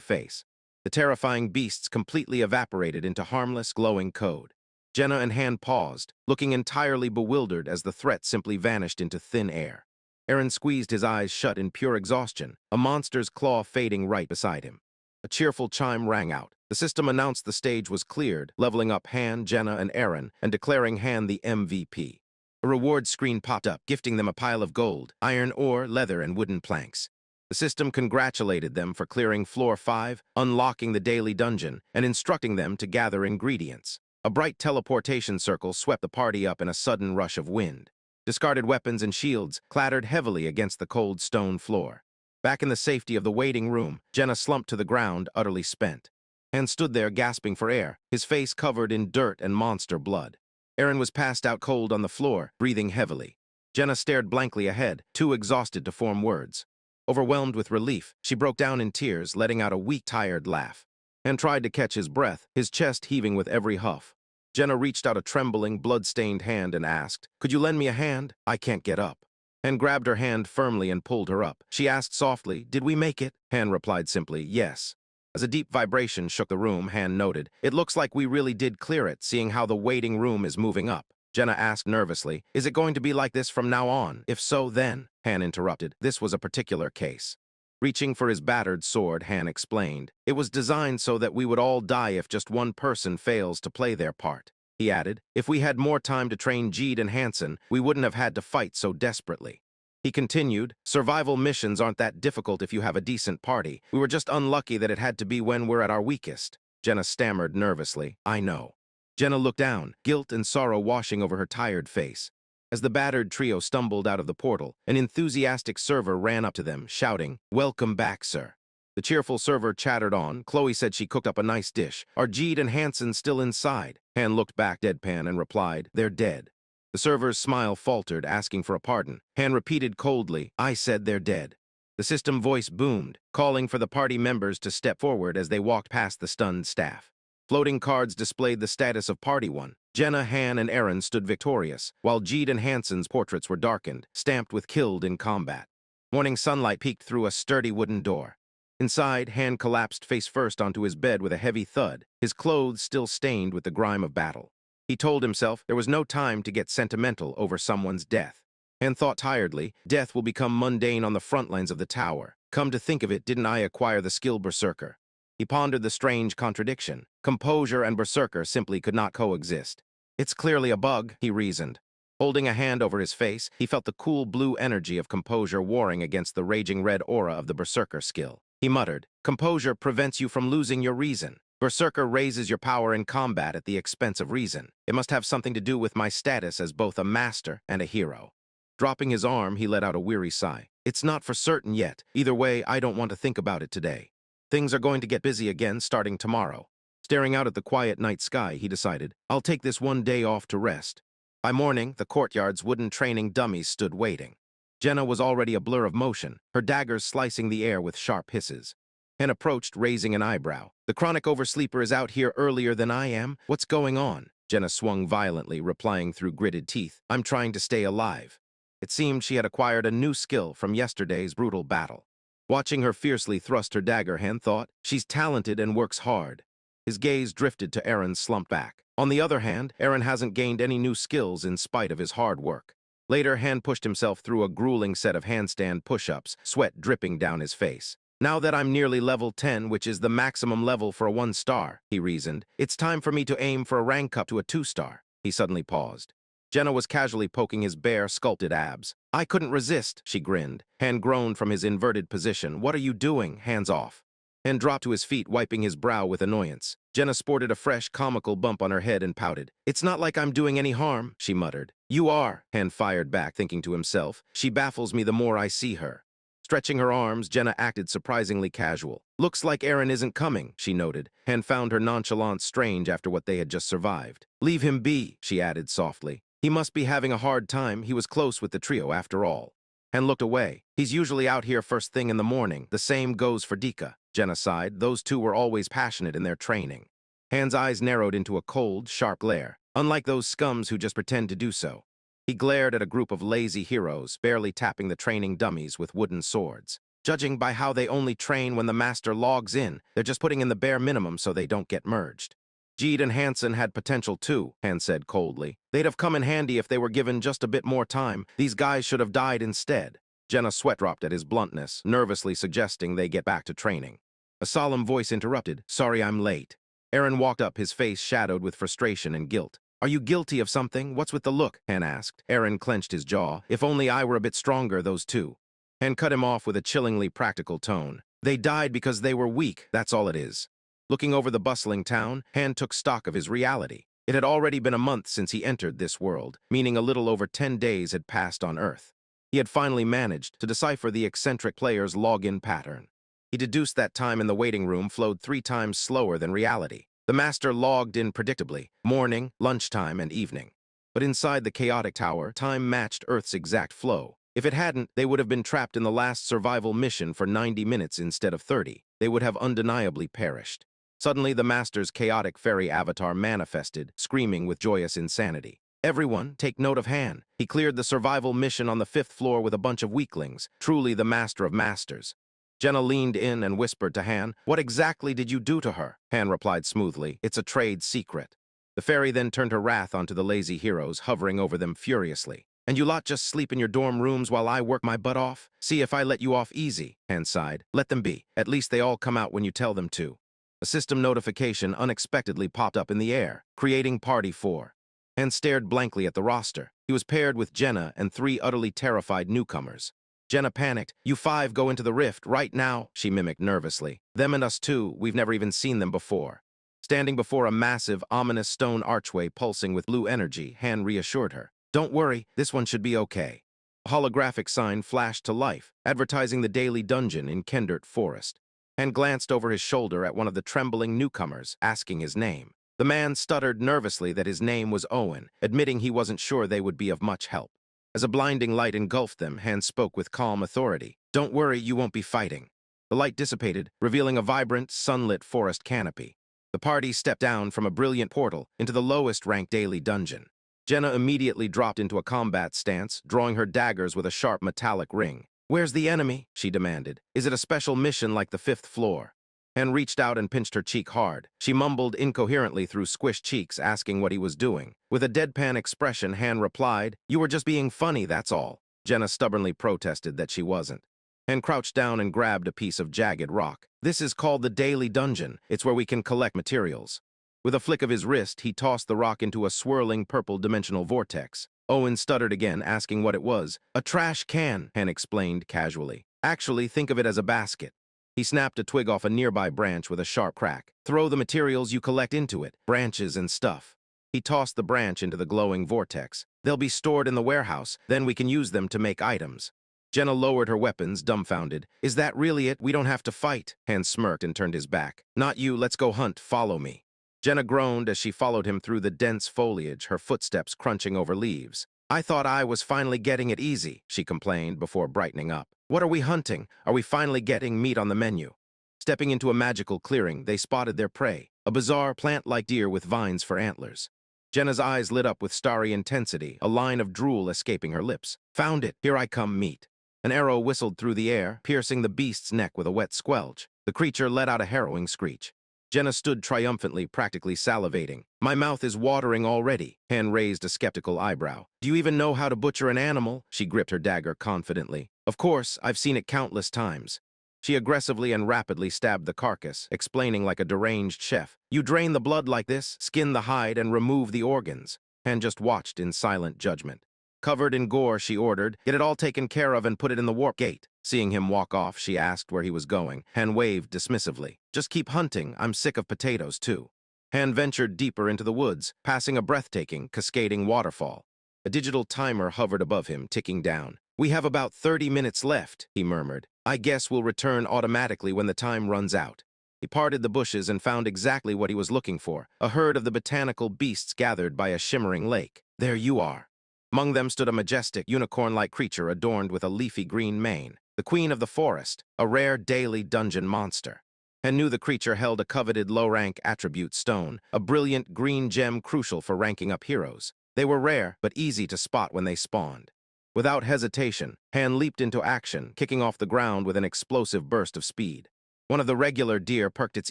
face. The terrifying beasts completely evaporated into harmless, glowing code. Jenna and Han paused, looking entirely bewildered as the threat simply vanished into thin air. Eren squeezed his eyes shut in pure exhaustion, a monster's claw fading right beside him. A cheerful chime rang out. The system announced the stage was cleared, leveling up Han, Jenna, and Eren, and declaring Han the MVP. A reward screen popped up, gifting them a pile of gold, iron ore, leather, and wooden planks. The system congratulated them for clearing Floor 5, unlocking the daily dungeon, and instructing them to gather ingredients. A bright teleportation circle swept the party up in a sudden rush of wind. Discarded weapons and shields clattered heavily against the cold stone floor. Back in the safety of the waiting room, Jenna slumped to the ground, utterly spent. Han stood there gasping for air, his face covered in dirt and monster blood. Eren was passed out cold on the floor, breathing heavily. Jenna stared blankly ahead, too exhausted to form words. Overwhelmed with relief, she broke down in tears, letting out a weak, tired laugh. Han tried to catch his breath, his chest heaving with every huff. Jenna reached out a trembling, blood-stained hand and asked, "Could you lend me a hand? I can't get up." Han grabbed her hand firmly and pulled her up. She asked softly, "Did we make it?" Han replied simply, "Yes." As a deep vibration shook the room, Han noted, "It looks like we really did clear it, seeing how the waiting room is moving up." Jenna asked nervously, "Is it going to be like this from now on? If so, then—" Han interrupted. This was a particular case. Reaching for his battered sword, Han explained, "It was designed so that we would all die if just one person fails to play their part." He added, "If we had more time to train Jeed and Hansen, we wouldn't have had to fight so desperately." He continued, "Survival missions aren't that difficult if you have a decent party. We were just unlucky that it had to be when we're at our weakest." Jenna stammered nervously, "I know." Jenna looked down, guilt and sorrow washing over her tired face. As the battered trio stumbled out of the portal, an enthusiastic server ran up to them, shouting, "Welcome back, sir." The cheerful server chattered on. Chloe said she cooked up a nice dish. "Are Jeed and Hansen still inside?" Han looked back deadpan and replied, "They're dead." The server's smile faltered, asking for a pardon. Han repeated coldly, "I said they're dead." The system voice boomed, calling for the party members to step forward as they walked past the stunned staff. Floating cards displayed the status of Party 1. Jenna, Han, and Eren stood victorious, while Jeed and Hansen's portraits were darkened, stamped with killed in combat. Morning sunlight peeked through a sturdy wooden door. Inside, Han collapsed face first onto his bed with a heavy thud, his clothes still stained with the grime of battle. He told himself there was no time to get sentimental over someone's death. Han thought tiredly, death will become mundane on the front lines of the tower. Come to think of it, didn't I acquire the skill Berserker? He pondered the strange contradiction. Composure and Berserker simply could not coexist. It's clearly a bug, he reasoned. Holding a hand over his face, he felt the cool blue energy of Composure warring against the raging red aura of the Berserker skill. He muttered, "Composure prevents you from losing your reason. Berserker raises your power in combat at the expense of reason. It must have something to do with my status as both a master and a hero." Dropping his arm, he let out a weary sigh. "It's not for certain yet. Either way, I don't want to think about it today. Things are going to get busy again starting tomorrow." Staring out at the quiet night sky, he decided, "I'll take this one day off to rest." By morning, the courtyard's wooden training dummies stood waiting. Jenna was already a blur of motion, her daggers slicing the air with sharp hisses. Han approached, raising an eyebrow. "The chronic oversleeper is out here earlier than I am? What's going on?" Jenna swung violently, replying through gritted teeth, "I'm trying to stay alive." It seemed she had acquired a new skill from yesterday's brutal battle. Watching her fiercely thrust her dagger, Han thought, "She's talented and works hard." His gaze drifted to Eren's slumped back. On the other hand, Eren hasn't gained any new skills in spite of his hard work. Later, Han pushed himself through a grueling set of handstand push-ups, sweat dripping down his face. "Now that I'm nearly level 10, which is the maximum level for a 1-star, he reasoned, "it's time for me to aim for a rank up to a 2-star. He suddenly paused. Jenna was casually poking his bare, sculpted abs. I couldn't resist, she grinned. Han groaned from his inverted position. What are you doing? Hands off. Han dropped to his feet, wiping his brow with annoyance. Jenna sported a fresh, comical bump on her head and pouted. It's not like I'm doing any harm, she muttered. You are, Han fired back, thinking to himself. She baffles me the more I see her. Stretching her arms, Jenna acted surprisingly casual. Looks like Aaron isn't coming, she noted. Han found her nonchalance strange after what they had just survived. Leave him be, she added softly. He must be having a hard time. He was close with the trio after all. Han looked away. He's usually out here first thing in the morning. The same goes for Dika. Jenna sighed. Those two were always passionate in their training. Han's eyes narrowed into a cold, sharp glare, unlike those scums who just pretend to do so. He glared at a group of lazy heroes, barely tapping the training dummies with wooden swords. Judging by how they only train when the master logs in, they're just putting in the bare minimum so they don't get merged. Jeed and Hansen had potential too, Han said coldly. They'd have come in handy if they were given just a bit more time. These guys should have died instead. Jenna sweat dropped at his bluntness, nervously suggesting they get back to training. A solemn voice interrupted. Sorry I'm late. Aaron walked up, his face shadowed with frustration and guilt. Are you guilty of something? What's with the look? Han asked. Aaron clenched his jaw. If only I were a bit stronger, those two. Han cut him off with a chillingly practical tone. They died because they were weak, that's all it is. Looking over the bustling town, Han took stock of his reality. It had already been a month since he entered this world, meaning a little over 10 days had passed on Earth. He had finally managed to decipher the eccentric player's login pattern. He deduced that time in the waiting room flowed 3 times slower than reality. The master logged in predictably, morning, lunchtime, and evening. But inside the chaotic tower, time matched Earth's exact flow. If it hadn't, they would have been trapped in the last survival mission for 90 minutes instead of 30. They would have undeniably perished. Suddenly, the master's chaotic fairy avatar manifested, screaming with joyous insanity. Everyone, take note of Han. He cleared the survival mission on the 5th floor with a bunch of weaklings, truly the master of masters. Jenna leaned in and whispered to Han, What exactly did you do to her? Han replied smoothly, It's a trade secret. The fairy then turned her wrath onto the lazy heroes, hovering over them furiously. And you lot just sleep in your dorm rooms while I work my butt off? See if I let you off easy, Han sighed. Let them be. At least they all come out when you tell them to. A system notification unexpectedly popped up in the air, creating Party 4. Han stared blankly at the roster. He was paired with Jenna and 3 utterly terrified newcomers. Jenna panicked. You 5 go into the rift right now, she mimicked nervously. Them and us too, we've never even seen them before. Standing before a massive, ominous stone archway pulsing with blue energy, Han reassured her. Don't worry, this one should be okay. A holographic sign flashed to life, advertising the daily dungeon in Kendert Forest. Han glanced over his shoulder at one of the trembling newcomers, asking his name. The man stuttered nervously that his name was Owen, admitting he wasn't sure they would be of much help. As a blinding light engulfed them, Han spoke with calm authority. Don't worry, you won't be fighting. The light dissipated, revealing a vibrant, sunlit forest canopy. The party stepped down from a brilliant portal into the lowest-ranked daily dungeon. Jenna immediately dropped into a combat stance, drawing her daggers with a sharp metallic ring. Where's the enemy? She demanded. Is it a special mission like the 5th floor? Han reached out and pinched her cheek hard. She mumbled incoherently through squished cheeks, asking what he was doing. With a deadpan expression, Han replied, You were just being funny, that's all. Jenna stubbornly protested that she wasn't. Han crouched down and grabbed a piece of jagged rock. This is called the Daily Dungeon. It's where we can collect materials. With a flick of his wrist, he tossed the rock into a swirling purple dimensional vortex. Owen stuttered again, asking what it was. A trash can, Han explained casually. Actually, think of it as a basket. He snapped a twig off a nearby branch with a sharp crack. Throw the materials you collect into it, branches and stuff. He tossed the branch into the glowing vortex. They'll be stored in the warehouse, then we can use them to make items. Jenna lowered her weapons, dumbfounded. Is that really it? We don't have to fight. Han smirked and turned his back. Not you, let's go hunt, follow me. Jenna groaned as she followed him through the dense foliage, her footsteps crunching over leaves. I thought I was finally getting it easy, she complained before brightening up. What are we hunting? Are we finally getting meat on the menu? Stepping into a magical clearing, they spotted their prey, a bizarre plant-like deer with vines for antlers. Jenna's eyes lit up with starry intensity, a line of drool escaping her lips. Found it. Here I come, meat. An arrow whistled through the air, piercing the beast's neck with a wet squelch. The creature let out a harrowing screech. Jenna stood triumphantly, practically salivating. My mouth is watering already. Han raised a skeptical eyebrow. Do you even know how to butcher an animal? She gripped her dagger confidently. Of course, I've seen it countless times. She aggressively and rapidly stabbed the carcass, explaining like a deranged chef. You drain the blood like this, skin the hide, and remove the organs. Han just watched in silent judgment. Covered in gore, she ordered, "Get it all taken care of and put it in the warp gate." Seeing him walk off, she asked where he was going. Han waved dismissively. "Just keep hunting. I'm sick of potatoes, too." Han ventured deeper into the woods, passing a breathtaking, cascading waterfall. A digital timer hovered above him, ticking down. "We have about 30 minutes left," he murmured. "I guess we'll return automatically when the time runs out." He parted the bushes and found exactly what he was looking for, a herd of the botanical beasts gathered by a shimmering lake. "There you are." Among them stood a majestic, unicorn-like creature adorned with a leafy green mane, the queen of the forest, a rare daily dungeon monster. Han knew the creature held a coveted low-rank attribute stone, a brilliant green gem crucial for ranking up heroes. They were rare, but easy to spot when they spawned. Without hesitation, Han leaped into action, kicking off the ground with an explosive burst of speed. One of the regular deer perked its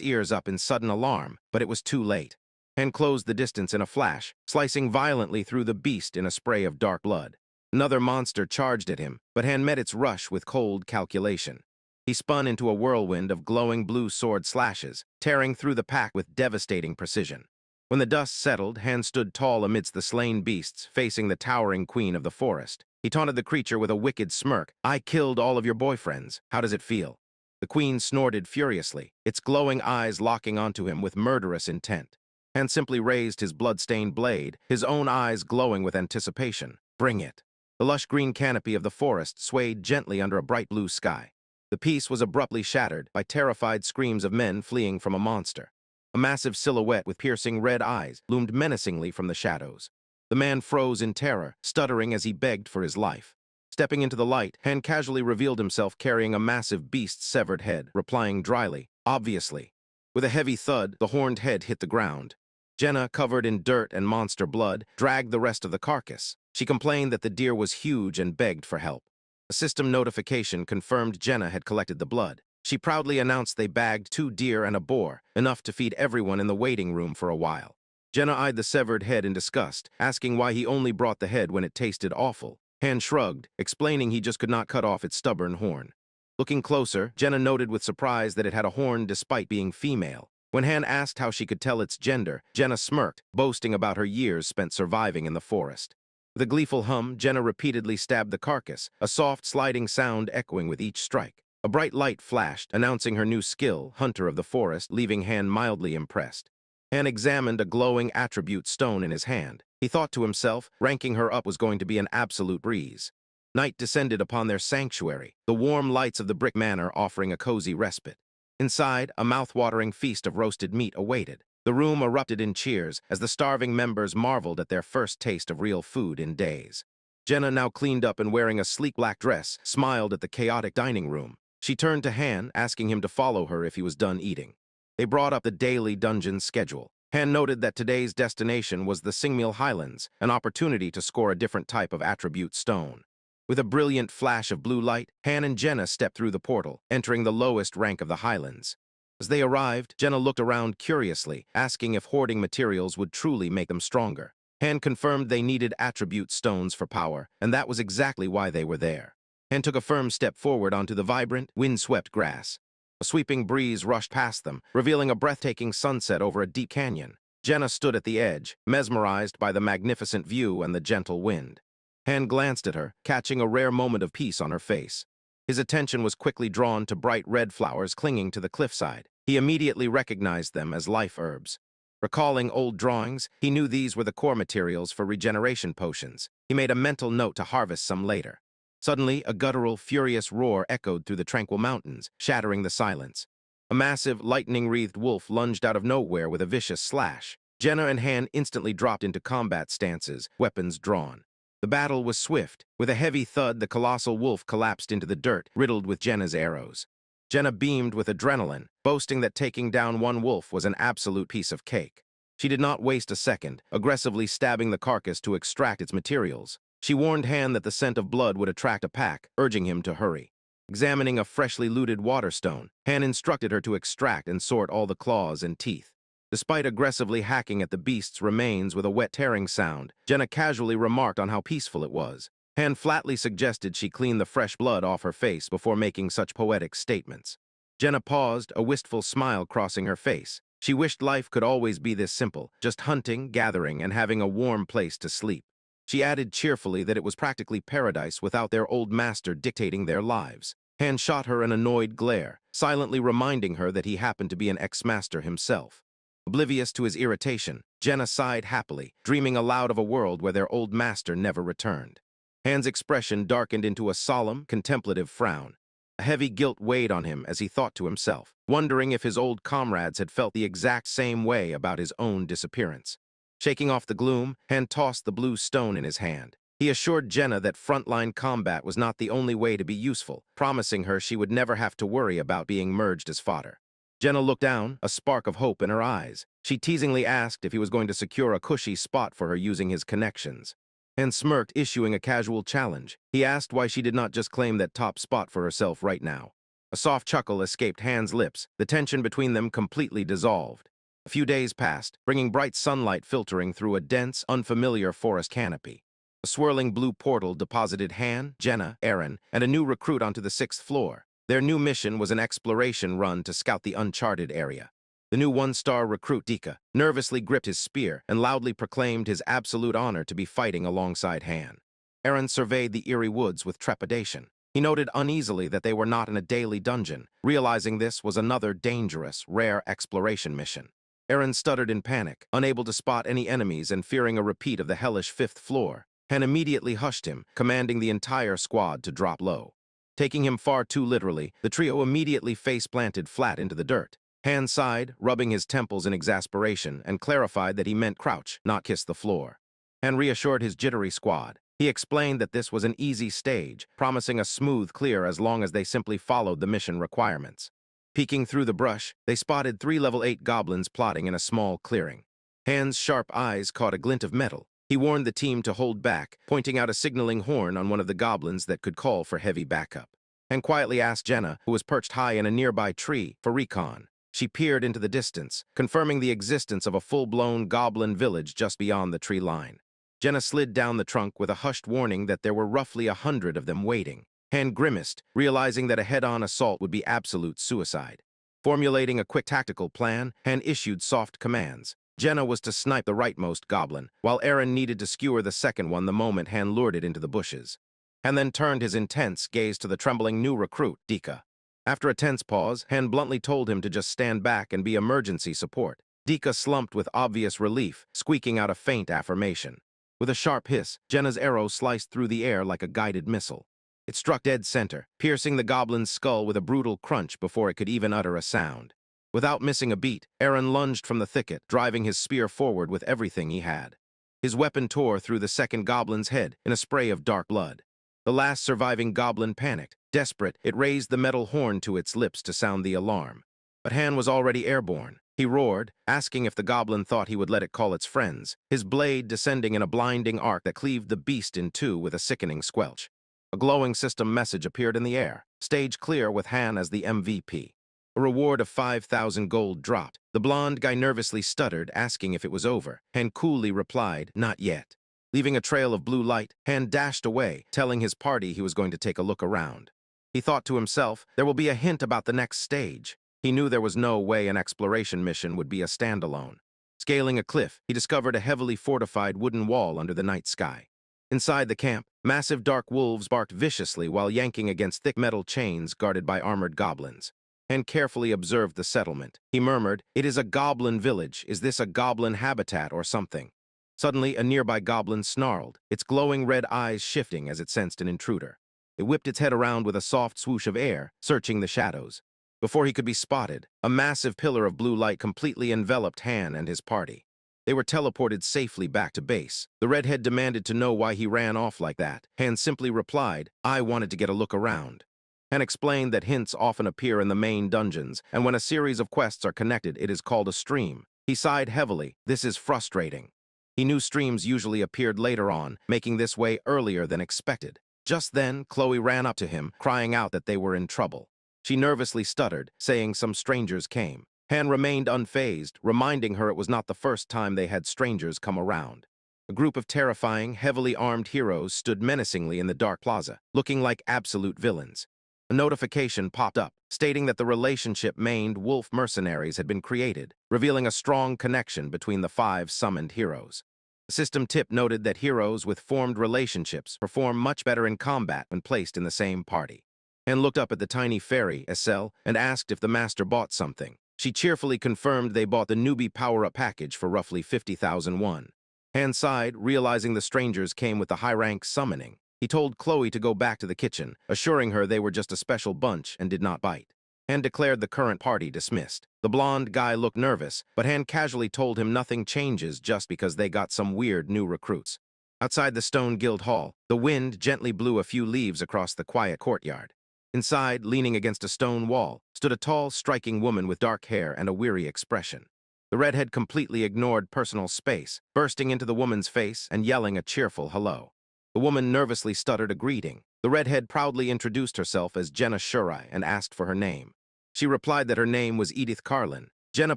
ears up in sudden alarm, but it was too late. Han closed the distance in a flash, slicing violently through the beast in a spray of dark blood. Another monster charged at him, but Han met its rush with cold calculation. He spun into a whirlwind of glowing blue sword slashes, tearing through the pack with devastating precision. When the dust settled, Han stood tall amidst the slain beasts, facing the towering queen of the forest. He taunted the creature with a wicked smirk. "I killed all of your boyfriends. How does it feel?" The queen snorted furiously, its glowing eyes locking onto him with murderous intent. Han simply raised his blood-stained blade, his own eyes glowing with anticipation. "Bring it." The lush green canopy of the forest swayed gently under a bright blue sky. The peace was abruptly shattered by terrified screams of men fleeing from a monster. A massive silhouette with piercing red eyes loomed menacingly from the shadows. The man froze in terror, stuttering as he begged for his life. Stepping into the light, Han casually revealed himself carrying a massive beast's severed head, replying dryly, "Obviously." With a heavy thud, the horned head hit the ground. Jenna, covered in dirt and monster blood, dragged the rest of the carcass. She complained that the deer was huge and begged for help. A system notification confirmed Jenna had collected the blood. She proudly announced they bagged 2 deer and a boar, enough to feed everyone in the waiting room for a while. Jenna eyed the severed head in disgust, asking why he only brought the head when it tasted awful. Han shrugged, explaining he just could not cut off its stubborn horn. Looking closer, Jenna noted with surprise that it had a horn despite being female. When Han asked how she could tell its gender, Jenna smirked, boasting about her years spent surviving in the forest. With a gleeful hum, Jenna repeatedly stabbed the carcass, a soft, sliding sound echoing with each strike. A bright light flashed, announcing her new skill, Hunter of the Forest, leaving Han mildly impressed. Han examined a glowing attribute stone in his hand. He thought to himself, ranking her up was going to be an absolute breeze. Night descended upon their sanctuary, the warm lights of the brick manor offering a cozy respite. Inside, a mouth-watering feast of roasted meat awaited. The room erupted in cheers as the starving members marveled at their first taste of real food in days. Jenna, now cleaned up and wearing a sleek black dress, smiled at the chaotic dining room. She turned to Han, asking him to follow her if he was done eating. They brought up the daily dungeon schedule. Han noted that today's destination was the Singmeal Highlands, an opportunity to score a different type of attribute stone. With a brilliant flash of blue light, Han and Jenna stepped through the portal, entering the lowest rank of the Highlands. As they arrived, Jenna looked around curiously, asking if hoarding materials would truly make them stronger. Han confirmed they needed attribute stones for power, and that was exactly why they were there. Han took a firm step forward onto the vibrant, wind-swept grass. A sweeping breeze rushed past them, revealing a breathtaking sunset over a deep canyon. Jenna stood at the edge, mesmerized by the magnificent view and the gentle wind. Han glanced at her, catching a rare moment of peace on her face. His attention was quickly drawn to bright red flowers clinging to the cliffside. He immediately recognized them as life herbs. Recalling old drawings, he knew these were the core materials for regeneration potions. He made a mental note to harvest some later. Suddenly, a guttural, furious roar echoed through the tranquil mountains, shattering the silence. A massive, lightning-wreathed wolf lunged out of nowhere with a vicious slash. Jenna and Han instantly dropped into combat stances, weapons drawn. The battle was swift. With a heavy thud, the colossal wolf collapsed into the dirt, riddled with Jenna's arrows. Jenna beamed with adrenaline, boasting that taking down one wolf was an absolute piece of cake. She did not waste a second, aggressively stabbing the carcass to extract its materials. She warned Han that the scent of blood would attract a pack, urging him to hurry. Examining a freshly looted waterstone, Han instructed her to extract and sort all the claws and teeth. Despite aggressively hacking at the beast's remains with a wet tearing sound, Jenna casually remarked on how peaceful it was. Han flatly suggested she clean the fresh blood off her face before making such poetic statements. Jenna paused, a wistful smile crossing her face. She wished life could always be this simple, just hunting, gathering, and having a warm place to sleep. She added cheerfully that it was practically paradise without their old master dictating their lives. Han shot her an annoyed glare, silently reminding her that he happened to be an ex-master himself. Oblivious to his irritation, Jenna sighed happily, dreaming aloud of a world where their old master never returned. Han's expression darkened into a solemn, contemplative frown. A heavy guilt weighed on him as he thought to himself, wondering if his old comrades had felt the exact same way about his own disappearance. Shaking off the gloom, Han tossed the blue stone in his hand. He assured Jenna that frontline combat was not the only way to be useful, promising her she would never have to worry about being merged as fodder. Jenna looked down, a spark of hope in her eyes. She teasingly asked if he was going to secure a cushy spot for her using his connections. Han smirked, issuing a casual challenge. He asked why she did not just claim that top spot for herself right now. A soft chuckle escaped Han's lips, the tension between them completely dissolved. A few days passed, bringing bright sunlight filtering through a dense, unfamiliar forest canopy. A swirling blue portal deposited Han, Jenna, Aaron, and a new recruit onto the 6th floor. Their new mission was an exploration run to scout the uncharted area. The new one-star recruit, Dika, nervously gripped his spear and loudly proclaimed his absolute honor to be fighting alongside Han. Aaron surveyed the eerie woods with trepidation. He noted uneasily that they were not in a daily dungeon, realizing this was another dangerous, rare exploration mission. Aaron stuttered in panic, unable to spot any enemies and fearing a repeat of the hellish 5th floor. Han immediately hushed him, commanding the entire squad to drop low. Taking him far too literally, the trio immediately face-planted flat into the dirt. Han sighed, rubbing his temples in exasperation, and clarified that he meant crouch, not kiss the floor. Han reassured his jittery squad. He explained that this was an easy stage, promising a smooth clear as long as they simply followed the mission requirements. Peeking through the brush, they spotted 3 level 8 goblins plotting in a small clearing. Han's sharp eyes caught a glint of metal. He warned the team to hold back, pointing out a signaling horn on one of the goblins that could call for heavy backup. And quietly asked Jenna, who was perched high in a nearby tree, for recon. She peered into the distance, confirming the existence of a full-blown goblin village just beyond the tree line. Jenna slid down the trunk with a hushed warning that there were roughly 100 of them waiting. Han grimaced, realizing that a head-on assault would be absolute suicide. Formulating a quick tactical plan, Han issued soft commands. Jenna was to snipe the rightmost goblin, while Aaron needed to skewer the second one the moment Han lured it into the bushes. Han then turned his intense gaze to the trembling new recruit, Dika. After a tense pause, Han bluntly told him to just stand back and be emergency support. Dika slumped with obvious relief, squeaking out a faint affirmation. With a sharp hiss, Jenna's arrow sliced through the air like a guided missile. It struck dead center, piercing the goblin's skull with a brutal crunch before it could even utter a sound. Without missing a beat, Aaron lunged from the thicket, driving his spear forward with everything he had. His weapon tore through the second goblin's head in a spray of dark blood. The last surviving goblin panicked. Desperate, it raised the metal horn to its lips to sound the alarm. But Han was already airborne. He roared, asking if the goblin thought he would let it call its friends, his blade descending in a blinding arc that cleaved the beast in two with a sickening squelch. A glowing system message appeared in the air, stage clear with Han as the MVP. A reward of 5,000 gold dropped. The blonde guy nervously stuttered, asking if it was over. Han coolly replied, "Not yet." Leaving a trail of blue light, Han dashed away, telling his party he was going to take a look around. He thought to himself, there will be a hint about the next stage. He knew there was no way an exploration mission would be a standalone. Scaling a cliff, he discovered a heavily fortified wooden wall under the night sky. Inside the camp, massive dark wolves barked viciously while yanking against thick metal chains guarded by armored goblins. Han carefully observed the settlement. He murmured, "It is a goblin village. Is this a goblin habitat or something?" Suddenly, a nearby goblin snarled, its glowing red eyes shifting as it sensed an intruder. It whipped its head around with a soft swoosh of air, searching the shadows. Before he could be spotted, a massive pillar of blue light completely enveloped Han and his party. They were teleported safely back to base. The redhead demanded to know why he ran off like that. Han simply replied, "I wanted to get a look around." Han explained that hints often appear in the main dungeons, and when a series of quests are connected, it is called a stream. He sighed heavily. This is frustrating. He knew streams usually appeared later on, making this way earlier than expected. Just then, Chloe ran up to him, crying out that they were in trouble. She nervously stuttered, saying some strangers came. Han remained unfazed, reminding her it was not the first time they had strangers come around. A group of terrifying, heavily armed heroes stood menacingly in the dark plaza, looking like absolute villains. A notification popped up, stating that the relationship maned wolf mercenaries had been created, revealing a strong connection between the 5 summoned heroes. The system tip noted that heroes with formed relationships perform much better in combat when placed in the same party. Han looked up at the tiny fairy, Estelle, and asked if the master bought something. She cheerfully confirmed they bought the newbie power-up package for roughly 50,000 won. Han sighed, realizing the strangers came with the high-rank summoning. He told Chloe to go back to the kitchen, assuring her they were just a special bunch and did not bite. Han declared the current party dismissed. The blonde guy looked nervous, but Han casually told him nothing changes just because they got some weird new recruits. Outside the Stone Guild Hall, the wind gently blew a few leaves across the quiet courtyard. Inside, leaning against a stone wall, stood a tall, striking woman with dark hair and a weary expression. The redhead completely ignored personal space, bursting into the woman's face and yelling a cheerful hello. The woman nervously stuttered a greeting. The redhead proudly introduced herself as Jenna Shurai and asked for her name. She replied that her name was Edith Carlin. Jenna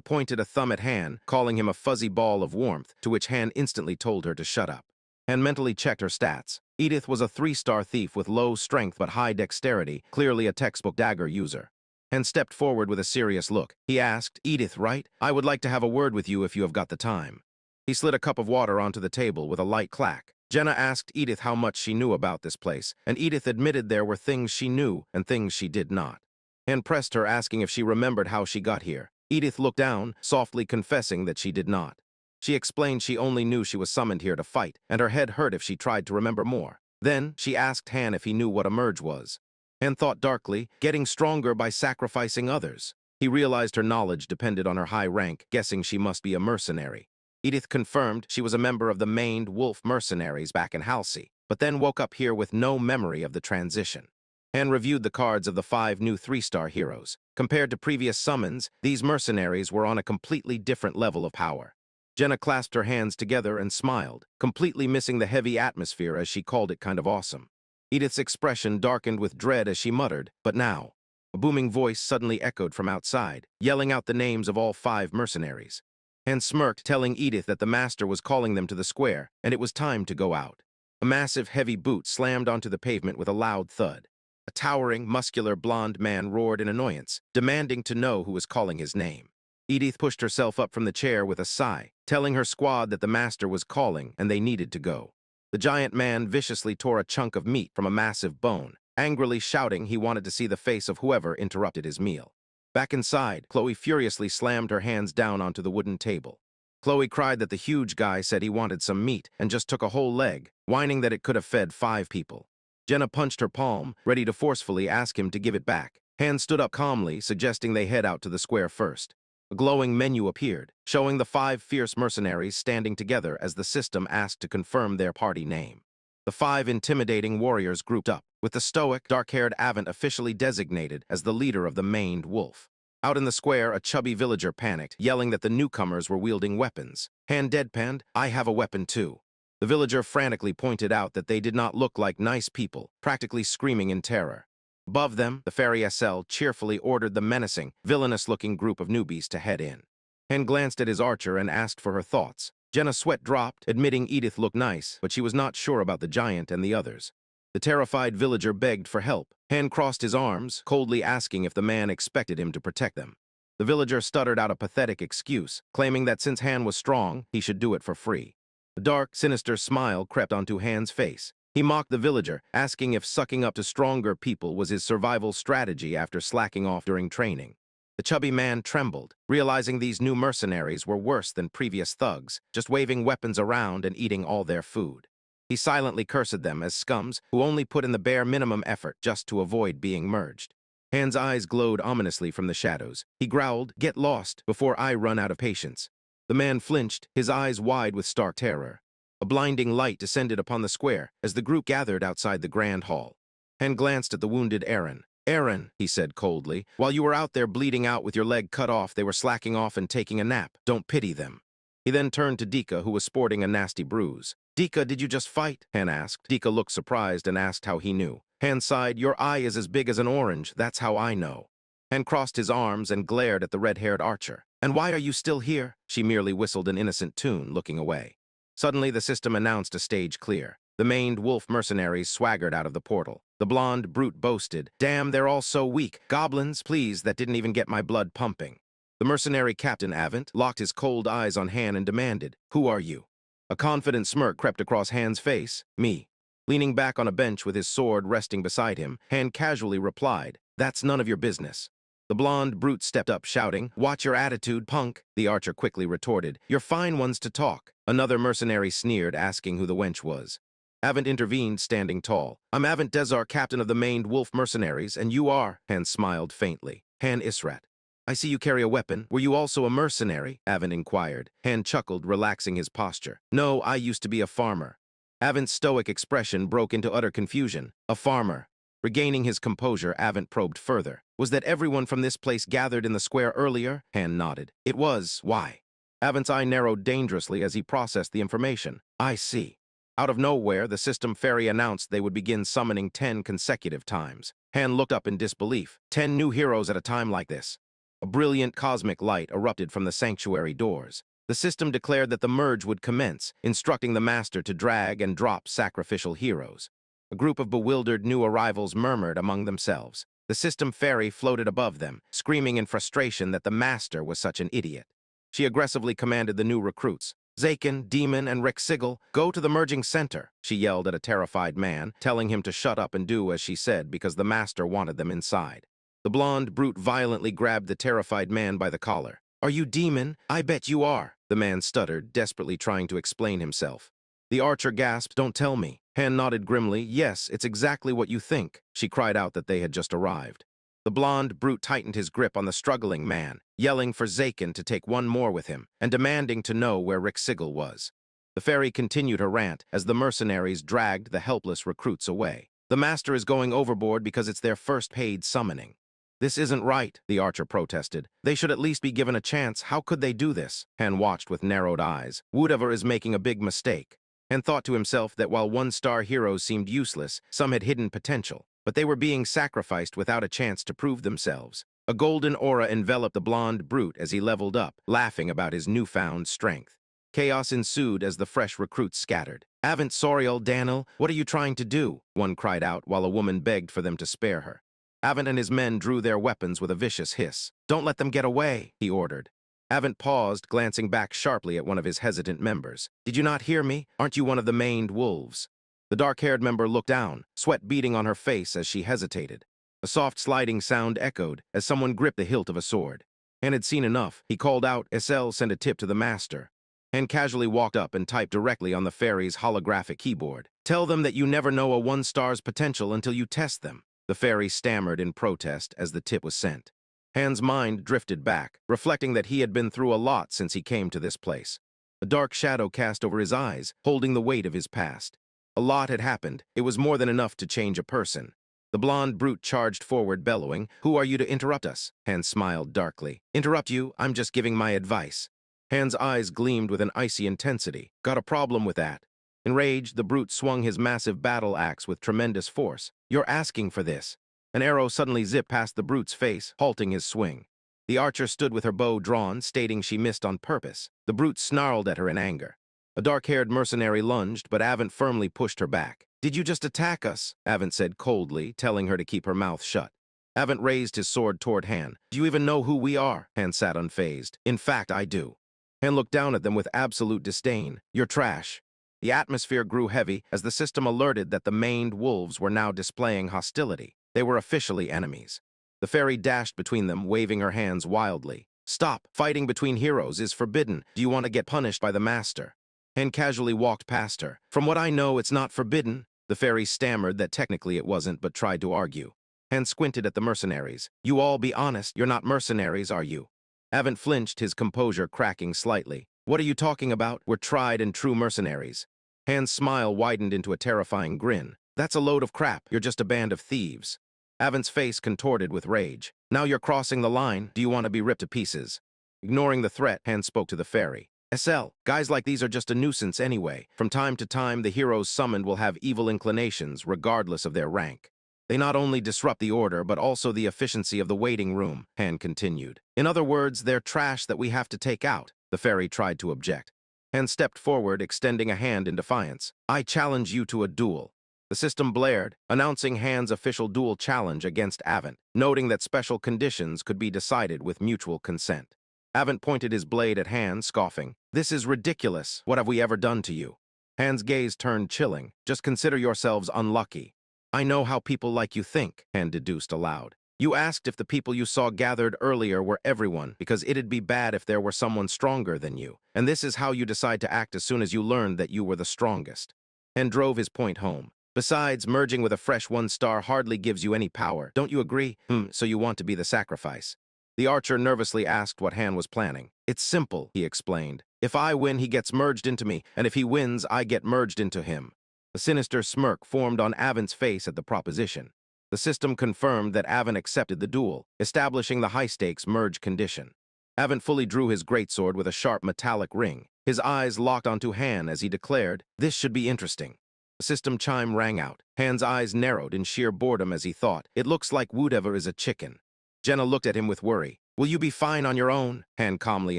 pointed a thumb at Han, calling him a fuzzy ball of warmth, to which Han instantly told her to shut up. Han mentally checked her stats. Edith was a 3-star thief with low strength but high dexterity, clearly a textbook dagger user. Han stepped forward with a serious look. He asked, "Edith, right? I would like to have a word with you if you have got the time." He slid a cup of water onto the table with a light clack. Jenna asked Edith how much she knew about this place, and Edith admitted there were things she knew and things she did not. Han pressed her, asking if she remembered how she got here. Edith looked down, softly confessing that she did not. She explained she only knew she was summoned here to fight, and her head hurt if she tried to remember more. Then, she asked Han if he knew what a merge was. Han thought darkly, getting stronger by sacrificing others. He realized her knowledge depended on her high rank, guessing she must be a mercenary. Edith confirmed she was a member of the maned wolf mercenaries back in Halsey, but then woke up here with no memory of the transition. Han reviewed the cards of the 5 new 3-star heroes. Compared to previous summons, these mercenaries were on a completely different level of power. Jenna clasped her hands together and smiled, completely missing the heavy atmosphere as she called it kind of awesome. Edith's expression darkened with dread as she muttered, "But now." A booming voice suddenly echoed from outside, yelling out the names of all 5 mercenaries. Han smirked, telling Edith that the master was calling them to the square, and it was time to go out. A massive, heavy boot slammed onto the pavement with a loud thud. A towering, muscular, blonde man roared in annoyance, demanding to know who was calling his name. Edith pushed herself up from the chair with a sigh, telling her squad that the master was calling and they needed to go. The giant man viciously tore a chunk of meat from a massive bone, angrily shouting he wanted to see the face of whoever interrupted his meal. Back inside, Chloe furiously slammed her hands down onto the wooden table. Chloe cried that the huge guy said he wanted some meat and just took a whole leg, whining that it could have fed 5 people. Jenna punched her palm, ready to forcefully ask him to give it back. Han stood up calmly, suggesting they head out to the square first. A glowing menu appeared, showing the 5 fierce mercenaries standing together as the system asked to confirm their party name. The 5 intimidating warriors grouped up, with the stoic, dark-haired Avant officially designated as the leader of the maned wolf. Out in the square, a chubby villager panicked, yelling that the newcomers were wielding weapons. Han deadpanned, "I have a weapon too." The villager frantically pointed out that they did not look like nice people, practically screaming in terror. Above them, the fairy Estelle cheerfully ordered the menacing, villainous-looking group of newbies to head in. Han glanced at his archer and asked for her thoughts. Jenna's sweat dropped, admitting Edith looked nice, but she was not sure about the giant and the others. The terrified villager begged for help. Han crossed his arms, coldly asking if the man expected him to protect them. The villager stuttered out a pathetic excuse, claiming that since Han was strong, he should do it for free. A dark, sinister smile crept onto Han's face. He mocked the villager, asking if sucking up to stronger people was his survival strategy after slacking off during training. The chubby man trembled, realizing these new mercenaries were worse than previous thugs, just waving weapons around and eating all their food. He silently cursed them as scums who only put in the bare minimum effort just to avoid being merged. Han's eyes glowed ominously from the shadows. He growled, "Get lost before I run out of patience." The man flinched, his eyes wide with stark terror. A blinding light descended upon the square as the group gathered outside the grand hall. Han glanced at the wounded Aaron. "Aaron," he said coldly, "while you were out there bleeding out with your leg cut off, they were slacking off and taking a nap. Don't pity them." He then turned to Dika, who was sporting a nasty bruise. "Dika, did you just fight?" Han asked. Dika looked surprised and asked how he knew. Han sighed, "Your eye is as big as an orange, that's how I know." Han crossed his arms and glared at the red-haired archer. "And why are you still here?" She merely whistled an innocent tune, looking away. Suddenly, the system announced a stage clear. The maned wolf mercenaries swaggered out of the portal. The blonde brute boasted, "Damn, they're all so weak. Goblins, please, that didn't even get my blood pumping." The mercenary captain Avant locked his cold eyes on Han and demanded, "Who are you?" A confident smirk crept across Han's face. "Me." Leaning back on a bench with his sword resting beside him, Han casually replied, "That's none of your business." The blonde brute stepped up, shouting, "Watch your attitude, punk." The archer quickly retorted, "You're fine ones to talk." Another mercenary sneered, asking who the wench was. Avant intervened, standing tall. "I'm Avant Dealer, captain of the maned wolf mercenaries, and you are." Han smiled faintly. "Han Israt." "I see you carry a weapon. Were you also a mercenary?" Avant inquired. Han chuckled, relaxing his posture. "No, I used to be a farmer." Avant's stoic expression broke into utter confusion. "A farmer." Regaining his composure, Avant probed further. "Was that everyone from this place gathered in the square earlier?" Han nodded. "It was. Why?" Avant's eye narrowed dangerously as he processed the information. "I see." Out of nowhere, the system fairy announced they would begin summoning 10 consecutive times. Han looked up in disbelief. 10 new heroes at a time like this. A brilliant cosmic light erupted from the sanctuary doors. The system declared that the merge would commence, instructing the master to drag and drop sacrificial heroes. A group of bewildered new arrivals murmured among themselves. The system fairy floated above them, screaming in frustration that the master was such an idiot. She aggressively commanded the new recruits. "Zakin, Demon, and Rick Sigil, go to the merging center," she yelled at a terrified man, telling him to shut up and do as she said because the master wanted them inside. The blonde brute violently grabbed the terrified man by the collar. "Are you Demon? I bet you are," the man stuttered, desperately trying to explain himself. The archer gasped, "Don't tell me." Han nodded grimly. "Yes, it's exactly what you think." She cried out that they had just arrived. The blonde brute tightened his grip on the struggling man, yelling for Zakin to take one more with him, and demanding to know where Rick Sigil was. The fairy continued her rant as the mercenaries dragged the helpless recruits away. "The master is going overboard because it's their first paid summoning." "This isn't right," the archer protested. "They should at least be given a chance. How could they do this?" Han watched with narrowed eyes. "Whatever is making a big mistake." Han thought to himself that while one-star heroes seemed useless, some had hidden potential. But they were being sacrificed without a chance to prove themselves. A golden aura enveloped the blonde brute as he leveled up, laughing about his newfound strength. Chaos ensued as the fresh recruits scattered. "Avant Soriel, Daniel, what are you trying to do?" one cried out while a woman begged for them to spare her. Avant and his men drew their weapons with a vicious hiss. "Don't let them get away," he ordered. Avant paused, glancing back sharply at one of his hesitant members. "Did you not hear me? Aren't you one of the maned wolves?" The dark-haired member looked down, sweat beading on her face as she hesitated. A soft sliding sound echoed as someone gripped the hilt of a sword. Han had seen enough. He called out, "SL, send a tip to the master." Han casually walked up and typed directly on the fairy's holographic keyboard. "Tell them that you never know a one-star's potential until you test them." The fairy stammered in protest as the tip was sent. Han's mind drifted back, reflecting that he had been through a lot since he came to this place. A dark shadow cast over his eyes, holding the weight of his past. A lot had happened. It was more than enough to change a person. The blonde brute charged forward, bellowing, "Who are you to interrupt us?" Han smiled darkly. "Interrupt you? I'm just giving my advice." Han's eyes gleamed with an icy intensity. "Got a problem with that." Enraged, the brute swung his massive battle axe with tremendous force. "You're asking for this." An arrow suddenly zipped past the brute's face, halting his swing. The archer stood with her bow drawn, stating she missed on purpose. The brute snarled at her in anger. A dark-haired mercenary lunged, but Avant firmly pushed her back. "Did you just attack us?" Avant said coldly, telling her to keep her mouth shut. Avant raised his sword toward Han. "Do you even know who we are?" Han sat unfazed. "In fact, I do." Han looked down at them with absolute disdain. "You're trash." The atmosphere grew heavy as the system alerted that the maned wolves were now displaying hostility. They were officially enemies. The fairy dashed between them, waving her hands wildly. "Stop! Fighting between heroes is forbidden. Do you want to get punished by the master?" Han casually walked past her. "From what I know, it's not forbidden." The fairy stammered that technically it wasn't, but tried to argue. Han squinted at the mercenaries. "You all be honest, you're not mercenaries, are you?" Avant flinched, his composure cracking slightly. "What are you talking about? We're tried and true mercenaries." Han's smile widened into a terrifying grin. "That's a load of crap. You're just a band of thieves." Avant's face contorted with rage. "Now you're crossing the line. Do you want to be ripped to pieces?" Ignoring the threat, Han spoke to the fairy. "SL, guys like these are just a nuisance anyway. From time to time, the heroes summoned will have evil inclinations, regardless of their rank. They not only disrupt the order, but also the efficiency of the waiting room," Han continued. "In other words, they're trash that we have to take out." The fairy tried to object. Han stepped forward, extending a hand in defiance. I challenge you to a duel. The system blared, announcing Han's official duel challenge against Avent, noting that special conditions could be decided with mutual consent. Avent pointed his blade at Han, scoffing. This is ridiculous. What have we ever done to you? Han's gaze turned chilling. Just consider yourselves unlucky. I know how people like you think, Han deduced aloud. You asked if the people you saw gathered earlier were everyone, because it'd be bad if there were someone stronger than you. And this is how you decide to act as soon as you learned that you were the strongest. Han drove his point home. Besides, merging with a fresh 1-star hardly gives you any power. Don't you agree? So you want to be the sacrifice. The archer nervously asked what Han was planning. It's simple, he explained. If I win, he gets merged into me, and if he wins, I get merged into him. A sinister smirk formed on Avent's face at the proposition. The system confirmed that Avent accepted the duel, establishing the high-stakes merge condition. Avent fully drew his greatsword with a sharp metallic ring. His eyes locked onto Han as he declared, "This should be interesting." The system chime rang out. Han's eyes narrowed in sheer boredom as he thought, "It looks like whatever is a chicken." Jenna looked at him with worry. "Will you be fine on your own?" Han calmly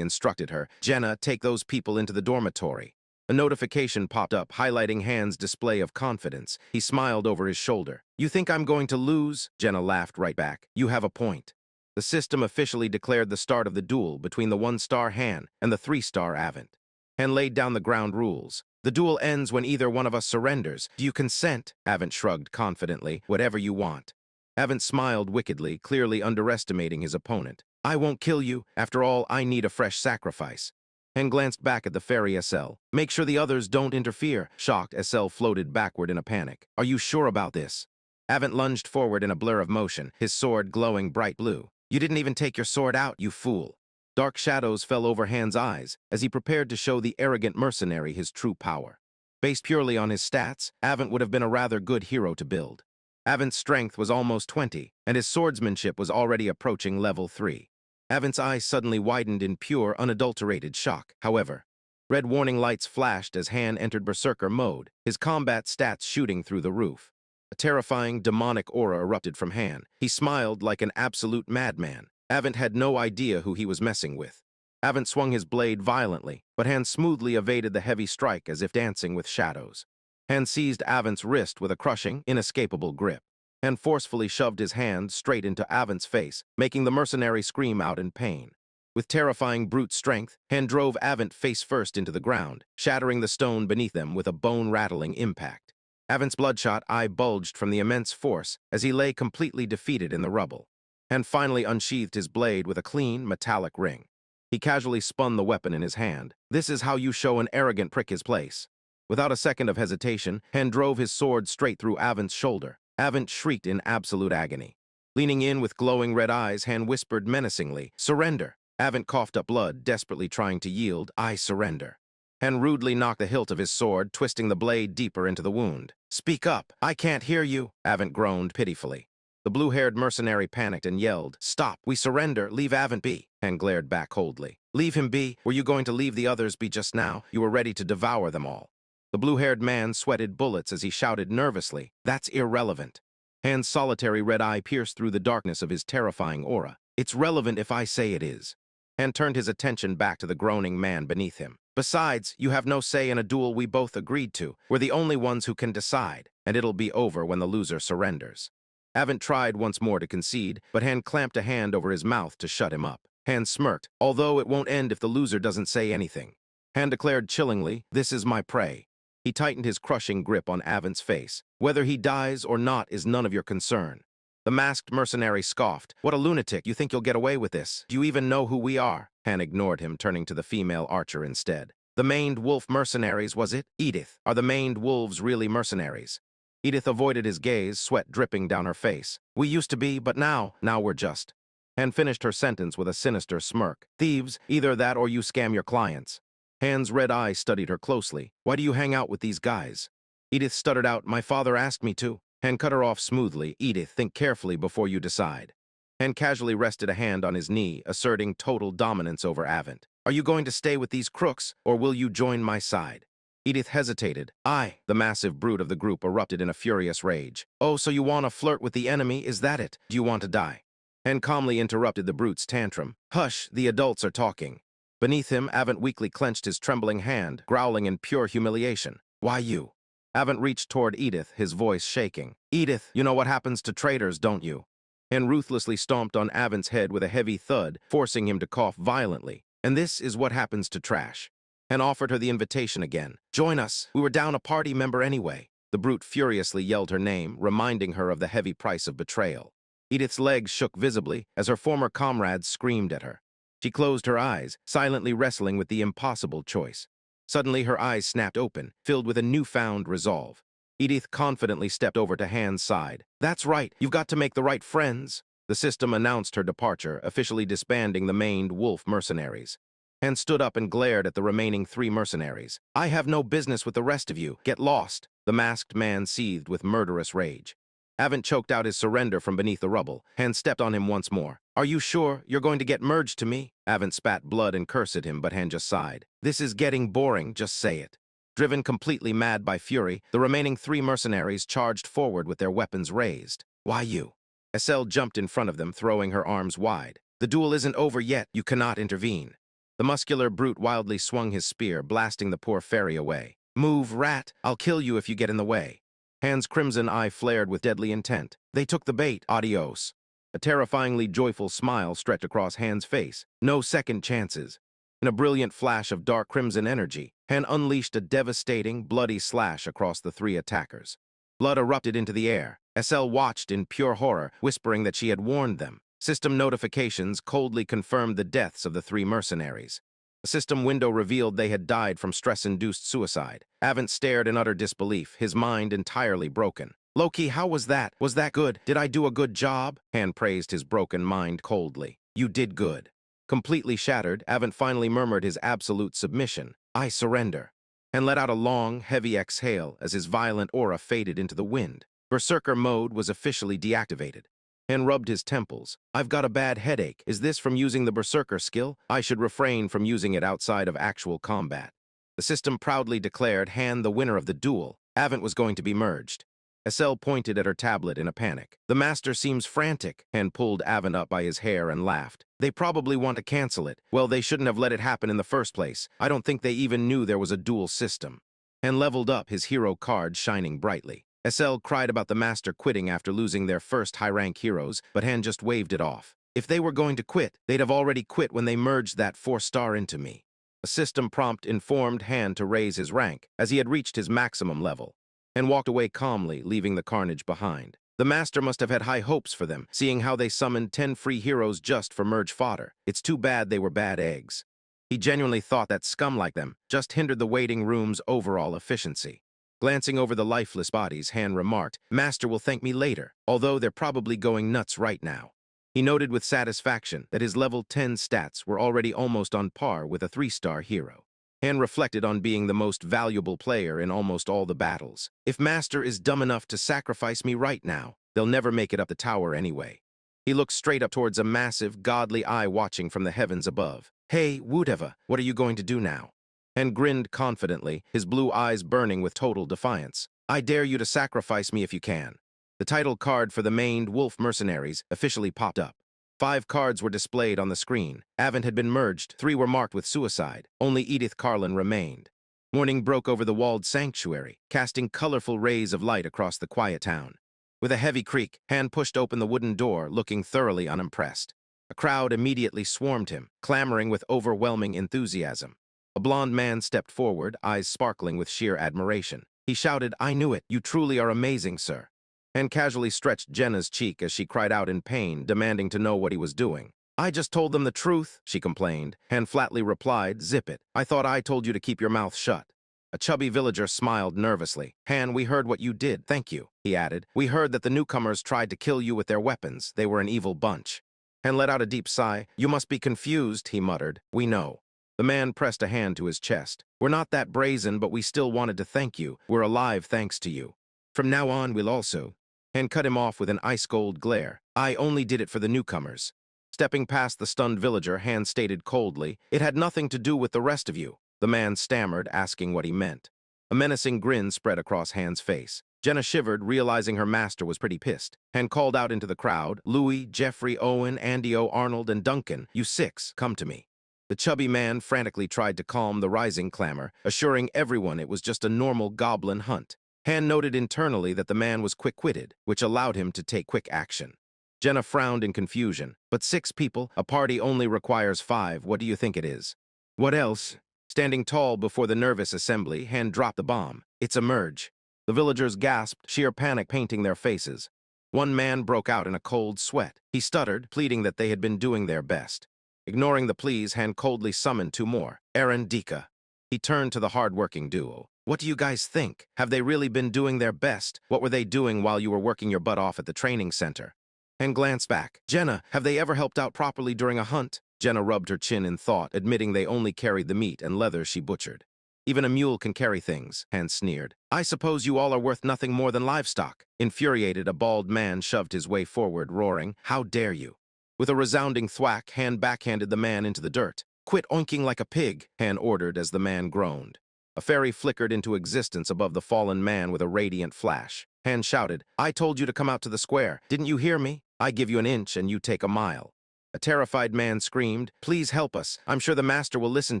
instructed her. "Jenna, take those people into the dormitory." A notification popped up, highlighting Han's display of confidence. He smiled over his shoulder. "You think I'm going to lose?" Jenna laughed right back. "You have a point." The system officially declared the start of the duel between the 1-star Han and the 3-star Avent. Han laid down the ground rules. The duel ends when either one of us surrenders. Do you consent? Avent shrugged confidently. Whatever you want. Avent smiled wickedly, clearly underestimating his opponent. I won't kill you. After all, I need a fresh sacrifice. Han glanced back at the fairy SL. Make sure the others don't interfere. Shocked, SL floated backward in a panic. Are you sure about this? Avent lunged forward in a blur of motion, his sword glowing bright blue. You didn't even take your sword out, you fool. Dark shadows fell over Han's eyes as he prepared to show the arrogant mercenary his true power. Based purely on his stats, Avent would have been a rather good hero to build. Avent's strength was almost 20, and his swordsmanship was already approaching level 3. Avent's eyes suddenly widened in pure, unadulterated shock, however. Red warning lights flashed as Han entered Berserker mode, his combat stats shooting through the roof. A terrifying, demonic aura erupted from Han. He smiled like an absolute madman. Avent had no idea who he was messing with. Avent swung his blade violently, but Han smoothly evaded the heavy strike as if dancing with shadows. Han seized Avent's wrist with a crushing, inescapable grip. Han forcefully shoved his hand straight into Avent's face, making the mercenary scream out in pain. With terrifying brute strength, Han drove Avent face first into the ground, shattering the stone beneath them with a bone-rattling impact. Avent's bloodshot eye bulged from the immense force as he lay completely defeated in the rubble. Han finally unsheathed his blade with a clean, metallic ring. He casually spun the weapon in his hand. This is how you show an arrogant prick his place. Without a second of hesitation, Han drove his sword straight through Avent's shoulder. Avent shrieked in absolute agony. Leaning in with glowing red eyes, Han whispered menacingly, Surrender! Avent coughed up blood, desperately trying to yield. I surrender. Han rudely knocked the hilt of his sword, twisting the blade deeper into the wound. Speak up! I can't hear you! Avent groaned pitifully. The blue-haired mercenary panicked and yelled, Stop! We surrender! Leave Avent be! Han glared back coldly. Leave him be? Were you going to leave the others be just now? You were ready to devour them all. The blue-haired man sweated bullets as he shouted nervously, That's irrelevant. Han's solitary red eye pierced through the darkness of his terrifying aura. It's relevant if I say it is. Han turned his attention back to the groaning man beneath him. Besides, you have no say in a duel we both agreed to. We're the only ones who can decide, and it'll be over when the loser surrenders. Avent tried once more to concede, but Han clamped a hand over his mouth to shut him up. Han smirked, although it won't end if the loser doesn't say anything. Han declared chillingly, This is my prey. He tightened his crushing grip on Avent's face. Whether he dies or not is none of your concern. The masked mercenary scoffed. What a lunatic, you think you'll get away with this? Do you even know who we are? Han ignored him, turning to the female archer instead. The maned wolf mercenaries, was it? Edith, are the maned wolves really mercenaries? Edith avoided his gaze, sweat dripping down her face. We used to be, but now we're just. Han finished her sentence with a sinister smirk. Thieves, either that or you scam your clients. Han's red eye studied her closely. Why do you hang out with these guys? Edith stuttered out, My father asked me to. Han cut her off smoothly. Edith, think carefully before you decide. Han casually rested a hand on his knee, asserting total dominance over Avent. Are you going to stay with these crooks, or will you join my side? Edith hesitated. The massive brute of the group erupted in a furious rage. Oh, so you want to flirt with the enemy, is that it? Do you want to die? Han calmly interrupted the brute's tantrum. Hush, the adults are talking. Beneath him, Avent weakly clenched his trembling hand, growling in pure humiliation. Why you? Avent reached toward Edith, his voice shaking. Edith, you know what happens to traitors, don't you? And ruthlessly stomped on Avent's head with a heavy thud, forcing him to cough violently. And this is what happens to trash. And offered her the invitation again. Join us. We were down a party member anyway. The brute furiously yelled her name, reminding her of the heavy price of betrayal. Edith's legs shook visibly as her former comrades screamed at her. She closed her eyes, silently wrestling with the impossible choice. Suddenly, her eyes snapped open, filled with a newfound resolve. Edith confidently stepped over to Han's side. That's right, you've got to make the right friends. The system announced her departure, officially disbanding the maned wolf mercenaries. Han stood up and glared at the remaining 3 mercenaries. I have no business with the rest of you. Get lost. The masked man seethed with murderous rage. Avent choked out his surrender from beneath the rubble. Han stepped on him once more. Are you sure you're going to get merged to me? Avent spat blood and cursed at him, but Han just sighed. This is getting boring, just say it. Driven completely mad by fury, the remaining 3 mercenaries charged forward with their weapons raised. Why you? Estelle jumped in front of them, throwing her arms wide. The duel isn't over yet, you cannot intervene. The muscular brute wildly swung his spear, blasting the poor fairy away. Move, rat! I'll kill you if you get in the way. Han's crimson eye flared with deadly intent. They took the bait, adios. A terrifyingly joyful smile stretched across Han's face. No second chances. In a brilliant flash of dark crimson energy, Han unleashed a devastating, bloody slash across the 3 attackers. Blood erupted into the air. Estelle watched in pure horror, whispering that she had warned them. System notifications coldly confirmed the deaths of the 3 mercenaries. A system window revealed they had died from stress-induced suicide. Avent stared in utter disbelief, his mind entirely broken. Loki, how was that? Was that good? Did I do a good job? Han praised his broken mind coldly. You did good. Completely shattered, Avent finally murmured his absolute submission. I surrender. And let out a long, heavy exhale as his violent aura faded into the wind. Berserker mode was officially deactivated. Han rubbed his temples. I've got a bad headache. Is this from using the Berserker skill? I should refrain from using it outside of actual combat. The system proudly declared Han the winner of the duel. Avent was going to be merged. Estelle pointed at her tablet in a panic. The master seems frantic. Han pulled Avent up by his hair and laughed. They probably want to cancel it. Well, they shouldn't have let it happen in the first place. I don't think they even knew there was a duel system. Han leveled up, his hero card shining brightly. Estelle cried about the master quitting after losing their first high-rank heroes, but Han just waved it off. If they were going to quit, they'd have already quit when they merged that 4-star into me. A system prompt informed Han to raise his rank, as he had reached his maximum level, and walked away calmly, leaving the carnage behind. The master must have had high hopes for them, seeing how they summoned 10 free heroes just for merge fodder. It's too bad they were bad eggs. He genuinely thought that scum like them just hindered the waiting room's overall efficiency. Glancing over the lifeless bodies, Han remarked, Master will thank me later, although they're probably going nuts right now. He noted with satisfaction that his level 10 stats were already almost on par with a 3-star hero. Han reflected on being the most valuable player in almost all the battles. If Master is dumb enough to sacrifice me right now, they'll never make it up the tower anyway. He looked straight up towards a massive, godly eye watching from the heavens above. Hey, Woodeva, what are you going to do now? And grinned confidently, his blue eyes burning with total defiance. I dare you to sacrifice me if you can. The title card for the maned wolf mercenaries officially popped up. 5 cards were displayed on the screen. Avent had been merged, 3 were marked with suicide. Only Edith Carlin remained. Morning broke over the walled sanctuary, casting colorful rays of light across the quiet town. With a heavy creak, Han pushed open the wooden door, looking thoroughly unimpressed. A crowd immediately swarmed him, clamoring with overwhelming enthusiasm. A blond man stepped forward, eyes sparkling with sheer admiration. He shouted, I knew it. You truly are amazing, sir. And casually stretched Jenna's cheek as she cried out in pain, demanding to know what he was doing. I just told them the truth, she complained. Han flatly replied, zip it. I thought I told you to keep your mouth shut. A chubby villager smiled nervously. Han, we heard what you did, thank you, he added. We heard that the newcomers tried to kill you with their weapons. They were an evil bunch. Han let out a deep sigh. You must be confused, he muttered. We know. The man pressed a hand to his chest. We're not that brazen, but we still wanted to thank you. We're alive thanks to you. From now on, we'll also. Han cut him off with an ice-cold glare. I only did it for the newcomers. Stepping past the stunned villager, Han stated coldly, it had nothing to do with the rest of you. The man stammered, asking what he meant. A menacing grin spread across Han's face. Jenna shivered, realizing her master was pretty pissed. Han called out into the crowd, Louis, Jeffrey, Owen, Andy O, Arnold, and Duncan, you 6, come to me. The chubby man frantically tried to calm the rising clamor, assuring everyone it was just a normal goblin hunt. Han noted internally that the man was quick-witted, which allowed him to take quick action. Jenna frowned in confusion. But 6 people? A party only requires 5. What do you think it is? What else? Standing tall before the nervous assembly, Han dropped the bomb. It's a merge. The villagers gasped, sheer panic painting their faces. One man broke out in a cold sweat. He stuttered, pleading that they had been doing their best. Ignoring the pleas, Han coldly summoned 2 more, Aaron Dika. He turned to the hard-working duo. What do you guys think? Have they really been doing their best? What were they doing while you were working your butt off at the training center? Han glanced back. Jenna, have they ever helped out properly during a hunt? Jenna rubbed her chin in thought, admitting they only carried the meat and leather she butchered. Even a mule can carry things, Han sneered. I suppose you all are worth nothing more than livestock. Infuriated, a bald man shoved his way forward, roaring, How dare you? With a resounding thwack, Han backhanded the man into the dirt. Quit oinking like a pig, Han ordered as the man groaned. A fairy flickered into existence above the fallen man with a radiant flash. Han shouted, I told you to come out to the square. Didn't you hear me? I give you an inch and you take a mile. A terrified man screamed, Please help us. I'm sure the master will listen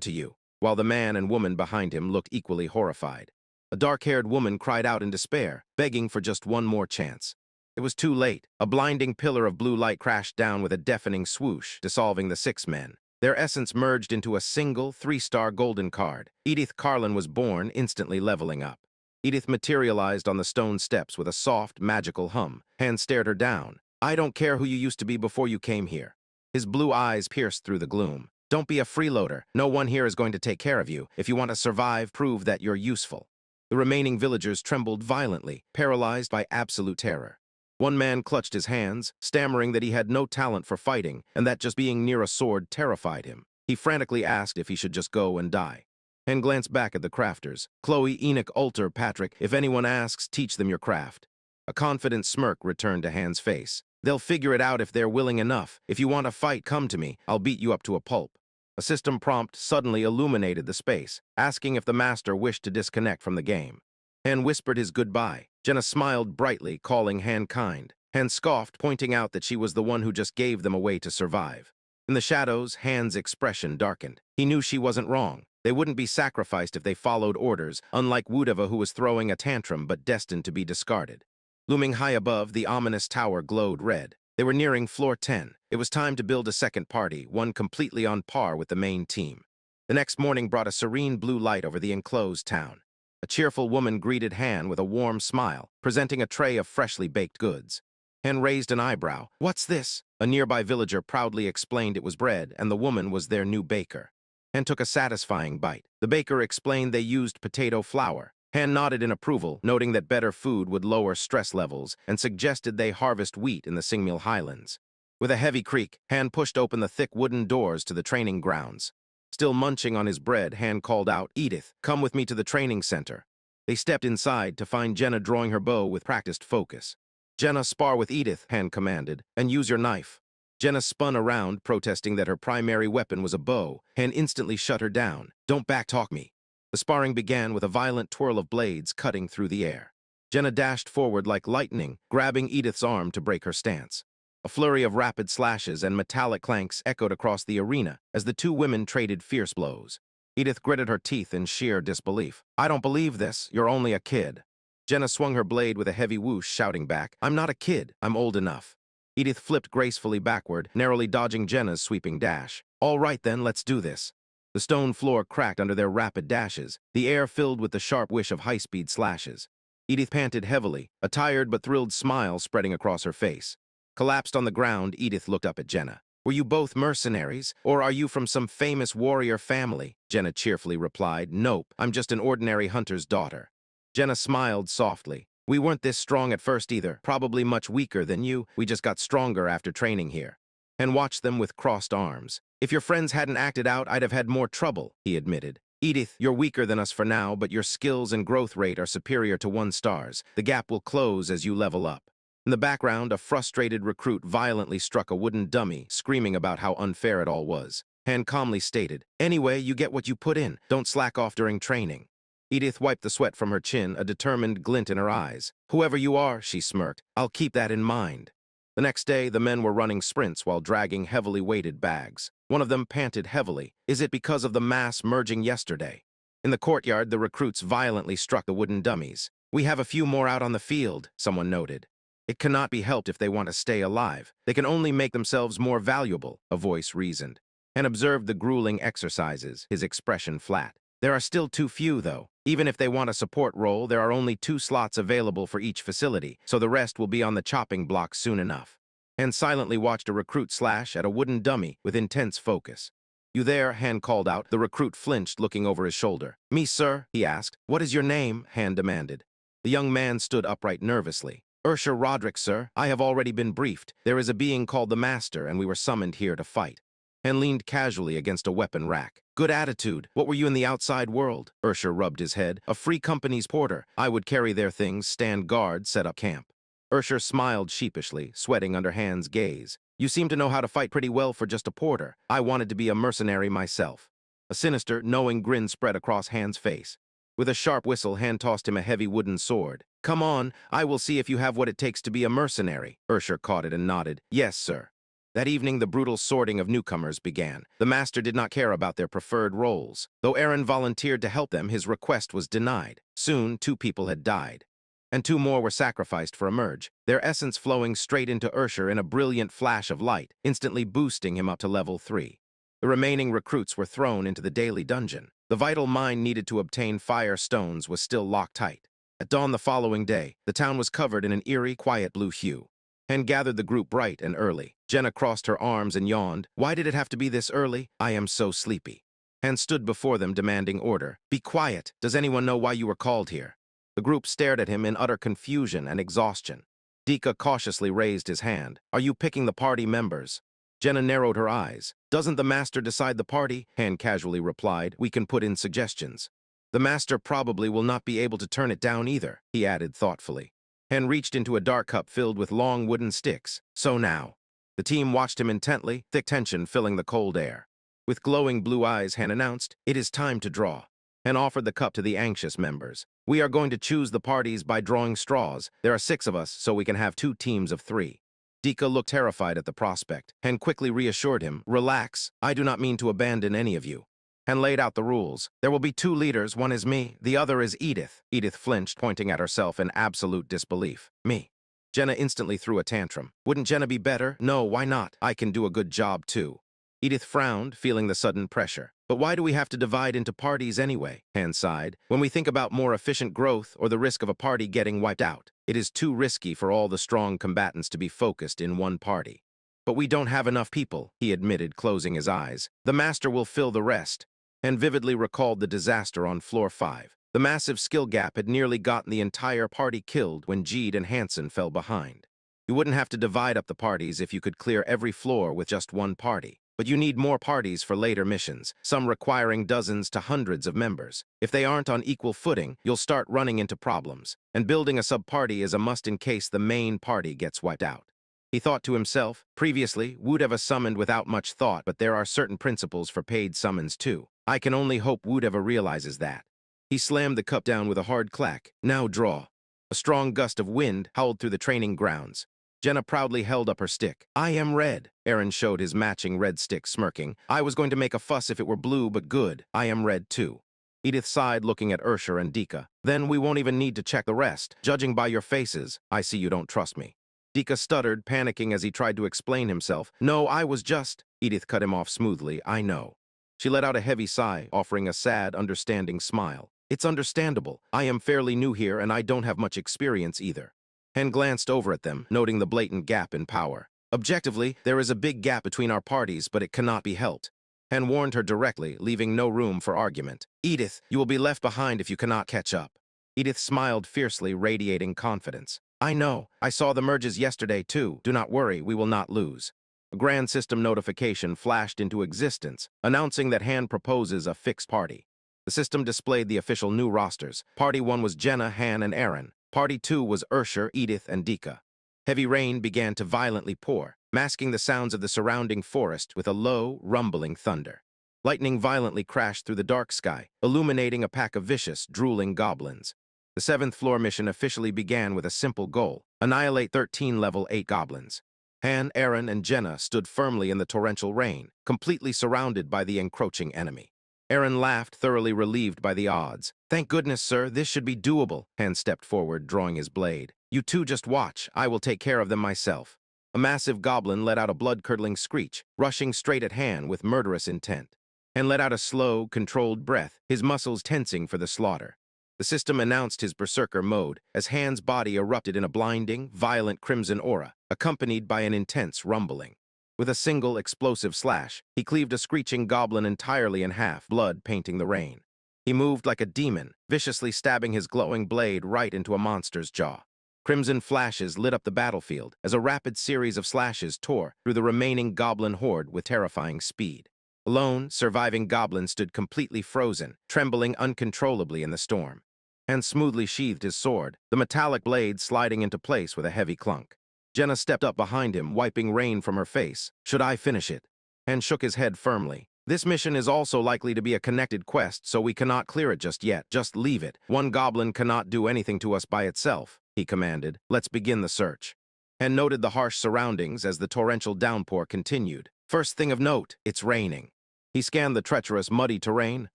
to you. While the man and woman behind him looked equally horrified. A dark-haired woman cried out in despair, begging for just one more chance. It was too late. A blinding pillar of blue light crashed down with a deafening swoosh, dissolving the 6 men. Their essence merged into a single 3-star golden card. Edith Carlin was born, instantly leveling up. Edith materialized on the stone steps with a soft, magical hum. Han stared her down. I don't care who you used to be before you came here. His blue eyes pierced through the gloom. Don't be a freeloader. No one here is going to take care of you. If you want to survive, prove that you're useful. The remaining villagers trembled violently, paralyzed by absolute terror. One man clutched his hands, stammering that he had no talent for fighting and that just being near a sword terrified him. He frantically asked if he should just go and die. Han glanced back at the crafters. Chloe, Enoch, Ulter, Patrick, if anyone asks, teach them your craft. A confident smirk returned to Han's face. They'll figure it out if they're willing enough. If you want to fight, come to me. I'll beat you up to a pulp. A system prompt suddenly illuminated the space, asking if the master wished to disconnect from the game. Han whispered his goodbye. Jenna smiled brightly, calling Han kind. Han scoffed, pointing out that she was the one who just gave them a way to survive. In the shadows, Han's expression darkened. He knew she wasn't wrong. They wouldn't be sacrificed if they followed orders, unlike Wudeva, who was throwing a tantrum but destined to be discarded. Looming high above, the ominous tower glowed red. They were nearing floor 10. It was time to build a second party, one completely on par with the main team. The next morning brought a serene blue light over the enclosed town. A cheerful woman greeted Han with a warm smile, presenting a tray of freshly baked goods. Han raised an eyebrow. What's this? A nearby villager proudly explained it was bread, and the woman was their new baker. Han took a satisfying bite. The baker explained they used potato flour. Han nodded in approval, noting that better food would lower stress levels, and suggested they harvest wheat in the Singmil Highlands. With a heavy creak, Han pushed open the thick wooden doors to the training grounds. Still munching on his bread, Han called out, Edith, come with me to the training center. They stepped inside to find Jenna drawing her bow with practiced focus. Jenna, spar with Edith, Han commanded, and use your knife. Jenna spun around, protesting that her primary weapon was a bow. Han instantly shut her down. Don't backtalk me. The sparring began with a violent twirl of blades cutting through the air. Jenna dashed forward like lightning, grabbing Edith's arm to break her stance. A flurry of rapid slashes and metallic clanks echoed across the arena as the 2 women traded fierce blows. Edith gritted her teeth in sheer disbelief. I don't believe this. You're only a kid. Jenna swung her blade with a heavy whoosh, shouting back, I'm not a kid. I'm old enough. Edith flipped gracefully backward, narrowly dodging Jenna's sweeping dash. All right then, let's do this. The stone floor cracked under their rapid dashes, the air filled with the sharp whish of high-speed slashes. Edith panted heavily, a tired but thrilled smile spreading across her face. Collapsed on the ground, Edith looked up at Jenna. Were you both mercenaries, or are you from some famous warrior family? Jenna cheerfully replied, Nope, I'm just an ordinary hunter's daughter. Jenna smiled softly. We weren't this strong at first either, probably much weaker than you. We just got stronger after training here. And watched them with crossed arms. If your friends hadn't acted out, I'd have had more trouble, he admitted. Edith, you're weaker than us for now, but your skills and growth rate are superior to 1 stars. The gap will close as you level up. In the background, a frustrated recruit violently struck a wooden dummy, screaming about how unfair it all was. Han calmly stated, Anyway, you get what you put in. Don't slack off during training. Edith wiped the sweat from her chin, a determined glint in her eyes. Whoever you are, she smirked, I'll keep that in mind. The next day, the men were running sprints while dragging heavily weighted bags. One of them panted heavily. Is it because of the mass merging yesterday? In the courtyard, the recruits violently struck the wooden dummies. We have a few more out on the field, someone noted. It cannot be helped if they want to stay alive. They can only make themselves more valuable, a voice reasoned. And observed the grueling exercises, his expression flat. There are still too few, though. Even if they want a support role, there are only 2 slots available for each facility, so the rest will be on the chopping block soon enough. Han silently watched a recruit slash at a wooden dummy with intense focus. You there? Han called out. The recruit flinched, looking over his shoulder. Me, sir? He asked. What is your name? Han demanded. The young man stood upright nervously. Ursher Roderick, sir. I have already been briefed. There is a being called the Master, and we were summoned here to fight. Han leaned casually against a weapon rack. Good attitude. What were you in the outside world? Ursher rubbed his head. A free company's porter. I would carry their things, stand guard, set up camp. Ursher smiled sheepishly, sweating under Han's gaze. You seem to know how to fight pretty well for just a porter. I wanted to be a mercenary myself. A sinister, knowing grin spread across Han's face. With a sharp whistle, Han tossed him a heavy wooden sword. Come on, I will see if you have what it takes to be a mercenary. Ursher caught it and nodded. Yes, sir. That evening, the brutal sorting of newcomers began. The master did not care about their preferred roles. Though Aaron volunteered to help them, his request was denied. Soon, 2 people had died. And 2 more were sacrificed for a merge, their essence flowing straight into Ursher in a brilliant flash of light, instantly boosting him up to level 3. The remaining recruits were thrown into the daily dungeon. The vital mine needed to obtain fire stones was still locked tight. At dawn the following day, the town was covered in an eerie, quiet blue hue. Han gathered the group bright and early. Jenna crossed her arms and yawned. Why did it have to be this early? I am so sleepy. Han stood before them, demanding order. Be quiet. Does anyone know why you were called here? The group stared at him in utter confusion and exhaustion. Dika cautiously raised his hand. Are you picking the party members? Jenna narrowed her eyes. Doesn't the master decide the party? Han casually replied. We can put in suggestions. The master probably will not be able to turn it down either, he added thoughtfully. Han reached into a dark cup filled with long wooden sticks. So now. The team watched him intently, thick tension filling the cold air. With glowing blue eyes, Han announced, It is time to draw. Han offered the cup to the anxious members. We are going to choose the parties by drawing straws. There are 6 of us, so we can have 2 teams of 3. Dika looked terrified at the prospect. Han quickly reassured him, Relax, I do not mean to abandon any of you. Han laid out the rules. There will be 2 leaders, one is me, the other is Edith. Edith flinched, pointing at herself in absolute disbelief. Me. Jenna instantly threw a tantrum. Wouldn't Jenna be better? No, why not? I can do a good job too. Edith frowned, feeling the sudden pressure. But why do we have to divide into parties anyway? Han sighed. When we think about more efficient growth or the risk of a party getting wiped out, it is too risky for all the strong combatants to be focused in one party. But we don't have enough people, he admitted, closing his eyes. The master will fill the rest. Han vividly recalled the disaster on floor 5. The massive skill gap had nearly gotten the entire party killed when Jeed and Hansen fell behind. You wouldn't have to divide up the parties if you could clear every floor with just one party. But you need more parties for later missions, some requiring dozens to hundreds of members. If they aren't on equal footing, you'll start running into problems. And building a sub-party is a must in case the main party gets wiped out. He thought to himself, previously, Woodeva summoned without much thought, but there are certain principles for paid summons too. I can only hope Woodeva realizes that. He slammed the cup down with a hard clack. Now draw. A strong gust of wind howled through the training grounds. Jenna proudly held up her stick. I am red. Aaron showed his matching red stick, smirking. I was going to make a fuss if it were blue, but good. I am red too. Edith sighed, looking at Ursher and Dika. Then we won't even need to check the rest. Judging by your faces, I see you don't trust me. Dika stuttered, panicking as he tried to explain himself. No, I was just... Edith cut him off smoothly. I know. She let out a heavy sigh, offering a sad, understanding smile. It's understandable. I am fairly new here, and I don't have much experience either. Han glanced over at them, noting the blatant gap in power. Objectively, there is a big gap between our parties, but it cannot be helped. Han warned her directly, leaving no room for argument. Edith, you will be left behind if you cannot catch up. Edith smiled fiercely, radiating confidence. I know. I saw the merges yesterday, too. Do not worry, we will not lose. A grand system notification flashed into existence, announcing that Han proposes a fixed party. The system displayed the official new rosters. Party 1 was Jenna, Han, and Aaron. Party 2 was Ursher, Edith, and Dika. Heavy rain began to violently pour, masking the sounds of the surrounding forest with a low, rumbling thunder. Lightning violently crashed through the dark sky, illuminating a pack of vicious, drooling goblins. The 7th floor mission officially began with a simple goal: annihilate 13 level 8 goblins. Han, Aaron, and Jenna stood firmly in the torrential rain, completely surrounded by the encroaching enemy. Aaron laughed, thoroughly relieved by the odds. "Thank goodness, sir, this should be doable." Han stepped forward, drawing his blade. "You two just watch. I will take care of them myself." A massive goblin let out a blood-curdling screech, rushing straight at Han with murderous intent. Han let out a slow, controlled breath, his muscles tensing for the slaughter. The system announced his berserker mode as Han's body erupted in a blinding, violent crimson aura, accompanied by an intense rumbling. With a single explosive slash, he cleaved a screeching goblin entirely in half, blood painting the rain. He moved like a demon, viciously stabbing his glowing blade right into a monster's jaw. Crimson flashes lit up the battlefield as a rapid series of slashes tore through the remaining goblin horde with terrifying speed. A lone, surviving goblin stood completely frozen, trembling uncontrollably in the storm. Han smoothly sheathed his sword, the metallic blade sliding into place with a heavy clunk. Jenna stepped up behind him, wiping rain from her face. "Should I finish it?" Han shook his head firmly. "This mission is also likely to be a connected quest, so we cannot clear it just yet. Just leave it. One goblin cannot do anything to us by itself," he commanded. "Let's begin the search." Han noted the harsh surroundings as the torrential downpour continued. First thing of note, it's raining. He scanned the treacherous, muddy terrain.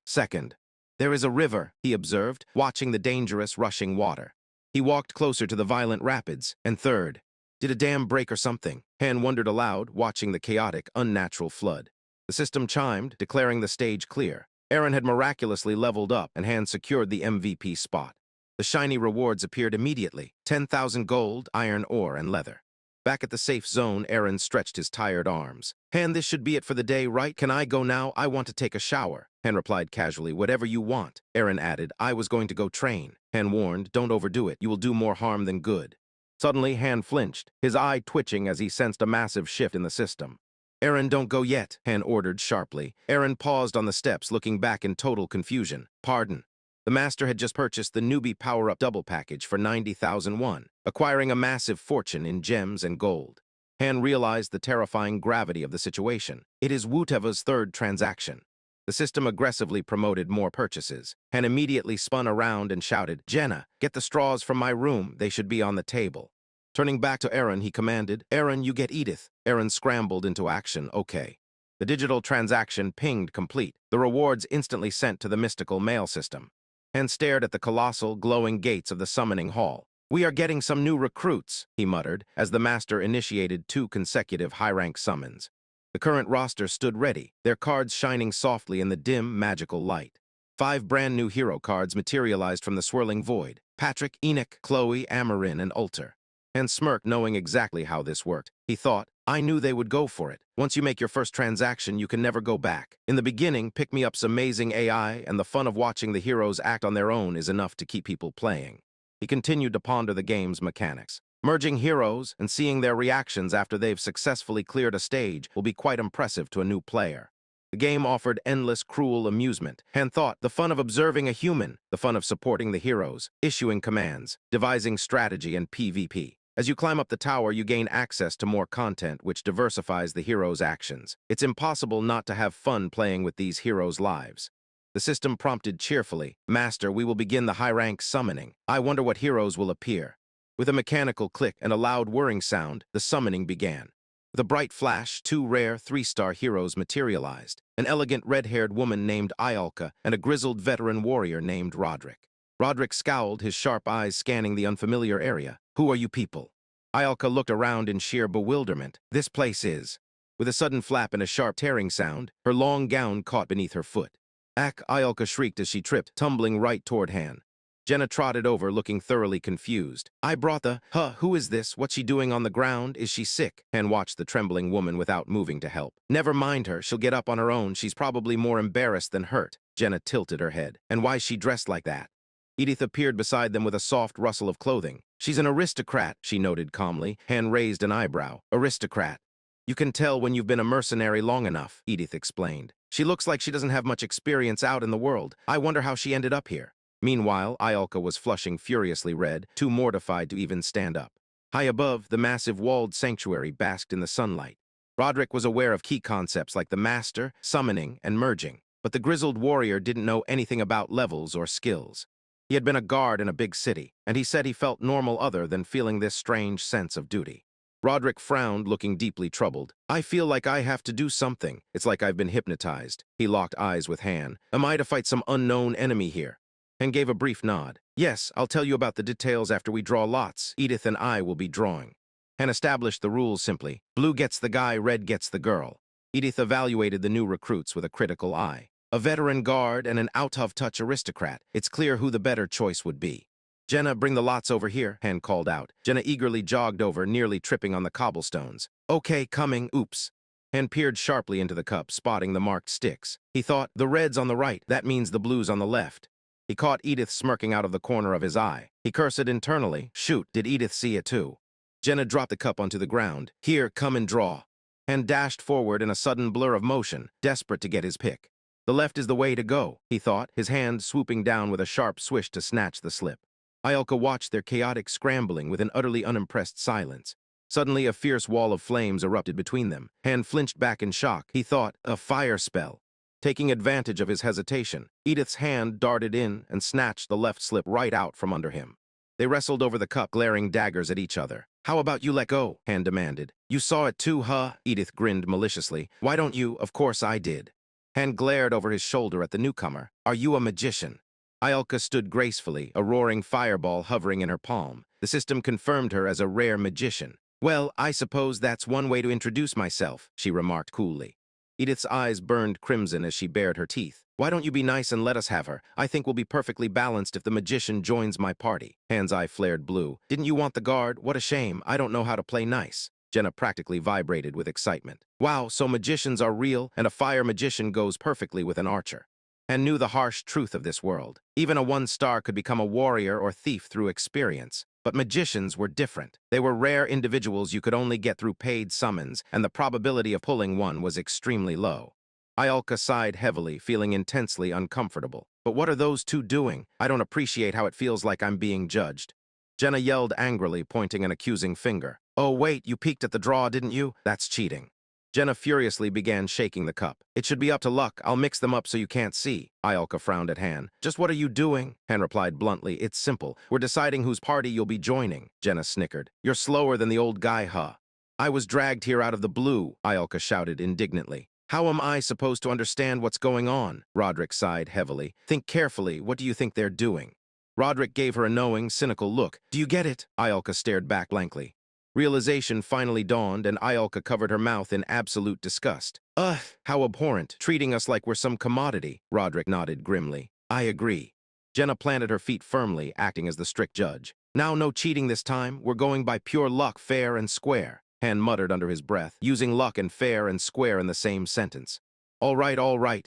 Second, there is a river, he observed, watching the dangerous, rushing water. He walked closer to the violent rapids. And third, did a dam break or something? Han wondered aloud, watching the chaotic, unnatural flood. The system chimed, declaring the stage clear. Aaron had miraculously leveled up, and Han secured the MVP spot. The shiny rewards appeared immediately: 10,000 gold, iron ore, and leather. Back at the safe zone, Aaron stretched his tired arms. "Han, this should be it for the day, right? Can I go now? I want to take a shower." Han replied casually. "Whatever you want." Aaron added, "I was going to go train." Han warned, "Don't overdo it. You will do more harm than good." Suddenly, Han flinched, his eye twitching as he sensed a massive shift in the system. "Aaron, don't go yet," Han ordered sharply. Aaron paused on the steps, looking back in total confusion. "Pardon." The master had just purchased the newbie power-up double package for 90,000 won, acquiring a massive fortune in gems and gold. Han realized the terrifying gravity of the situation. It is Wooteva's third transaction. The system aggressively promoted more purchases. Han immediately spun around and shouted, "Jenna, get the straws from my room. They should be on the table." Turning back to Aaron, he commanded, "Aaron, you get Edith." Aaron scrambled into action. "Okay." The digital transaction pinged complete, the rewards instantly sent to the mystical mail system. Han stared at the colossal, glowing gates of the summoning hall. "We are getting some new recruits," he muttered, as the master initiated 2 consecutive high-rank summons. The current roster stood ready, their cards shining softly in the dim, magical light. 5 brand-new hero cards materialized from the swirling void: Patrick, Enoch, Chloe, Amarin, and Ulter. Han smirked, knowing exactly how this worked. He thought, "I knew they would go for it. Once you make your first transaction, you can never go back. In the beginning, Pick-Me-Up's amazing AI and the fun of watching the heroes act on their own is enough to keep people playing." He continued to ponder the game's mechanics. Merging heroes and seeing their reactions after they've successfully cleared a stage will be quite impressive to a new player. The game offered endless, cruel amusement. Han thought, the fun of observing a human, the fun of supporting the heroes, issuing commands, devising strategy and PvP. As you climb up the tower, you gain access to more content, which diversifies the heroes' actions. It's impossible not to have fun playing with these heroes' lives. The system prompted cheerfully, "Master, we will begin the high-rank summoning. I wonder what heroes will appear." With a mechanical click and a loud whirring sound, the summoning began. With a bright flash, 2 rare 3-star heroes materialized: an elegant red-haired woman named Ialka and a grizzled veteran warrior named Roderick. Roderick scowled, his sharp eyes scanning the unfamiliar area. "Who are you people?" Ialka looked around in sheer bewilderment. "This place is..." With a sudden flap and a sharp tearing sound, her long gown caught beneath her foot. "Ack!" Ialka shrieked as she tripped, tumbling right toward Han. Jenna trotted over, looking thoroughly confused. "I brought the... who is this? What's she doing on the ground? Is she sick?" Han watched the trembling woman without moving to help. "Never mind her, she'll get up on her own. She's probably more embarrassed than hurt." Jenna tilted her head. "And why's she dressed like that?" Edith appeared beside them with a soft rustle of clothing. "She's an aristocrat," she noted calmly. Han raised an eyebrow. "Aristocrat? You can tell when you've been a mercenary long enough," Edith explained. "She looks like she doesn't have much experience out in the world. I wonder how she ended up here." Meanwhile, Ialka was flushing furiously red, too mortified to even stand up. High above, the massive walled sanctuary basked in the sunlight. Roderick was aware of key concepts like the master, summoning, and merging, but the grizzled warrior didn't know anything about levels or skills. He had been a guard in a big city, and he said he felt normal other than feeling this strange sense of duty. Roderick frowned, looking deeply troubled. I feel like I have to do something. It's like I've been hypnotized. He locked eyes with Han. Am I to fight some unknown enemy here? Han gave a brief nod. Yes, I'll tell you about the details after we draw lots. Edith and I will be drawing. Han established the rules simply. Blue gets the guy, red gets the girl. Edith evaluated the new recruits with a critical eye. A veteran guard and an out-of-touch aristocrat. It's clear who the better choice would be. Jenna, bring the lots over here, Han called out. Jenna eagerly jogged over, nearly tripping on the cobblestones. Okay, coming, oops. Han peered sharply into the cup, spotting the marked sticks. He thought, the red's on the right, that means the blue's on the left. He caught Edith smirking out of the corner of his eye. He cursed internally. Shoot, did Edith see it too? Jenna dropped the cup onto the ground. Here, come and draw. Han dashed forward in a sudden blur of motion, desperate to get his pick. The left is the way to go, he thought, his hand swooping down with a sharp swish to snatch the slip. Iolka watched their chaotic scrambling with an utterly unimpressed silence. Suddenly, a fierce wall of flames erupted between them. Han flinched back in shock. He thought, a fire spell. Taking advantage of his hesitation, Edith's hand darted in and snatched the left slip right out from under him. They wrestled over the cup, glaring daggers at each other. How about you let go? Han demanded. You saw it too, huh? Edith grinned maliciously. Why don't you? Of course I did. Han glared over his shoulder at the newcomer. Are you a magician? Iolka stood gracefully, a roaring fireball hovering in her palm. The system confirmed her as a rare magician. Well, I suppose that's one way to introduce myself, she remarked coolly. Edith's eyes burned crimson as she bared her teeth. Why don't you be nice and let us have her? I think we'll be perfectly balanced if the magician joins my party. Han's eye flared blue. Didn't you want the guard? What a shame. I don't know how to play nice. Jenna practically vibrated with excitement. Wow, so magicians are real, and a fire magician goes perfectly with an archer. Han knew the harsh truth of this world. Even a one-star could become a warrior or thief through experience. But magicians were different. They were rare individuals you could only get through paid summons, and the probability of pulling one was extremely low. Iolka sighed heavily, feeling intensely uncomfortable. But what are those two doing? I don't appreciate how it feels like I'm being judged. Jenna yelled angrily, pointing an accusing finger. Oh, wait, you peeked at the draw, didn't you? That's cheating. Jenna furiously began shaking the cup. It should be up to luck. I'll mix them up so you can't see. Iolka frowned at Han. Just what are you doing? Han replied bluntly. It's simple. We're deciding whose party you'll be joining. Jenna snickered. You're slower than the old guy, huh? I was dragged here out of the blue, Iolka shouted indignantly. How am I supposed to understand what's going on? Roderick sighed heavily. Think carefully. What do you think they're doing? Roderick gave her a knowing, cynical look. Do you get it? Iolka stared back blankly. Realization finally dawned, and Iolka covered her mouth in absolute disgust. Ugh, how abhorrent, treating us like we're some commodity. Roderick nodded grimly. I agree. Jenna planted her feet firmly, acting as the strict judge. Now no cheating this time. We're going by pure luck, fair and square. Han muttered under his breath, using luck and fair and square in the same sentence. All right,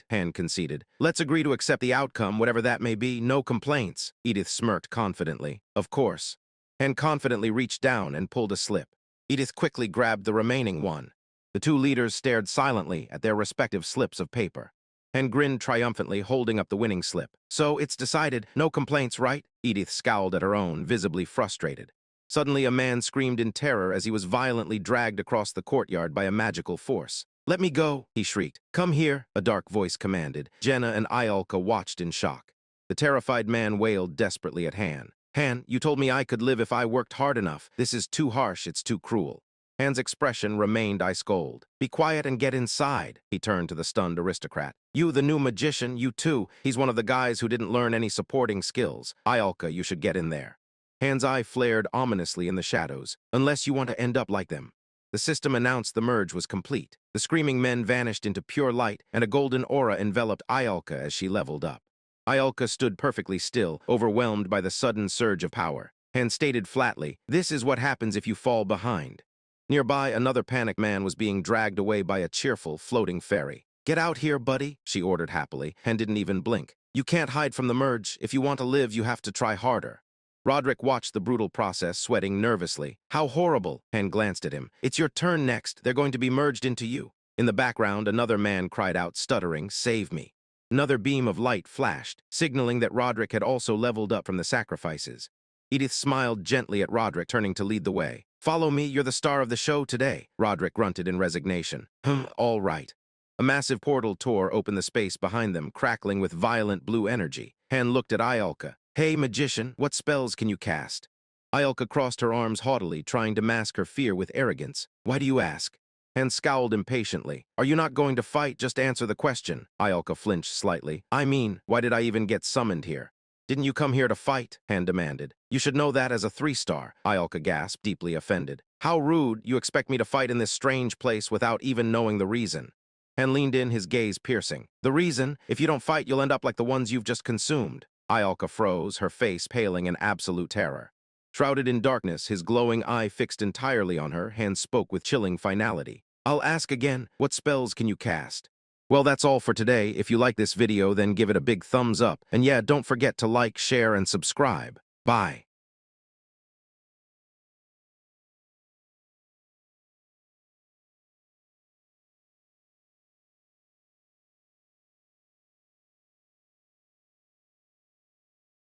Han conceded. Let's agree to accept the outcome, whatever that may be. No complaints. Edith smirked confidently. Of course. Han confidently reached down and pulled a slip. Edith quickly grabbed the remaining one. The two leaders stared silently at their respective slips of paper. Han grinned triumphantly, holding up the winning slip. So it's decided, no complaints, right? Edith scowled at her own, visibly frustrated. Suddenly, a man screamed in terror as he was violently dragged across the courtyard by a magical force. Let me go, he shrieked. Come here, a dark voice commanded. Jenna and Iolka watched in shock. The terrified man wailed desperately at Han. Han, you told me I could live if I worked hard enough. This is too harsh, it's too cruel. Han's expression remained ice cold. Be quiet and get inside, he turned to the stunned aristocrat. You, the new magician, you too. He's one of the guys who didn't learn any supporting skills. Iolka, you should get in there. Han's eye flared ominously in the shadows. Unless you want to end up like them. The system announced the merge was complete. The screaming men vanished into pure light, and a golden aura enveloped Iolka as she leveled up. Iolka stood perfectly still, overwhelmed by the sudden surge of power. Han stated flatly, this is what happens if you fall behind. Nearby, another panicked man was being dragged away by a cheerful, floating fairy. Get out here, buddy, she ordered happily, and didn't even blink. You can't hide from the merge. If you want to live, you have to try harder. Roderick watched the brutal process, sweating nervously. How horrible, Han glanced at him. It's your turn next. They're going to be merged into you. In the background, another man cried out, stuttering, save me. Another beam of light flashed, signaling that Roderick had also leveled up from the sacrifices. Edith smiled gently at Roderick, turning to lead the way. Follow me, you're the star of the show today, Roderick grunted in resignation. All right. A massive portal tore open the space behind them, crackling with violent blue energy. Han looked at Iolka. Hey, magician, what spells can you cast? Iolka crossed her arms haughtily, trying to mask her fear with arrogance. Why do you ask? Han scowled impatiently. Are you not going to fight? Just answer the question. Iolka flinched slightly. I mean, why did I even get summoned here? Didn't you come here to fight? Han demanded. You should know that as a 3-star. Iolka gasped, deeply offended. How rude. You expect me to fight in this strange place without even knowing the reason. Han leaned in, his gaze piercing. The reason? If you don't fight, you'll end up like the ones you've just consumed. Iolka froze, her face paling in absolute terror. Shrouded in darkness, his glowing eye fixed entirely on her, Han spoke with chilling finality. I'll ask again, what spells can you cast? Well, that's all for today. If you like this video, then give it a big thumbs up. And yeah, don't forget to like, share, and subscribe. Bye.